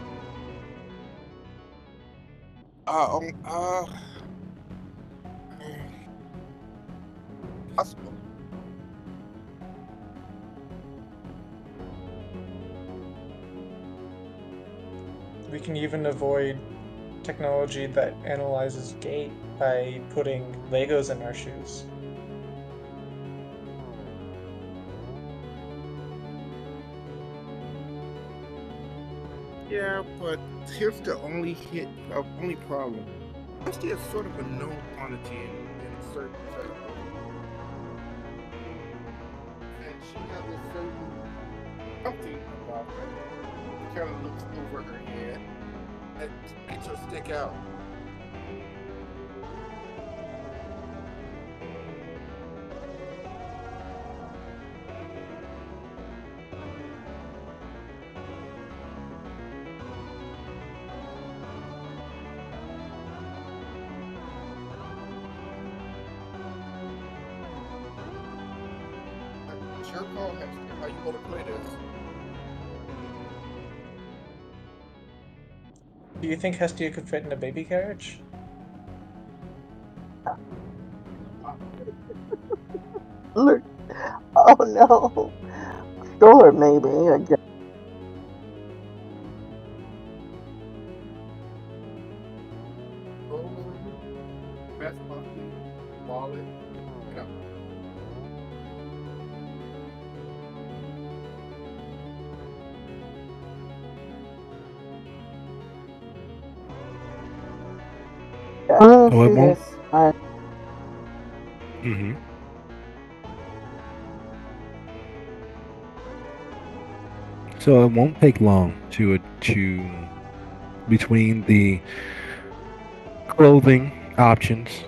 Possible. We can even avoid technology that analyzes gait by putting Legos in our shoes. Yeah, but here's the only problem. Rusty is sort of a known quantity in a certain circle. And she has a certain something about her. She kind of looks over her head and makes her stick out. It's your call, Hester, how you want to play this. Do you think Hestia could fit in a baby carriage? Look. Oh no. Sure, maybe. I guess. Best monkey, wallet, you know. Oh, it See won't. this. Mm-hmm. So it won't take long to between the clothing options,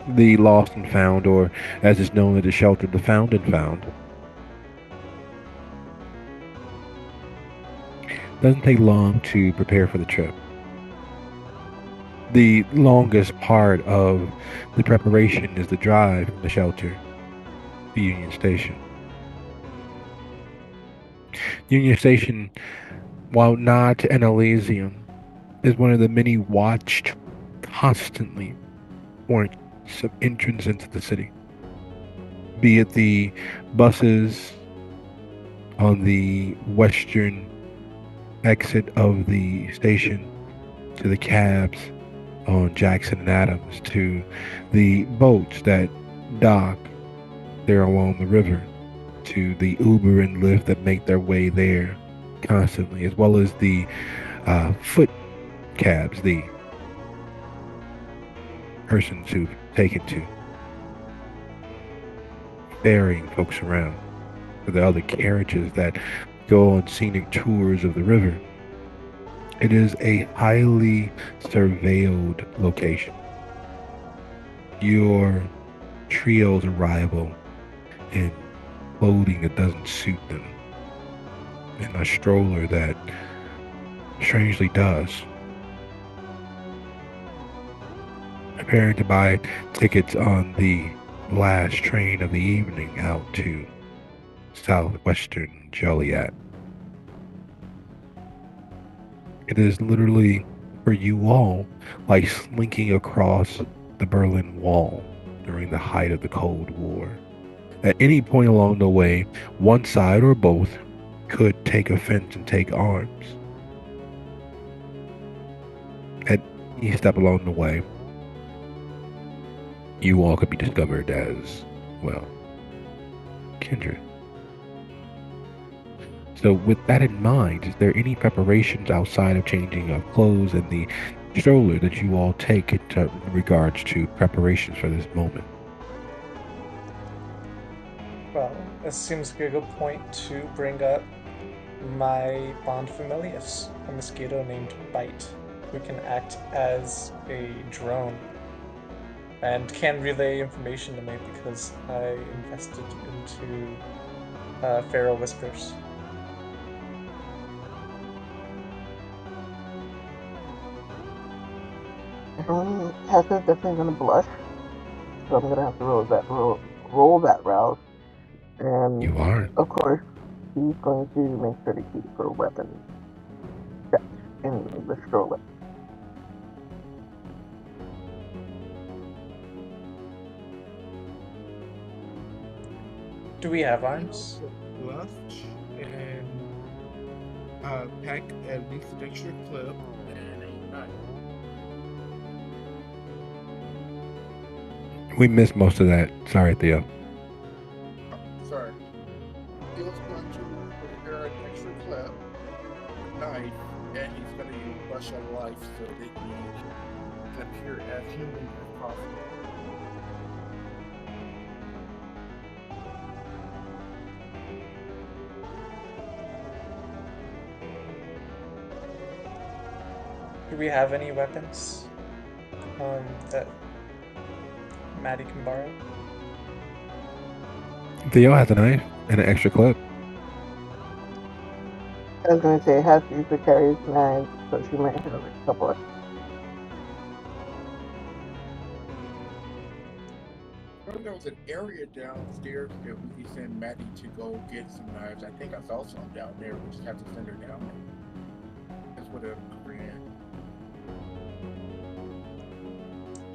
the lost and found, or as is known at the shelter, the found and found. Doesn't take long to prepare for the trip. The longest part of the preparation is the drive from the shelter to Union Station. Union Station, while not an Elysium, is one of the many watched constantly points of entrance into the city. Be it the buses on the western exit of the station, to the cabs on Jackson and Adams, to the boats that dock there along the river, to the Uber and Lyft that make their way there constantly, as well as the foot cabs, the persons who've taken to ferrying folks around, to the other carriages that go on scenic tours of the river. It is a highly surveilled location. Your trio's arrival in clothing that doesn't suit them, in a stroller that strangely does, preparing to buy tickets on the last train of the evening out to southwestern Joliet. It is literally, for you all, like slinking across the Berlin Wall during the height of the Cold War. At any point along the way, one side or both could take offense and take arms. At any step along the way, you all could be discovered as, well, kindred. So with that in mind, is there any preparations outside of changing of clothes and the stroller that you all take into regards to preparations for this moment? Well, this seems like a good point to bring up my Bond Familius, a mosquito named Bite, who can act as a drone and can relay information to me because I invested into Feral Whispers. Tessa's definitely gonna blush, so I'm gonna have to roll that rouse. And You are. of course, he's going to make sure to keep her weapons checked in the stroller. Do we have arms? Blush and pack at least an extra clip and a knife. We missed most of that. Sorry, Theo. Sorry. He was going to prepare an extra clip, knife, and he's going to use brush on life so that he can appear as human as possible. Do we have any weapons that Maddie can borrow? Theo has a knife and an extra clip. I was gonna say it has to use the carrier's knife, so she might have a couple of. There was an area downstairs that we could send Maddie to go get some knives. I think I saw some down there. We just have to send her down there. That's what a Korean.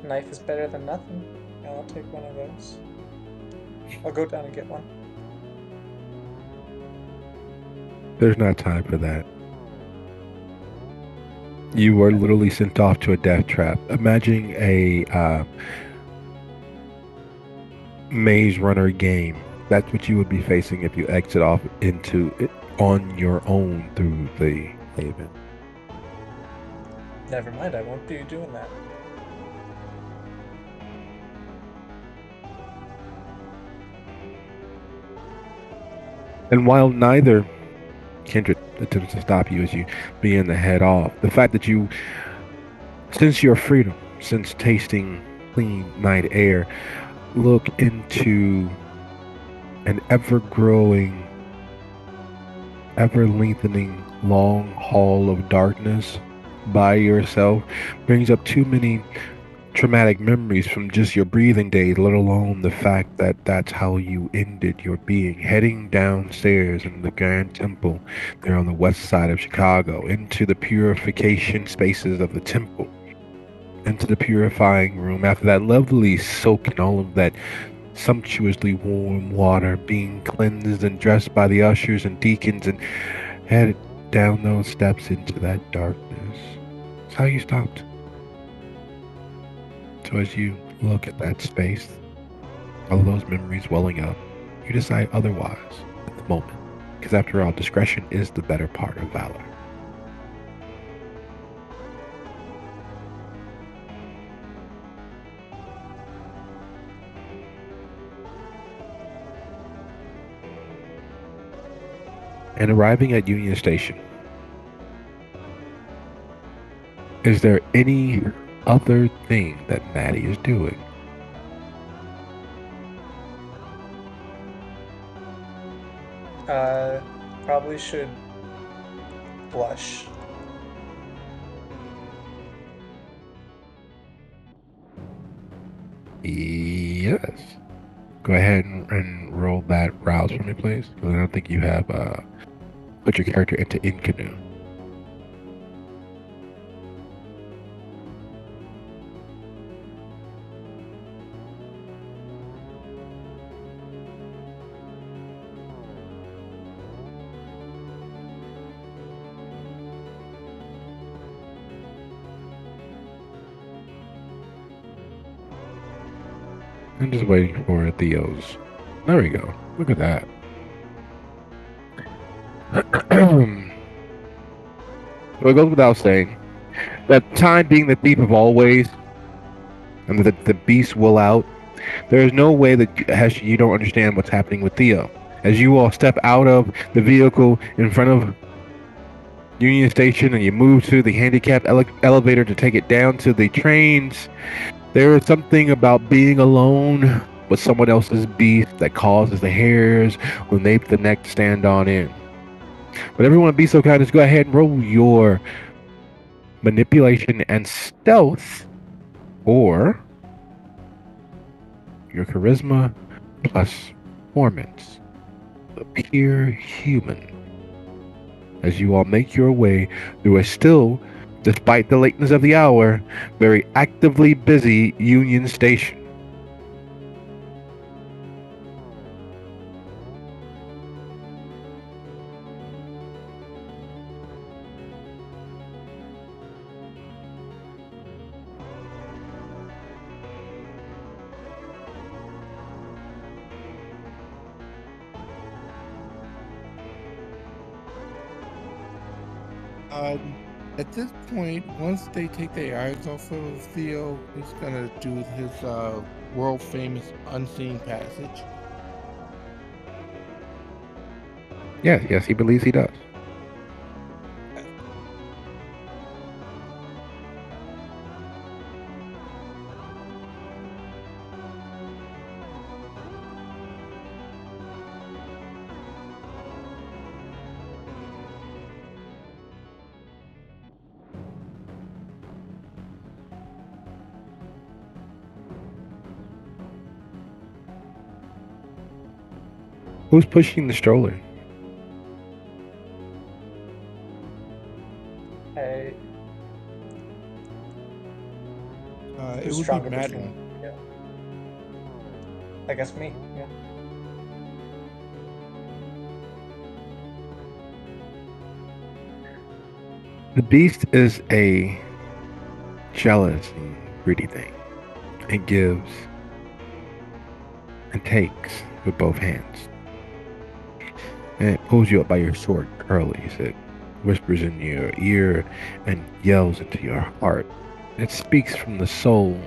Knife is better than nothing. I'll take one of those. I'll go down and get one. There's not time for that. You were literally sent off to a death trap. Imagine a maze runner game. That's what you would be facing if you exit off into it on your own through the haven. Never mind, I won't be doing that. And while neither kindred attempts to stop you as you begin to head off, the fact that you, since your freedom, since tasting clean night air, look into an ever-growing, ever-lengthening long hall of darkness by yourself brings up too many traumatic memories from just your breathing days, let alone the fact that that's how you ended your being, heading downstairs in the Grand Temple there on the west side of Chicago, into the purification spaces of the temple, into the purifying room, after that lovely soak in all of that sumptuously warm water, being cleansed and dressed by the ushers and deacons, and headed down those steps into that darkness. That's how you stopped. So as you look at that space, all of those memories welling up, you decide otherwise at the moment. Because after all, discretion is the better part of valor. And arriving at Union Station, is there any other thing that Maddie is doing? Probably should blush. Yes. Go ahead and roll that rouse for me, please. Because I don't think you have put your character into Incanoe. I'm just waiting for Theo's. There we go. Look at that. So it goes without saying that time being the thief of always, and that the beast will out. There is no way that you don't understand what's happening with Theo. As you all step out of the vehicle in front of Union Station and you move to the handicapped elevator to take it down to the trains, there is something about being alone with someone else's beast that causes the hairs when they the neck to stand on end. But everyone be so kind as go ahead and roll your manipulation and stealth, or your charisma plus performance. Appear human. As you all make your way through a still, despite the lateness of the hour, very actively busy Union Station. At this point, once they take their eyes off of Theo, he's gonna do his world famous unseen passage. Yes, he believes he does. Who's pushing the stroller? I, It who's would be stronger Madeline. between? Yeah. I guess me. Yeah. The beast is a jealous and greedy thing. It gives and takes with both hands. And it pulls you up by your short curlies. It whispers in your ear and yells into your heart. It speaks from the soul.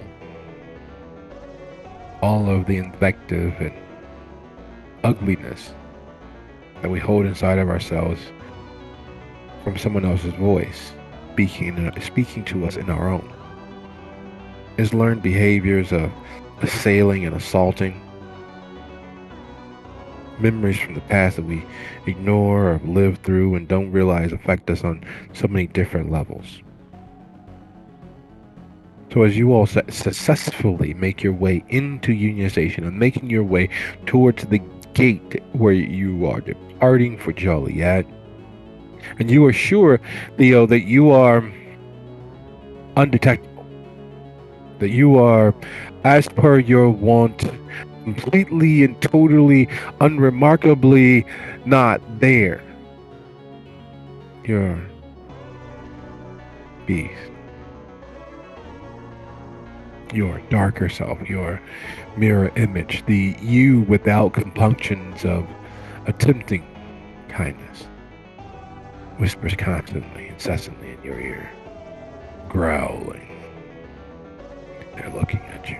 All of the invective and ugliness that we hold inside of ourselves from someone else's voice, speaking to us in our own. It's learned behaviors of assailing and assaulting, memories from the past that we ignore or live through and don't realize affect us on so many different levels. So as you all successfully make your way into Union Station and making your way towards the gate where you are departing for Joliet, and you are sure, Theo, that you are undetectable, that you are, as per your wont, completely and totally, unremarkably not there. Your beast, your darker self, your mirror image, the you without compunctions of attempting kindness, whispers constantly, incessantly in your ear, growling. They're looking at you.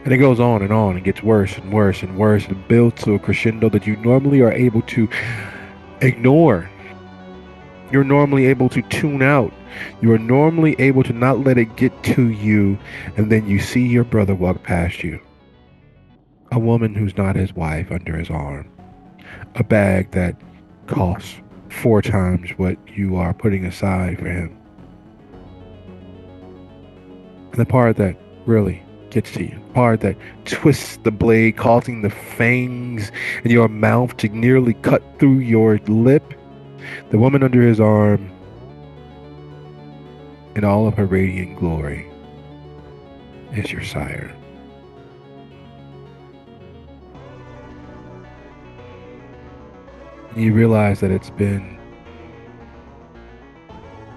And it goes on and gets worse and worse and worse and builds to a crescendo that you normally are able to ignore. You're normally able to tune out. You are normally able to not let it get to you, and then you see your brother walk past you. A woman who's not his wife under his arm. A bag that costs 4 times what you are putting aside for him. And the part that really gets to you, the part that twists the blade, causing the fangs in your mouth to nearly cut through your lip. The woman under his arm, in all of her radiant glory, is your sire. You realize that it's been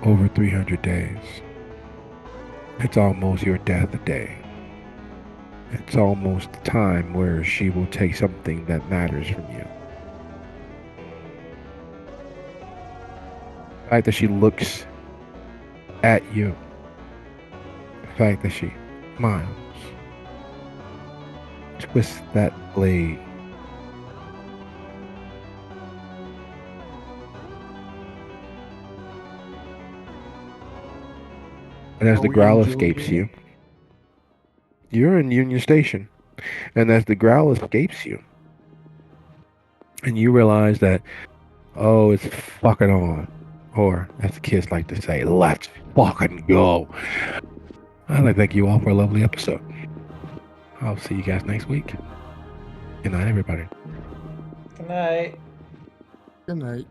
over 300 days It's almost your death day. It's almost the time where she will take something that matters from you. The fact that she looks at you. The fact that she smiles. Twists that blade. And as Are the we growl in escapes Julian? you're in Union Station. And as the growl escapes you, and you realize that, oh, it's fucking on. Or, as the kids like to say, let's fucking go. I'd like to thank you all for a lovely episode. I'll see you guys next week. Good night, everybody. Good night. Good night.